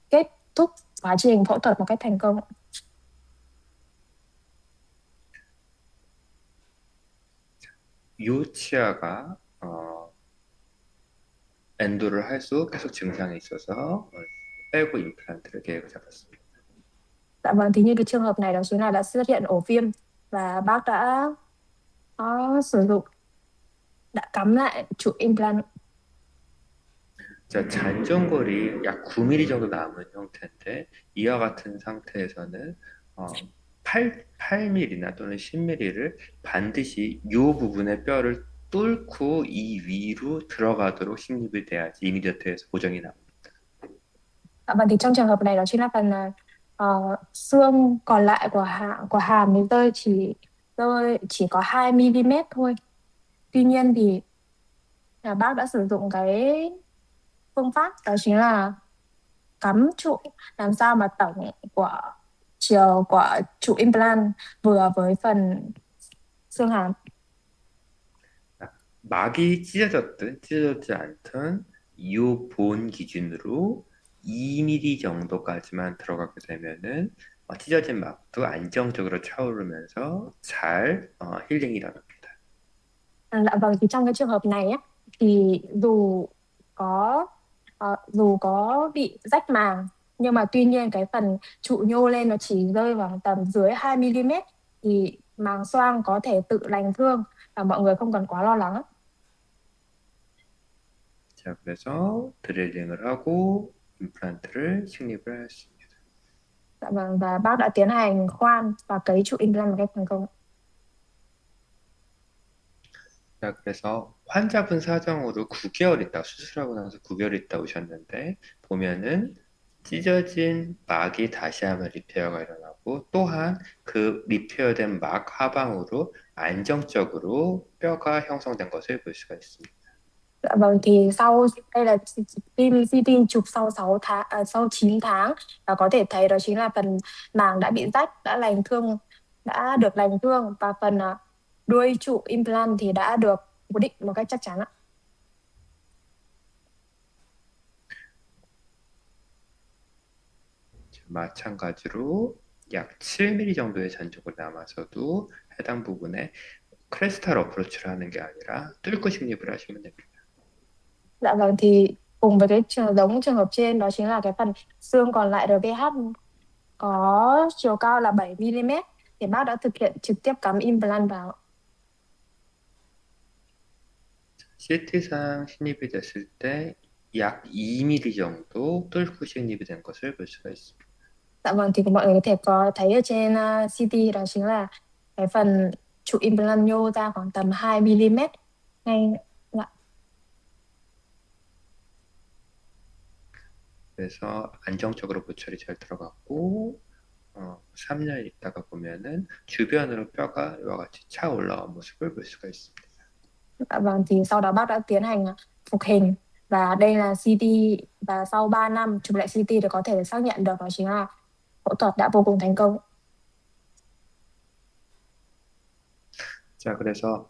kết thúc quá trình phẫu thuật một cách thành công. 요 치아가 엔도를 할 수 계속 증상이 있어서 빼고 임플란트를 계획을 잡았습니다. Dạ vâng, thì như cái trường hợp này đó chính là đã xuất hiện ổ viêm và bác đã có sử dụng, đã cắm lại trụ implant. 자, 잔존골이 약 9mm 정도 남은 형태인데 이와 같은 상태에서는 8mm나 또는 10mm를 반드시 이 부분의 뼈를 뚫고 이 위로 들어가도록 식립이 돼야지 이미디어트에서 고정이 나옵니다. Dạ vâng, thì trong trường hợp này đó chính là phần xương còn lại của hàm thì rơi chỉ có 2 mm thôi. Tuy nhiên thì bác đã sử dụng cái phương pháp đó chính là cắm trụ làm sao mà tổng của chiều của trụ implant vừa với phần xương hàm. 막이 찢어졌든 찢어졌지 않든 이 본 기준으로 2mm 정도까지만 들어가게 되면은 찢어진 막도 안정적으로 차오르면서 잘 힐링이 일어납니다. Dạ vâng, thì trong cái trường hợp này á, thì có dù có bị rách màng, nhưng mà tuy nhiên cái phần trụ nhô lên nó chỉ rơi vào tầm dưới 2 mm, thì màng xoang có thể tự lành thương và mọi người không cần quá lo lắng. 자, 그래서 드릴링을 하고 임플란트를 식립을 할 수 있습니다. Dạ vâng, và bác đã tiến hành khoan và cấy trụ implant một cách thành công. 자, 그래서 환자분 사정으로 9개월 있다, 수술하고 나서 9개월 있다 오셨는데, 보면은 찢어진 막이 다시 한번 리페어가 일어나고, 또한 그 리페어된 막 하방으로 an정적으로 뼈가 형성된 것을 볼 수가 있습니다. Dạ vâng, thì đây là phim CT chụp sau 6 tháng, sau 9 tháng, và có thể thấy đó chính là phần màng đã bị rách, đã được lành thương, và phần đuôi trụ implant thì đã được cố định một cách chắc chắn ạ. 마찬가지로 약 7mm 정도의 잔족을 남아서도 해당 부분에 크레스탈 어프로치를 하는 게 아니라 뚫고 식립을 하시면 됩니다. Dạ vâng, thì cùng với cái giống trường hợp trên đó chính là cái phần xương còn lại RVH có chiều cao là 7 mm, thì bác đã thực hiện trực tiếp cắm implant vào. CT상 식립이 됐을 때 약 2mm 정도 뚫고 식립이 된 것을 볼 수가 있습니다. Dạ vâng, thì mọi người có thể có thấy ở trên CT đó chính là cái phần trụ implant nhô ra khoảng tầm 2 mm ngay. Dạ. 그래서 안정적으로 보철이 잘 들어갔고 3년 있다가 보면은 주변으로 뼈가 이와 같이 차 올라온 모습을 볼 수가 있습니다. Dạ vâng, thì sau đó bác đã tiến hành phục hình, và đây là CT, và sau 3 năm chụp lại CT để có thể xác nhận được đó chính là phẫu thuật đã vô cùng thành công. 자, 그래서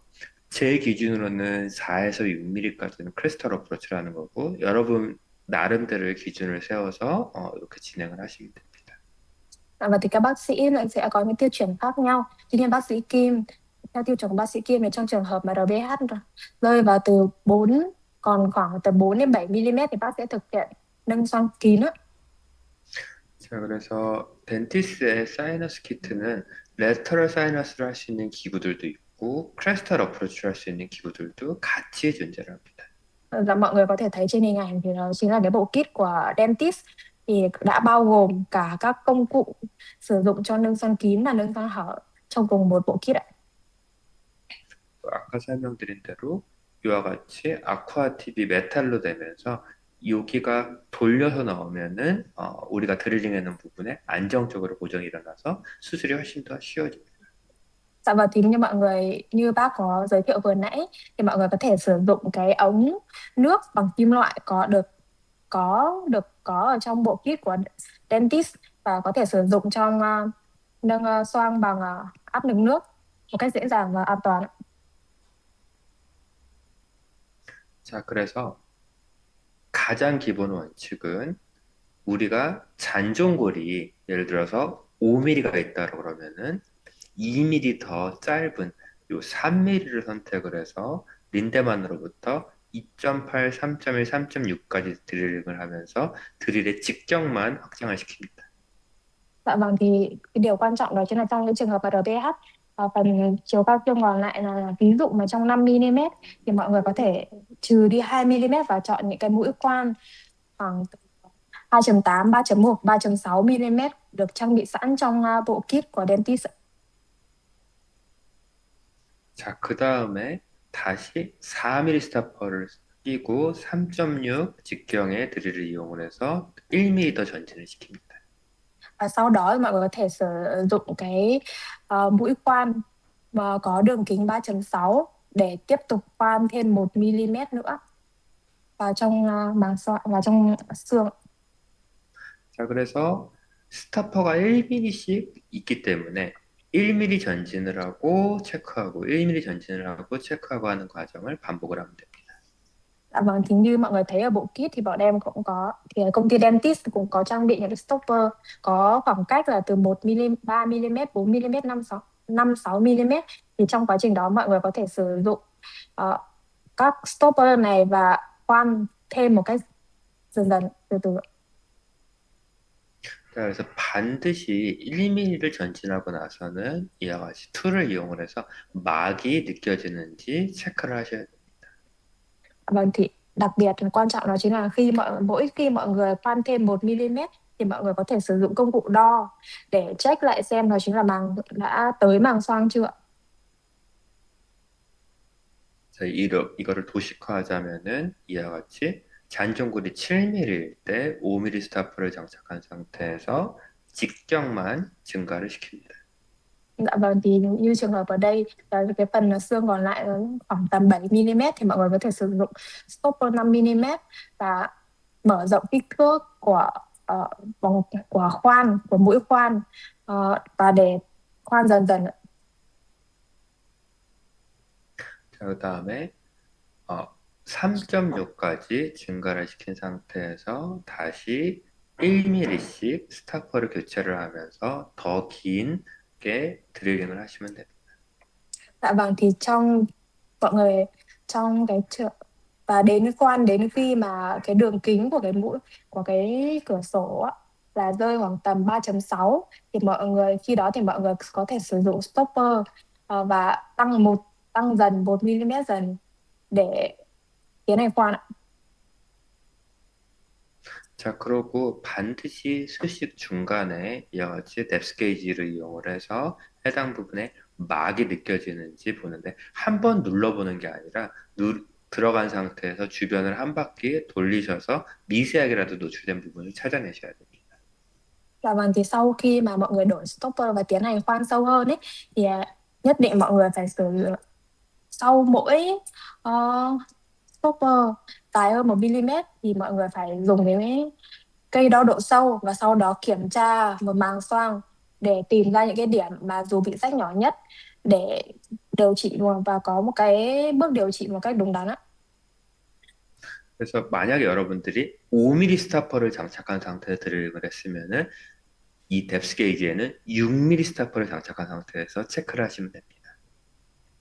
제 기준으로는 4에서 6mm까지는 크리스탈 어프로치라는 거고 여러분 나름대로의 기준을 세워서 이렇게 진행을 하시면 됩니다. Và thì các bác sĩ lại sẽ có những tiêu chuẩn khác nhau. Tuy nhiên bác sĩ Kim, theo tiêu chuẩn của bác sĩ Kim thì trong trường hợp mà RBH rơi vào từ 4, còn khoảng từ 4 đến 7 mm, thì bác sẽ thực hiện nâng xoang kín á. 자, 그래서 덴티스의 사이너스 키트는 레터럴 사이너스를 할 수 있는 기구들도 있고 크레스탈 어프로치를 할 수 있는 기구들도 같이 존재를 합니다. Và mọi người có thể thấy trên hình ảnh thì đó chính là cái bộ kit của dentist, thì đã bao gồm cả các công cụ sử dụng cho nâng xoang kín và nâng xoang hở trong cùng một bộ kit ạ. 아까 설명드린 대로 이와 같이 아쿠아 팁이 메탈로 되면서 여기가 돌려서 나오면은 우리가 드릴링하는 부분에 안정적으로 고정이 일어나서 수술이 훨씬 더 쉬워집니다. Dạ vâng, thì như bác có giới thiệu vừa nãy, thì mọi người có thể sử dụng cái ống nước bằng kim loại có ở trong bộ kit của dentist, và có thể sử dụng trong nâng xoang bằng áp lực nước một cách dễ dàng và an toàn. 자, 그래서 가장 기본 원칙은 우리가 잔존골이 예를 들어서 5mm가 있다고 그러면은 2mm 더 짧은 요 3mm를 선택을 해서 린데만으로부터 2.8, 3.1, 3.6까지 드릴링을 하면서 드릴의 직경만 확장을 시킵니다. Dạ vâng, thì cái điều quan trọng đó chính là trong cái trường hợp mà RPH, phần chiều cao xương còn lại là ví dụ mà trong 5 mm thì mọi người có thể trừ đi 2 mm và chọn những cái mũi khoan khoảng 2,8, 3,1, 3,6 mm được trang bị sẵn trong bộ kit của dentist. 자, 그 다음에 다시 4mm 스타퍼를 끼고 3.6 직경의 드릴을 이용을 해서 1mm 더 전진을 시킵니다. Và sau đó thì mọi người có thể sử dụng cái mũi khoan mà có đường kính 3,6 để tiếp tục khoan thêm 1 mm nữa vào trong màng xoang, vào trong xương. 자, 그래서 스타퍼가 1mm씩 있기 때문에 1mm 전진을 하고 체크하고 1mm 전진을 하고 체크하고 하는 과정을 반복을 하면 됩니다. Dạ vâng, thì như mọi người thấy ở bộ kit thì bọn em cũng có, thì công ty dentist cũng có trang bị những cái stopper có khoảng cách là từ 1 mm, 3 mm, 4 mm, 5, 6 mm. Thì trong quá trình đó mọi người có thể sử dụng ờ, các stopper này và khoan thêm một cách dần dần, từ từ. 자, 그래서 반드시 1mm를 전진하고 나서는 이와 같이 툴을 이용을 해서 막이 느껴지는지 체크를 하셔야 돼요. Vâng, thì đặc biệt là quan trọng đó chính là mỗi khi mọi người khoan thêm 1 mm thì mọi người có thể sử dụng công cụ đo để check lại xem đó chính là màng đã tới màng xoang chưa. 자, 이거를 도식화하자면은 이와 같이 잔존굴이 7mm일 때 5mm 스타퍼를 장착한 상태에서 직경만 증가를 시킵니다. Dạ vâng, thì như trường hợp ở đây là cái phần xương còn lại là khoảng tầm 7 mm thì mọi người có thể sử dụng stopper 5 mm và mở rộng kích thước của vòng của khoan, của mũi khoan, và để khoan dần dần. 자, 그 다음에 3.6까지 증가를 시킨 상태에서 다시 1mm씩 스타퍼를 교체를 하면서 더 긴게 드릴링을 하시면 됩니다. Dạ vâng, thì mọi người trong cái trường và đến khi mà cái đường kính của cái mũi của cái cửa sổ á, là rơi khoảng tầm 3,6 thì mọi người khi đó thì mọi người có thể sử dụng stopper và tăng dần 1 mm dần để tiến hành khoan ạ. 자, 그러고 반드시 수식 중간에 이와 같이 뎁스 게이지를 이용을 해서 해당 부분에 막이 느껴지는지 보는데 한 번 눌러보는 게 아니라 들어간 상태에서 주변을 한 바퀴 돌리셔서 미세하게라도 노출된 부분을 찾아내셔야 됩니다. Dạ vâng, thì sau khi mà mọi người đổi stopper và tiến hành khoan sâu hơn ấy thì nhất định mọi người phải sử dụng sau mỗi ờ, stopper dài hơn 1 mm thì mọi người phải dùng cái cây đo độ sâu và sau đó kiểm tra một màng xoang để tìm ra những cái điểm mà dù bị rách nhỏ nhất để điều trị luôn và có một cái bước điều trị một cách đúng đắn ạ. 그래서 만약에 여러분들이 5mm 스타퍼를 장착한 상태에서 드릴링을 했으면은 이 뎁스 게이지에는 6mm 스타퍼를 장착한 상태에서 체크를 하시면 됩니다.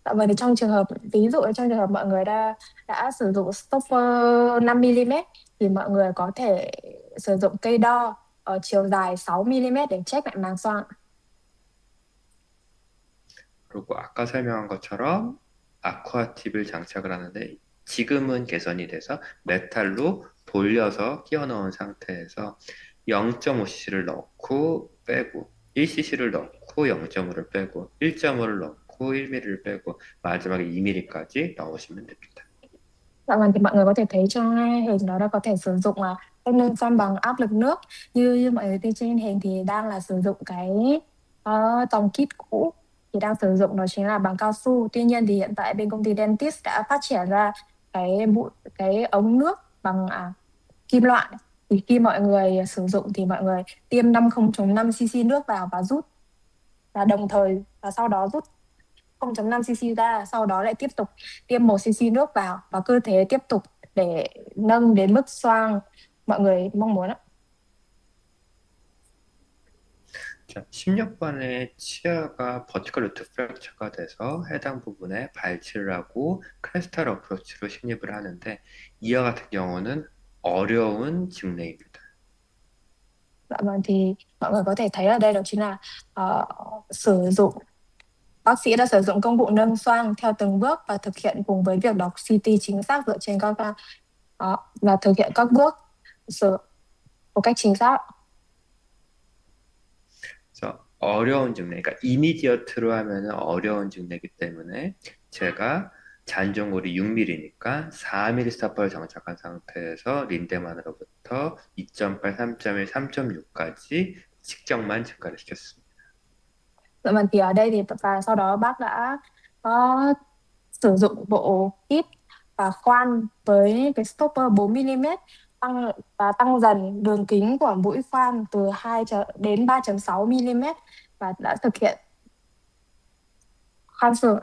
Dạ vâng, thì trong trường hợp ví dụ trong trường hợp mọi người đã sử dụng stopper 5 mm thì mọi người có thể sử dụng cây đo ở chiều dài 6 mm để check lại màng xoang. 그리고 아까 설명한 것처럼 아쿠아 팁을 장착을 하는데 지금은 개선이 돼서 메탈로 돌려서 끼워 넣은 상태에서 0.5cc를 넣고 빼고 1cc를 넣고 0.5를 빼고 1.5를 넣고 1mm를 빼고 마지막에 2mm까지 넣으시면 됩니다. Dạ vâng, thì mọi người có thể thấy trong hình đó là có thể sử dụng cách nâng xoang bằng áp lực nước, như mọi người thấy trên hình thì đang là sử dụng cái dòng kit cũ thì đang sử dụng đó chính là bằng cao su. Tuy nhiên thì hiện tại bên công ty Dentist đã phát triển ra cái ống nước bằng kim loại, thì khi mọi người sử dụng thì mọi người tiêm 5,5 cc nước vào và rút, và đồng thời và sau đó rút 0,5 cc ra, sau đó lại tiếp tục tiêm 1 cc nước vào và cứ thế tiếp tục để nâng đến mức xoang mọi người mong muốn ạ. 자, 16번의 치아가 버티컬 루트 프랙처가 돼서 해당 부분에 발치를 하고 크레스탈 어프로치로 식립을 하는데 이와 같은 경우는 어려운 직례입니다. Dạ vâng, thì mọi người có thể thấy ở đây đó chính là ờ, sử dụng bác sĩ đã sử dụng công cụ nâng xoang theo từng bước và thực hiện cùng với việc đọc CT chính xác dựa trên các và thực hiện các bước sử, một cách chính xác. 그래서 어려운 증례, 그러니까 이미디어트로 하면은 어려운 증례이기 때문에 제가 잔종골이 6mm니까 4mm 스타퍼를 장착한 상태에서 린데만으로부터 2.8, 3.1, 3.6까지 측정만 증가를 시켰습니다. Dạ vâng, thì ở đây thì và sau đó bác đã có sử dụng bộ kit và khoan với cái stopper 4 mm tăng và tăng dần đường kính của mũi khoan từ 2 đến 3,6 mm và đã thực hiện khoan sườn.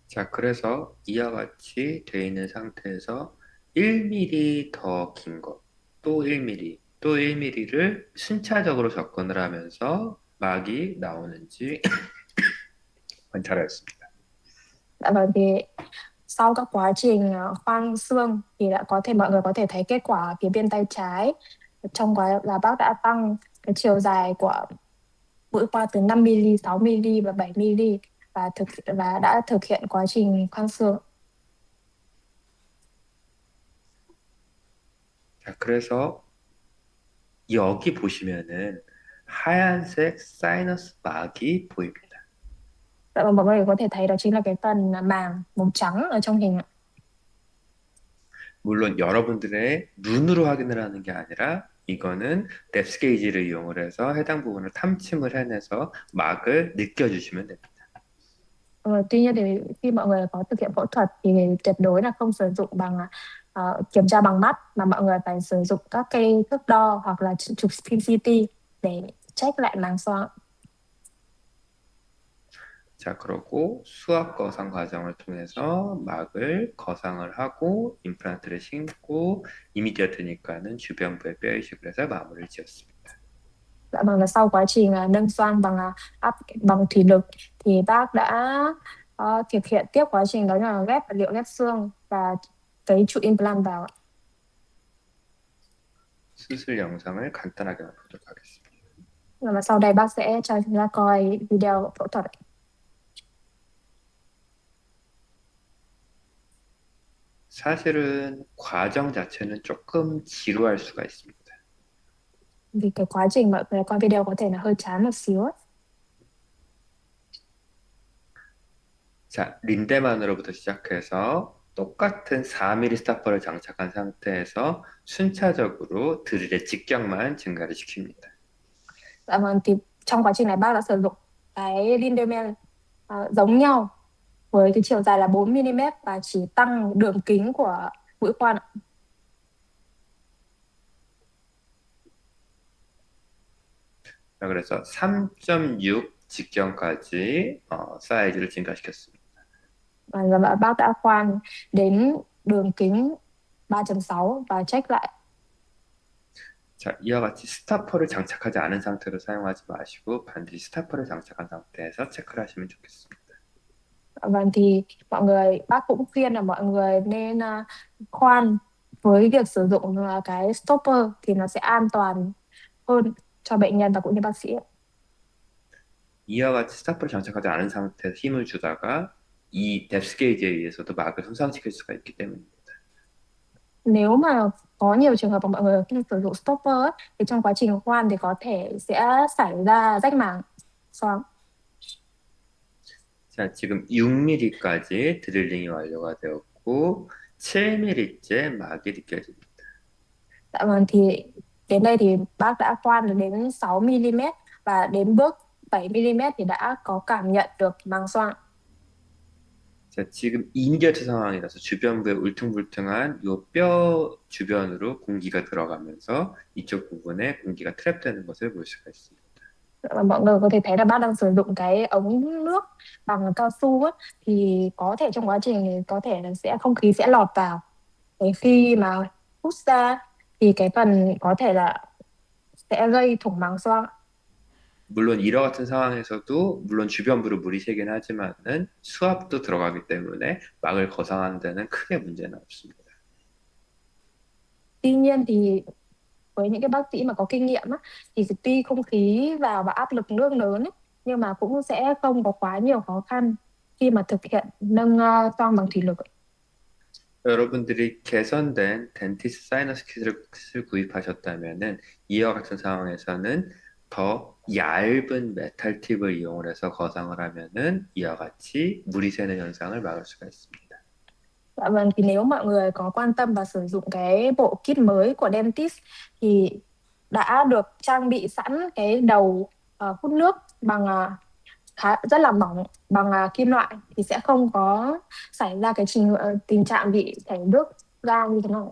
자, 그래서 이와 같이 되어 있는 상태에서 1mm 더 긴 것, 또 1mm, 또 1mm를 순차적으로 접근을 하면서 막이 나오는지 관찰하였습니다. Dạ vâng, thì sau các quá trình khoan xương thì đã có thể mọi người có thể thấy kết quả ở phía bên tay trái trong quá là bác đã tăng cái chiều dài của mũi khoan từ 5 mm, 6 mm và 7 mm và đã thực hiện quá trình khoan xương. 자, 그래서 여기 보시면은 하얀색 사이너스 막이 보입니다. Dạ vâng, mọi người có thể thấy đó chính là cái phần màng màu trắng ở trong hình ạ. 물론 여러분들의 눈으로 확인을 하는 게 아니라 이거는 뎁스 게이지를 이용을 해서 해당 부분을 탐침을 해내서 막을 느껴주시면 됩니다. Tuy nhiên thì khi mọi người có thực hiện phẫu thuật thì tuyệt đối là không sử dụng bằng kiểm tra bằng mắt mà mọi người phải sử dụng các cây thước đo hoặc là chụp phim CT để check lại màng xoang. 자, 그러고 수압 거상 과정을 통해서 막을 거상을 하고 임플란트를 심고 이미디어트니까는 주변부에 뼈 이식을 해서 마무리를 지었습니다. Dạ vâng, và sau quá trình nâng xoang bằng thủy lực thì bác đã thực hiện tiếp quá trình đó là ghép vật liệu ghép xương và cấy trụ implant vào ạ. 수술 영상을 간단하게 보도록 하겠습니다. Và sau đây bác sẽ cho chúng ta coi video phẫu thuật ạ. 사실은 과정 자체는 조금 지루할 수가 있습니다. Vì cái quá trình mọi người coi video có thể là hơi chán một xíu ấy. 자, 린데만으로부터 시작해서 똑같은 4mm 스타퍼를 장착한 상태에서 순차적으로 드릴의 직경만 증가를 시킵니다. Dạ vâng, thì trong quá trình này bác đã sử dụng cái Lindemann giống nhau với cái chiều dài là 4 mm và chỉ tăng đường kính của mũi khoan ạ. 자, 그래서 3.6 직경까지 사이즈를 증가시켰습니다. Và bác đã khoan đến đường kính 3,6 và check lại. 자, 이와 같이 스타퍼를 장착하지 않은 상태로 사용하지 마시고 반드시 스타퍼를 장착한 상태에서 체크를 하시면 좋겠습니다. Vâng, thì bác cũng khuyên là mọi người nên khoan với việc sử dụng cái stopper thì nó sẽ an toàn hơn cho bệnh nhân và cũng như bác sĩ ạ. 이와 같이 스타퍼를 장착하지 않은 상태에서 힘을 주다가 이 뎁스 게이지에 의해서도 막을 손상시킬 수가 있기 때문입니다. Nếu mà có nhiều trường hợp mà mọi người khi sử dụng stopper ấy, thì trong quá trình khoan thì có thể sẽ xảy ra rách màng xoang. 자, 지금 6mm까지 드릴링이 완료가 되었고 7mm째 막이 느껴집니다. Dạ vâng, thì đến đây thì bác đã khoan được đến 6 mm và đến bước 7 mm thì đã có cảm nhận được màng xoang. 자, 지금 이미디어트 상황이라서 주변부에 울퉁불퉁한 요 뼈 주변으로 공기가 들어가면서 이쪽 부분에 공기가 트랩되는 것을 볼 수가 있습니다. Và mọi người có thể thấy là bác đang sử dụng cái ống nước bằng cao su ấy, thì có thể trong quá trình thì có thể là không khí sẽ lọt vào. Thế khi mà hút ra thì cái phần có thể là sẽ gây thủng màng xoang. 물론 이와 같은 상황에서도 물론 주변부로 물이 새긴 하지만은 수압도 들어가기 때문에 막을 거상하는 데는 크게 문제는 없습니다. Tuy nhiên thì với những cái bác sĩ mà có kinh nghiệm á, thì tuy không khí vào và áp lực nước lớn ấy, nhưng mà cũng sẽ không có quá nhiều khó khăn khi mà thực hiện nâng xoang bằng thủy lực. 여러분들이 개선된 덴티스 사이너스 킷을 구입하셨다면은 이와 같은 상황에서는 더 얇은 메탈 팁을 이용을 해서 거상을 하면은 이와 같이 물이 새는 현상을 막을 수가 있습니다. Dạ vâng, thì nếu mọi người có quan tâm và sử dụng cái bộ kit mới của Dentist thì đã được trang bị sẵn cái đầu hút nước bằng rất là mỏng, bằng kim loại, thì sẽ không có xảy ra cái tình trạng bị chảy nước ra như thế này.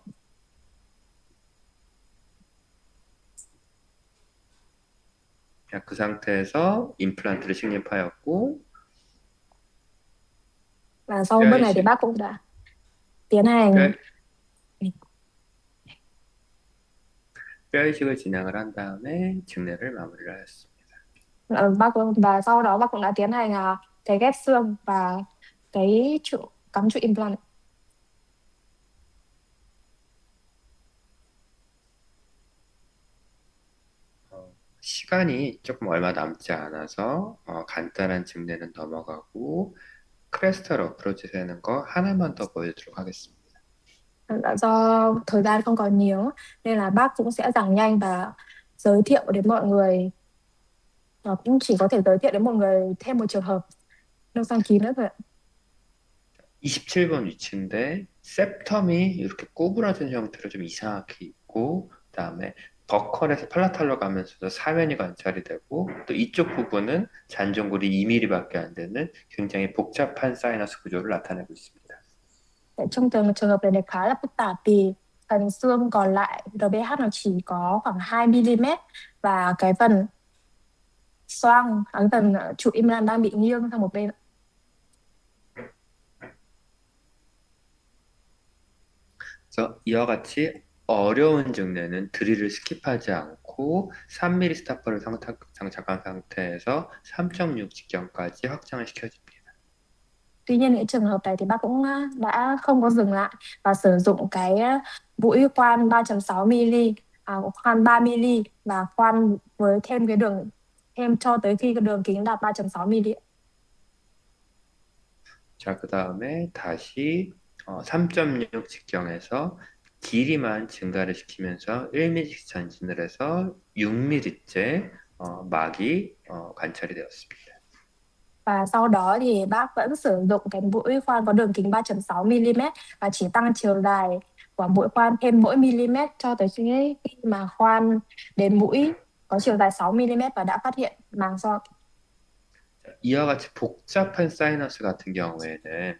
자, 그 상태에서 임플란트를 식립하였고 Và sau 뼈 bước này thì 이식, bác cũng đã tiến hành. 뼈, 뼈 이식을 진행을 한 다음에 증례를 마무리를 하였습니다. Và sau đó bác cũng đã tiến hành cái ghép xương và cái cắm trụ implant. 시간이 조금 얼마 남지 않아서 간단한 증례는 넘어가고 크레스탈 어프로치 되는 거 하나만 더 보여드리도록 하겠습니다. Do thời gian không còn nhiều nên là bác cũng sẽ giảng nhanh và giới thiệu đến mọi người, và cũng chỉ có thể giới thiệu đến mọi người thêm một trường hợp nâng xoang kín nữa thôi ạ. 27번 위치인데 septum이 이렇게 꼬부라진 형태로 좀 이상하게 있고 그다음에 버컬에서 팔라탈로 가면서도 사면이 관찰이 되고 또 이쪽 bu분은 잔존골이 2mm밖에 안 되는 굉장히 복잡한 사이너스 구조를 나타내고 있습니다. Tại trong trường hợp này khá là phức tạp vì phần xương còn lại RBH nó chỉ có khoảng 2 mm, và cái phần xoang, cái phần trụ implant đang bị nghiêng sang một bên. 그래서 이와 같이 어려운 증례는 드릴을 스킵하지 않고 3mm 스타퍼를 장착한 상태에서 3.6 직경까지 확장을 시켜줍니다. Tuy nhiên những trường hợp này thì bác cũng đã không có dừng lại và sử dụng cái mũi khoan 3.6 mm, khoan 3 mm, và khoan với thêm cái đường thêm cho tới khi cái đường kính đạt 3.6 mm. 자, 그 다음에 다시 3.6 직경에서 길이만 증가를 시키면서 1mm씩 전진을 해서 6mm째 막이 관찰이 되었습니다. Và sau đó thì bác vẫn sử dụng cái mũi khoan có đường kính 3.6 mm và chỉ tăng chiều dài của mũi khoan thêm mỗi mm cho tới khi mà khoan đến mũi có chiều dài 6 mm và đã phát hiện màng xoang. 이와 같이 복잡한 사이너스 같은 경우에는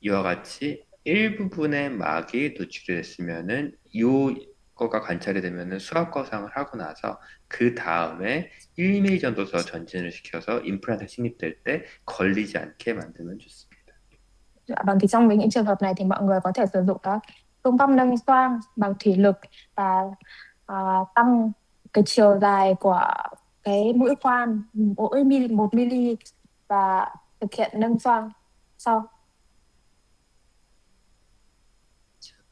이와 같이 일부분의 막이 노출이 됐으면은 요거가 관찰이 되면은 수압 거상을 하고 나서 그 다음에 1mm 정도 더 전진을 시켜서 임플란트 식립될 때 걸리지 않게 만들면 좋습니다. Dạ vâng, thì trong những trường hợp này thì mọi người có thể sử dụng các phương pháp nâng xoang bằng thủy lực và à, tăng cái chiều dài của cái mũi khoan mỗi 1 mm và thực hiện nâng xoang sau.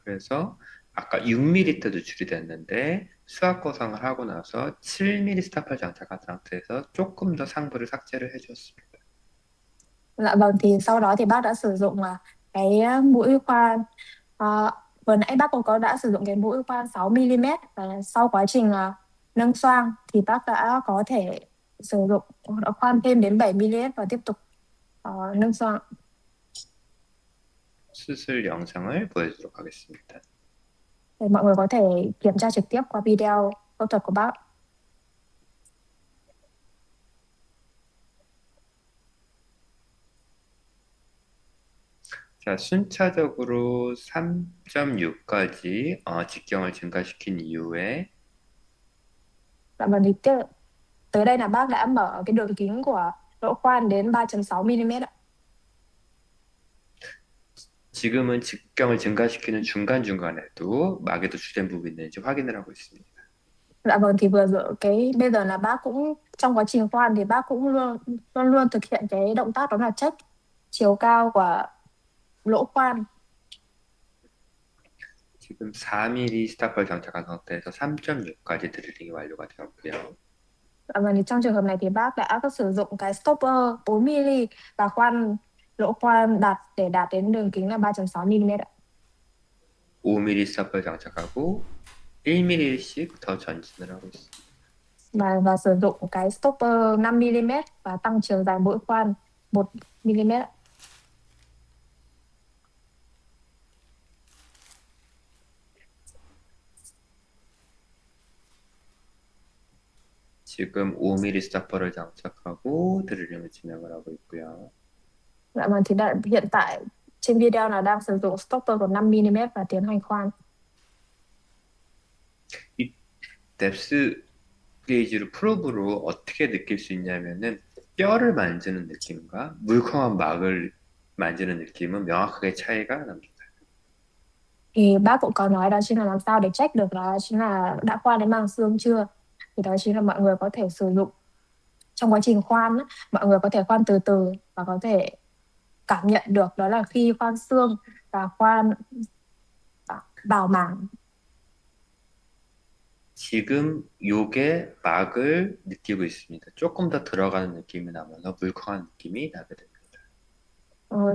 그래서 아까 6mm 노출이 됐는데 수압 거상을 하고 나서 7mm 스타퍼를 장착한 상태에서 조금 더 상부를 삭제를 해주었습니다. Dạ vâng, thì sau đó thì bác đã sử dụng cái mũi khoan, à, vừa nãy bác cũng có đã sử dụng cái mũi khoan 6 mm, và sau quá trình nâng xoang thì bác đã có thể sử dụng khoan thêm đến 7 mm và tiếp tục nâng xoang. 수술 영상을 보여주도록 하겠습니다. Để mọi người có thể kiểm tra trực tiếp qua video phẫu thuật của bác. 자, 순차적으로 3.6까지 직경을 증가시킨 이후에 Dạ vâng, thì tới đây là bác đã mở cái đường kính của lỗ khoan đến 3.6 mm ạ. 지금은 직경을 증가시키는 중간중간에도 막에 노출된 부분이 있는지 확인을 하고 있습니다. Dạ vâng, thì bây giờ là bác cũng trong quá trình khoan thì bác cũng luôn luôn luôn thực hiện cái động tác đó là check chiều cao của lỗ khoan. 지금 4mm 스타퍼를 장착한 상태에서 3.6까지 드릴링이 완료가 되었고요. Dạ vâng, thì trong trường hợp này thì bác đã có sử dụng cái stopper 4mm và lỗ khoan để đạt đến đường kính là 3.6 mm ạ. 5mm 스타퍼를 장착하고 1mm씩 더 전진을 하고 있습니다. Và sử dụng cái stopper 5mm và tăng chiều dài mỗi khoan 1 mm ạ. 지금 5mm 스타퍼를 장착하고 드릴링을 진행을 하고 있고요. Dạ vâng, thì hiện tại trên video là đang sử dụng stopper của 5 mm và tiến hành khoan. 이 뎁스 게이지를 프로브로 어떻게 느낄 수 있냐면은 뼈를 만지는 느낌과 물컹한 막을 만지는 느낌은 명확하게 차이가 납니다. Thì bác cũng có nói đó chính là làm sao để check được đó chính là đã khoan đến màng xương chưa. Thì đó chính là mọi người có thể sử dụng trong quá trình khoan á, mọi người có thể khoan từ từ và có thể cảm nhận được đó là khi khoan xương và khoan vào màng. 지금 요게 막을 느끼고 있습니다. 조금 더 들어가는 느낌이 나면서 물컹한 느낌이 나게 됩니다.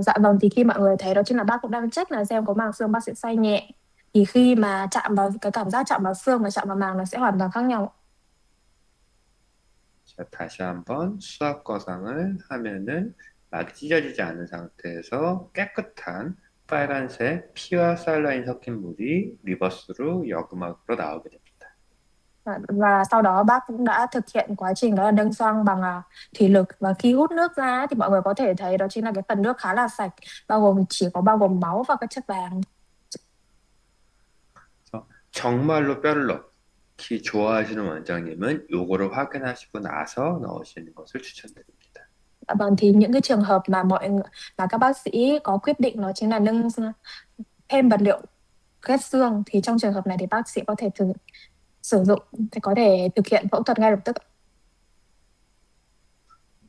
Dạ vâng, thì khi mọi người thấy đó chính là bác cũng đang check là xem có màng xương, bác sẽ xoay nhẹ. Thì khi mà chạm vào cái cảm giác chạm vào xương và chạm vào màng nó sẽ hoàn toàn khác nhau. 자, 다시 한번 수압 거상을 하면은 막이 찢어지지 않은 상태에서 깨끗한 빨간색 피와 살라인 섞인 물이 리버스로 여금막으로 나오게 됩니다. Và sau đó bác cũng đã thực hiện quá trình đó là nâng xoang bằng thủy lực, và khi hút nước ra thì mọi người có thể thấy đó chính là cái phần nước khá là sạch, bao gồm máu và các chất vàng. 그래서 정말로 뼈를 넣기 좋아하시는 원장님은 요거를 확인하시고 나서 넣으시는 것을 추천드립니다. Dạ vâng, thì những cái trường hợp mà các bác sĩ có quyết định đó chính là thêm vật liệu ghép xương, thì trong trường hợp này thì bác sĩ có thể sử dụng thì có thể thực hiện phẫu thuật ngay lập tức.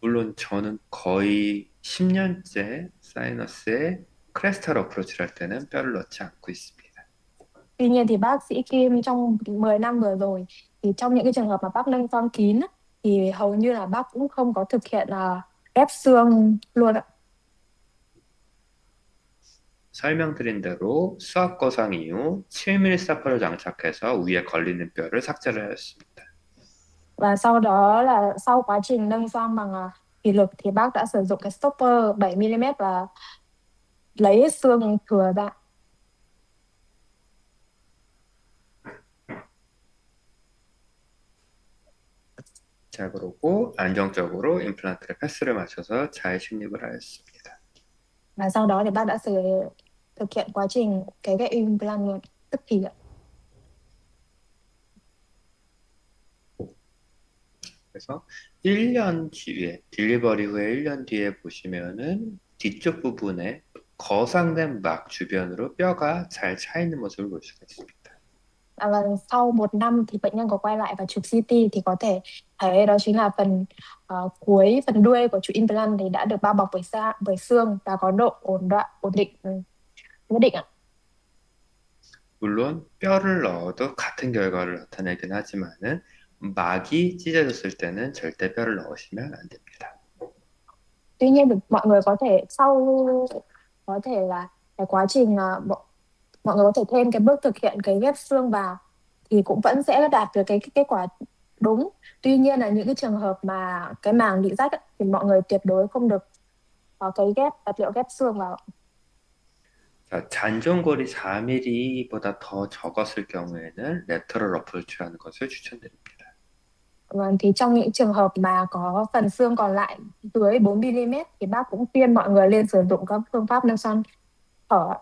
물론 저는 거의 10년째 사이너스에 크레스탈 어프로치를 할 때는 뼈를 넣지 않고 있습니다. Tuy nhiên thì bác sĩ Kim trong 10 năm vừa rồi thì trong những cái trường hợp mà bác nâng xoang kín á, thì hầu như là bác cũng không có thực hiện ghép xương luôn ạ. 설명드린 대로 수압거상 이후 7mm 스타퍼를 장착해서 위에 걸리는 뼈를 삭제를 하였습니다. Và sau đó là sau quá trình nâng xoang bằng thủy lực thì bác đã sử dụng cái stopper 7 mm và lấy hết xương thừa ra. 자, 그러고 안정적으로 임플란트를 패스를 맞춰서 잘 식립을 하였습니다. Và sau đó thì bác đã thực hiện quá trình cái ghép implant luôn tức thì ạ. 그래서 1년 뒤에, 딜리버리 후에 1년 뒤에 보시면은 뒤쪽 부분에 거상된 막 주변으로 뼈가 잘 차 있는 모습을 볼 수가 있습니다. Và sau 1 năm thì bệnh nhân có quay lại và chụp CT thì có thể thấy đó chính là phần đuôi của trụ implant thì đã được bao bọc bởi xương và có độ ổn định nhất định ạ. 물론 뼈를 넣어도 같은 결과를 나타내긴 하지만은 막이 찢어졌을 때는 절대 뼈를 넣으시면 안 됩니다. Tuy nhiên thì mọi người có thể là cái quá trình mọi người có thể thêm cái bước thực hiện cái ghép xương vào thì cũng vẫn sẽ đạt được cái kết quả đúng. Tuy nhiên là những cái trường hợp mà cái màng bị rách ấy, thì mọi người tuyệt đối không được có cái vật liệu ghép xương vào. 자, 잔존골이 4mm보다 더 적었을 경우에는 레터럴 어프로치를 하는 것을 추천드립니다. Vâng, thì trong những trường hợp mà có phần xương còn lại dưới 4 mm thì bác cũng khuyên mọi người lên sử dụng các phương pháp nâng xoang hở.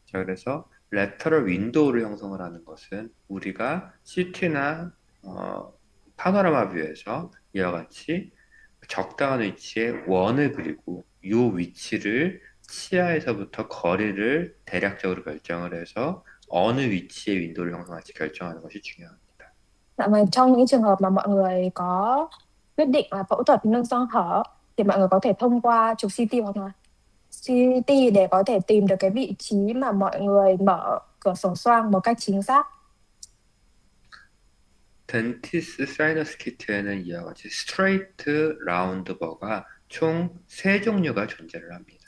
자, 그래서 레터럴 윈도우를 형성을 하는 것은 우리가 CT나 파노라마 뷰에서 이와 같이 적당한 위치에 원을 그리고 이 위치를 치아에서부터 거리를 대략적으로 결정을 해서 어느 위치에 윈도우를 형성할지 결정하는 것이 중요합니다. Dạ vâng, trong những trường hợp mà mọi người có quyết định là phẫu thuật nâng xoang hở thì mọi người có thể thông qua chụp CT hoặc là CT để có thể tìm được cái vị trí mà mọi người mở cửa sổ xoang một cách chính xác. 덴티스 사이너스 키트에는 이와 같이 스트레이트, 라운드버가 총 세 종류가 존재를 합니다.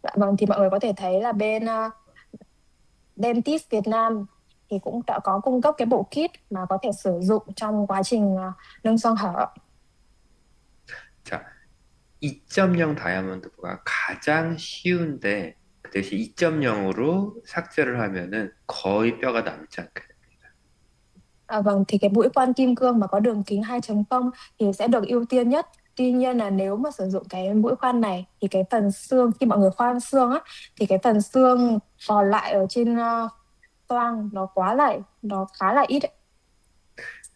Dạ vâng, thì mọi người có thể thấy là bên Dentist Việt Nam thì cũng đã có cung cấp cái bộ kit mà có thể sử dụng trong quá trình nâng xoang hở. 자, 2.0 다이아몬드부가 가장 쉬운데 그 대신 2.0으로 삭제를 하면은 거의 뼈가 남지 않게 됩니다. Vâng, thì cái mũi khoan kim cương mà có đường kính 2.0 thì sẽ được ưu tiên nhất. Tuy nhiên là nếu mà sử dụng cái mũi khoan này thì cái phần xương, khi mọi người khoan xương á, thì cái phần xương còn lại ở trên xoang nó khá là ít ấy.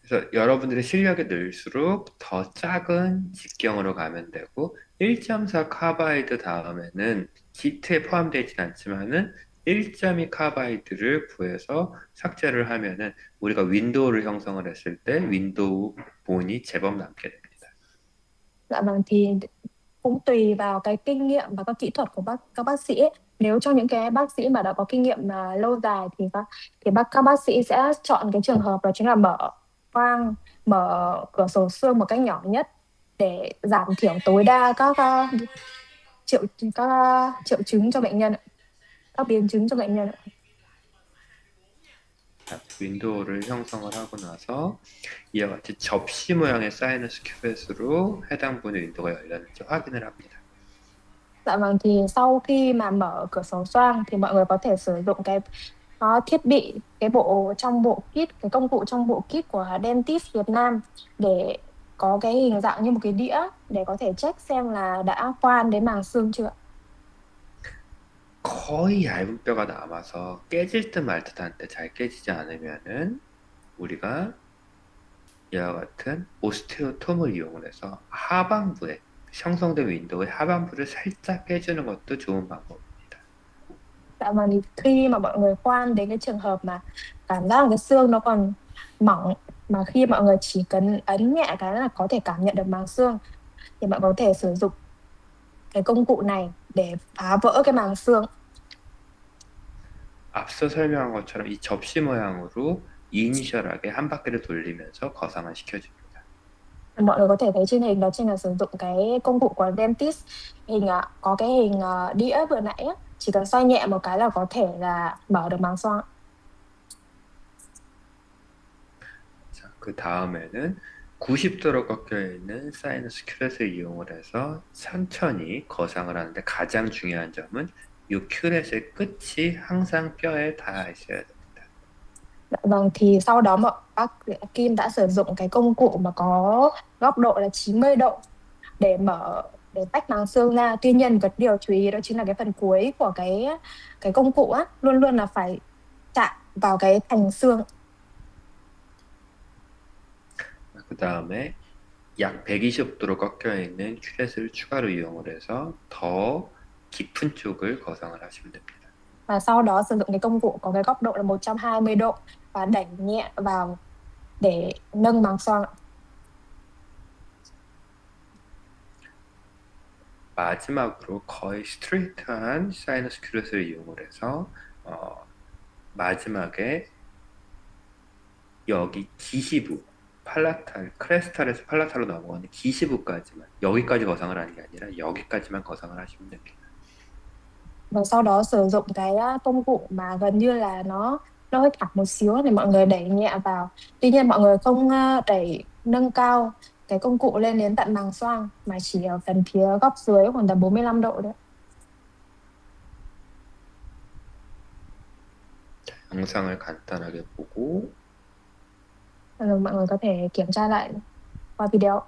그래서 여러분들의 실력이 늘수록 더 작은 직경으로 가면 되고 1.4 카바이드 다음에는 기트에 포함되어 있진 않지만은 1.2 카바이드를 구해서 삭제를 하면은 우리가 윈도우를 형성을 했을 때 윈도우 본이 제법 남게 됩니다. Dạ vâng, thì cũng tùy vào cái kinh nghiệm và các kỹ thuật của các bác sĩ ấy. Nếu trong những cái bác sĩ mà đã có kinh nghiệm lâu dài thì các bác sĩ sẽ chọn cái trường hợp đó chính là khoang mở cửa sổ xương một cách nhỏ nhất để giảm thiểu tối đa triệu chứng cho bệnh nhân ạ, các biến chứng cho bệnh nhân ạ. 자, 윈도우를 형성을 하고 나서 이와 같이 접시 모양의 사이너스 큐벳으로 해당 부분의 윈도우가 열렸는지 확인을 합니다. Dạ vâng, thì sau khi mà mở cửa sổ xoang thì mọi người có thể sử dụng thiết bị, cái bộ kit, cái công cụ trong bộ kit của Dentist Việt Nam để có cái hình dạng như một cái đĩa để có thể check xem là đã khoan đến màng xương chưa. 거의 얇은 뼈가 남아서 깨질 듯 말 듯한데 잘 깨지지 않으면은 우리가 이와 같은 오스테오톰을 이용을 해서 하반부에 형성된 윈도우의 하반부를 살짝 깨주는 것도 좋은 방법입니다. Dạ vâng, thì khi mà mọi người khoan đến cái trường hợp mà cảm giác là cái xương nó còn mỏng, mà khi mọi người chỉ cần ấn nhẹ cái là có thể cảm nhận được màng xương, thì bạn có thể sử dụng cái công cụ này để phá vỡ cái màng xương. 앞서 설명한 것처럼 이 접시 모양으로 이니셜하게 한 바퀴를 돌리면서 거상을 시켜줍니다. Mọi người có thể thấy trên hình đó chính là sử dụng cái công cụ của dentist, có cái hình đĩa vừa nãy á, chỉ cần xoay nhẹ một cái là có thể là mở được màng xoang. 자, 그 다음에는 90도로 꺾여 있는 사이너스 큐렛을 이용을 해서 천천히 거상을 하는데 가장 중요한 점은 이 큐렛의 끝이 항상 뼈에 닿아 있어야 됩니다. Dạ vâng, thì sau đó bác Kim đã sử dụng cái công cụ mà có góc độ là 90 độ để để tách màng xương ra. Tuy nhiên cái điều chú ý đó chính là cái phần cuối của cái công cụ á luôn luôn là phải chạm vào cái thành xương. 그 다음에 약 120도로 꺾여 있는 큐렛을 추가로 이용을 해서 더 깊은 쪽을 거상을 하시면 됩니다. Và sau đó sử dụng cái công cụ có cái góc độ là 120 độ và đẩy nhẹ vào để nâng màng xoang ạ. 마지막으로 거의 스트레이트한 사이너스 큐렛을 이용을 해서 마지막에 여기 기시부 크레스탈에서 팔라탈로 넘어가는 기시부까지만 여기까지 거상을 하는 게 아니라 여기까지만 거상을 하시면 됩니다. Và sau đó sử dụng cái công cụ mà gần như là nó hơi thẳng một xíu thì mọi người đẩy nhẹ vào. Tuy nhiên mọi người không đẩy nâng cao cái công cụ lên đến tận màng xoang mà chỉ ở phần phía góc dưới khoảng tầm 45 độ đấy. 영상을 간단하게 보고 Rồi mọi người có thể kiểm tra lại qua video.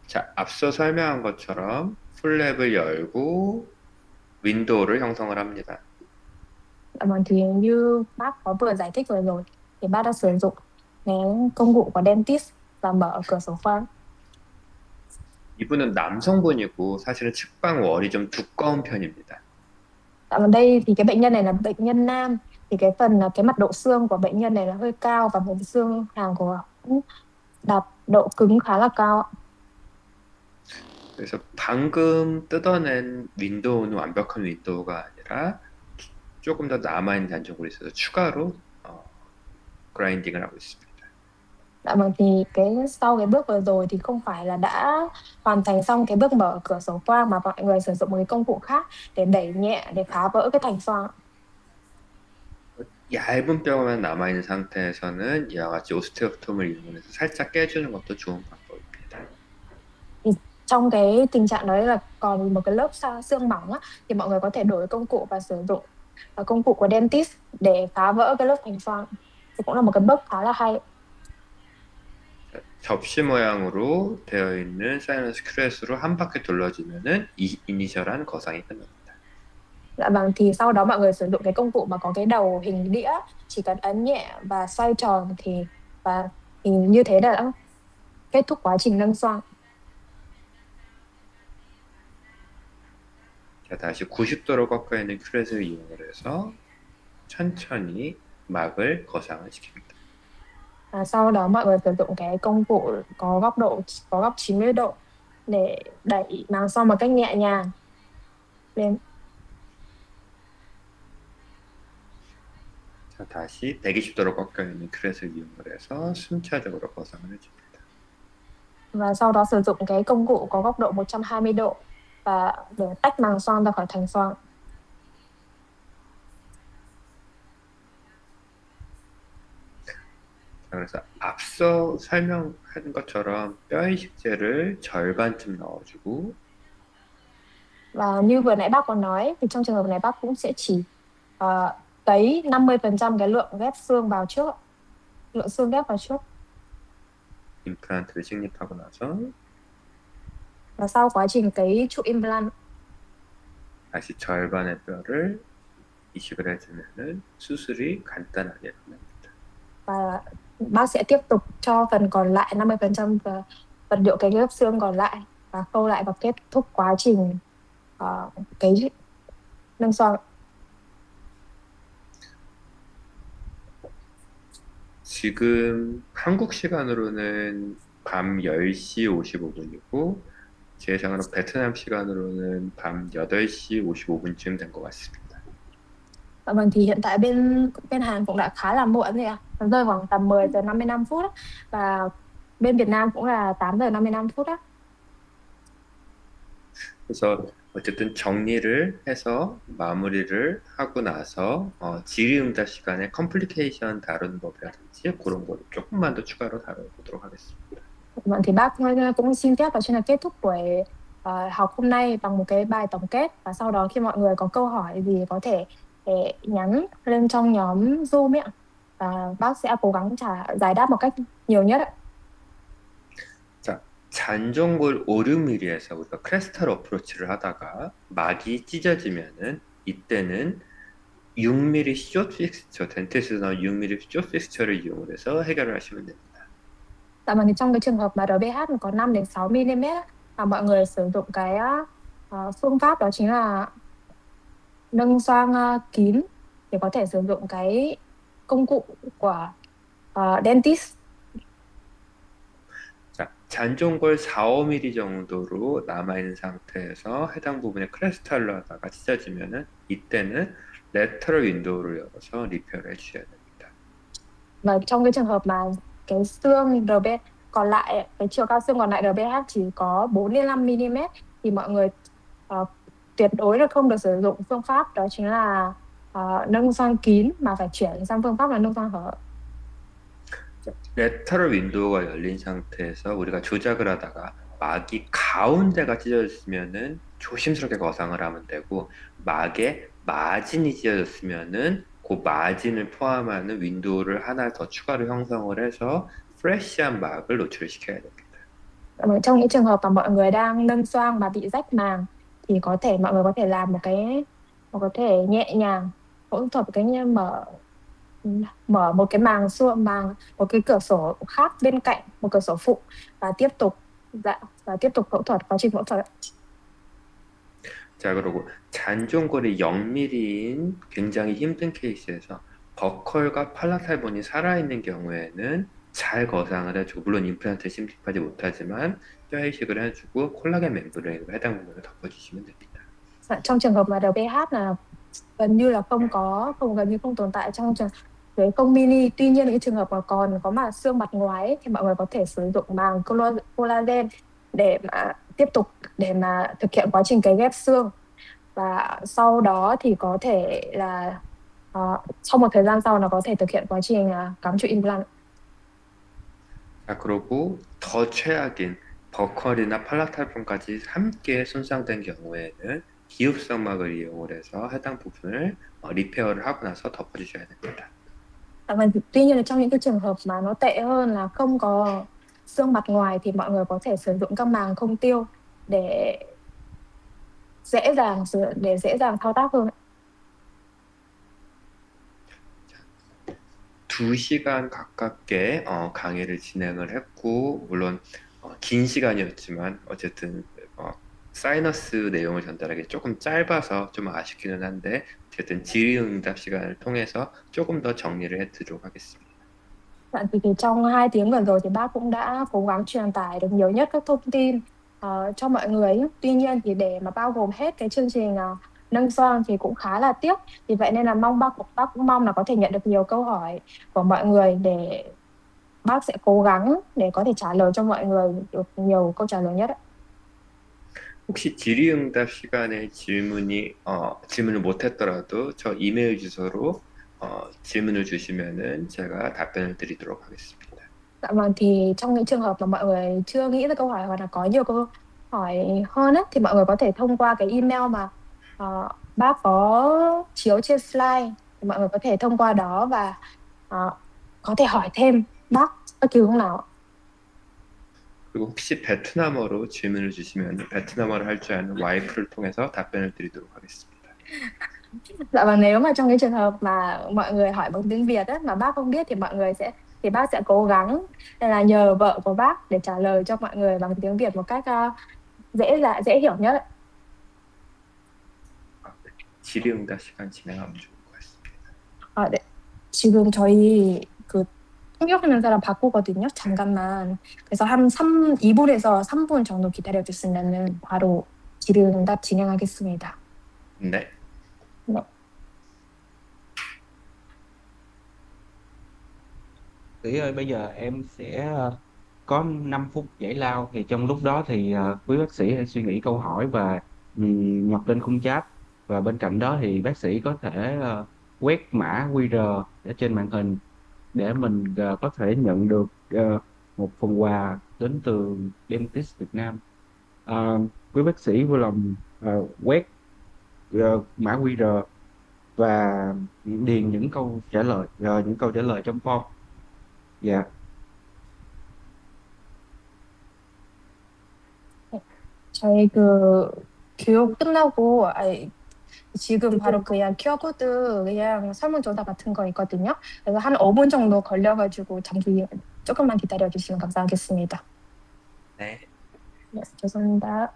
자, 앞서 설명한 것처럼 플랩을 열고 윈도우를 형성을 합니다. Vâng, thì như bác có vừa giải thích vừa rồi thì bác đã sử dụng cái công cụ của dentist và mở cửa sổ khoang. 이분은 남성분이고 사실은 측방월이 좀 두꺼운 편입니다. Ở đây thì cái bệnh nhân này là bệnh nhân nam, thì cái mặt độ xương của bệnh nhân này là hơi cao và một xương hàm của cũng đạt độ cứng khá là cao ạ. 그래서 방금 뜯어낸 윈도우는 완벽한 윈도우가 아니라 조금 더 남아있는 단종으로 있어서 추가로 그라인딩을 하고 있습니다. Dạ vâng, thì sau cái bước vừa rồi thì không phải là đã hoàn thành xong cái bước mở cửa sổ quang mà mọi người sử dụng một cái công cụ khác để đẩy nhẹ để phá vỡ cái thành xoang. 얇은 뼈만 남아있는 상태에서는 이와 같이 오스테오톰을 이용해서 살짝 깨주는 것도 좋은 방법입니다. Thì trong cái tình trạng đấy là còn một cái lớp xương mỏng á, thì mọi người có thể đổi công cụ và sử dụng công cụ của dentist để phá vỡ cái lớp thành xoang. Thì cũng là một cái bước khá là hay. 접시 모양으로 되어 있는 사이너스 큐렛으로 한 바퀴 돌려주면은 이니셜한 거상이 끝납니다. Dạ vâng, thì sau đó mọi người sử dụng cái công cụ mà có cái đầu hình đĩa, chỉ cần ấn nhẹ và xoay tròn thì như thế đã kết thúc quá trình nâng xoang. 자, 다시 90도로 꺾여 있는 큐렛을 이용을 해서 천천히 막을 거상을 시킵니다. Sau đó mọi người sử dụng cái công cụ có góc 90 độ để đẩy màng xoang một cách nhẹ nhàng lên. 자, 다시 120도로 꺾여 있는 큐렛을 이용을 해서 순차적으로 거상을 해줍니다. Và sau đó sử dụng cái công cụ có góc độ 120 độ và để tách màng xoang ra khỏi thành xoang. 자, 그래서 앞서 설명한 것처럼 뼈 이식제를 절반쯤 넣어주고 Và như vừa nãy bác có nói thì trong trường hợp này bác cũng sẽ chỉ cấy 50% cái lượng ghép xương vào trước, lượng xương ghép vào trước. 임플란트를 식립하고 나서 Và sau quá trình cấy trụ implant 다시 절반의 뼈를 이식을 해주면은 수술이 간단하게 끝납니다. và bác sẽ tiếp tục cho phần còn lại 50% và vật liệu cấy ghép xương còn lại và khâu lại và kết thúc quá trình cấy nâng xoang. 지금 한국 시간으로는 밤 10시 55분이고 제 예상으로 베트남 시간으로는 밤 8시 55분쯤 된 것 같습니다. Dạ vâng, thì hiện tại bên bên Hàn cũng đã khá là muộn rồi ạ. Nó rơi khoảng tầm 10 giờ 55 phút á. Và bên Việt Nam cũng là 8 giờ 55 phút á. 그래서 어쨌든 정리를 해서 마무리를 하고 나서 질의응답 시간에 컴플리케이션 다루는 법이라든지 그런 거를 조금만 더 추가로 다뤄보도록 하겠습니다. Vâng, thì bác cũng xin phép và xin là kết thúc buổi học hôm nay bằng một cái bài tổng kết. Và sau đó khi mọi người có câu hỏi gì có thể nhắn lên trong nhóm Zoom ấy ạ. Và bác sẽ cố gắng giải đáp một cách nhiều nhất ạ. 자, 잔종골 5, 6mm에서 우리가 크레스탈 어프로치를 하다가 막이 찢어지면은 이때는 6mm 숏 픽스처, 덴티스에서 나온 6mm 숏 픽스처를 이용을 해서 해결을 하시면 됩니다. Dạ vâng, thì trong cái trường hợp mà RBH có 5 đến 6 mm và mọi người sử dụng cái phương pháp đó chính là nâng xoang kín thì có thể sử dụng cái công cụ của dentist. 자, 잔종골 4, 5mm 정도로 남아있는 상태에서 해당 부분에 크레스탈로 하다가 찢어지면은 이때는 레터럴 윈도우를 열어서 리페어를 해주셔야 됩니다. Và trong cái trường hợp mà cái xương RB còn lại, cái chiều cao xương còn lại RBH chỉ có 4 đến 5 mm thì mọi người tuyệt đối là không được sử dụng phương pháp đó chính là nâng xoang kín mà phải chuyển sang phương pháp là nâng xoang hở. 레터럴 윈도우가 열린 상태에서 우리가 조작을 하다가 막이 가운데가 찢어졌으면은 조심스럽게 거상을 하면 되고 막에 마진이 찢어졌으면은 그 마진을 포함하는 윈도우를 하나 더 추가로 형성을 해서 프레시한 막을 노출시켜야 됩니다. Trong những trường hợp mà mọi người đang nâng xoang mà bị rách màng thì mọi người có thể làm có thể nhẹ nhàng phẫu thuật cái như mở một cái một cái cửa sổ khác bên cạnh một cửa sổ phụ và tiếp tục phẫu thuật, quá trình phẫu thuật. 자, 그리고 잔종골이 0mm인 굉장히 힘든 케이스에서 버컬과 팔라탈본이 살아있는 경우에는 잘 거상을 해주고, 물론 임플란트 심입하지 못하지만 뼈이식을 해주고 콜라겐 멤브레인으로 해당 부분을 덮어주시면 됩니다. Dạ, trong trường hợp mà RPH là gần như là gần như không tồn tại trong cái công mini. Tuy nhiên những trường hợp mà còn có mà xương mặt ngoài ấy, thì mọi người có thể sử dụng màng collagen để mà tiếp tục để mà thực hiện quá trình cấy ghép xương, và sau đó thì có thể là sau một thời gian sau nó có thể thực hiện quá trình cắm chụp implant. 자, 그리고 더 최악인 버컬이나 팔라탈본까지 함께 손상된 경우에는 기읍성막을 이용을 해서 해당 부분을 리페어를 하고 나서 덮어주셔야 됩니다. Vâng, tuy nhiên là trong những cái trường hợp mà nó tệ hơn là không có xương mặt ngoài thì mọi người có thể sử dụng các màng không tiêu để để dễ dàng thao tác hơn. 2시간 가깝게 강의를 진행을 했고, 물론 긴 시간이었지만 어쨌든 사이너스 내용을 전달하기 조금 짧아서 좀 아쉽기는 한데, 어쨌든 질의응답 시간을 통해서 조금 더 정리를 해드리도록 하겠습니다. Thì trong 2 tiếng vừa rồi thì bác cũng đã cố gắng truyền tải được nhiều nhất các thông tin cho mọi người ấy. Tuy nhiên thì để mà bao gồm hết cái chương trình nâng xoang thì cũng khá là tiếc. Vì vậy nên là bác cũng mong là có thể nhận được nhiều câu hỏi của mọi người để bác sẽ cố gắng để có thể trả lời cho mọi người được nhiều câu trả lời nhất ạ. 혹시 질의응답 시간에 질문을 못했더라도 저 이메일 주소로 질문을 주시면은 제가 답변을 드리도록 하겠습니다. Dạ vâng, thì trong những trường hợp mà mọi người chưa nghĩ ra câu hỏi hoặc là có nhiều câu hỏi hơn á, thì mọi người có thể thông qua cái email mà bác có chiếu trên slide, thì mọi người có thể thông qua đó và có thể hỏi thêm bác bất kỳ lúc nào. 그리고 혹시 베트남어로 질문을 주시면 베트남어를 할 줄 아는 와이프를 통해서 답변을 드리도록 하겠습니다. Dạ vâng, nếu mà trong cái trường hợp mà mọi người hỏi bằng tiếng Việt á, mà bác không biết thì bác sẽ cố gắng nên là nhờ vợ của bác để trả lời cho mọi người bằng tiếng Việt một cách dễ hiểu nhất ạ. 네. 질의응답 시간 진행하면 좋을 것 같습니다. 네. 지금 저희 그 통역하는 사람 바꾸거든요. 잠깐만. 그래서 한 2분에서 3분 정도 기다려 주시면은 바로 질의응답 진행하겠습니다. 네. 네. Tỷ ơi, bây giờ em sẽ có 5 phút giải lao, thì trong lúc đó thì quý bác sĩ hãy suy nghĩ câu hỏi và nhập lên khung chat, và bên cạnh đó thì bác sĩ có thể quét mã QR ở trên màn hình để mình có thể nhận được một phần quà đến từ Dentist Việt Nam. Quý bác sĩ vui lòng quét mã QR và điền những câu trả lời trong form. Dạ. 저희 교육 끝나고 지금 바로 그냥 키워보드 그냥 설문조사 같은 거 있거든요. 그래서 한 5분 정도 걸려가지고 조금만 기다려 주시면 감사하겠습니다. 네. 네, 죄송합니다.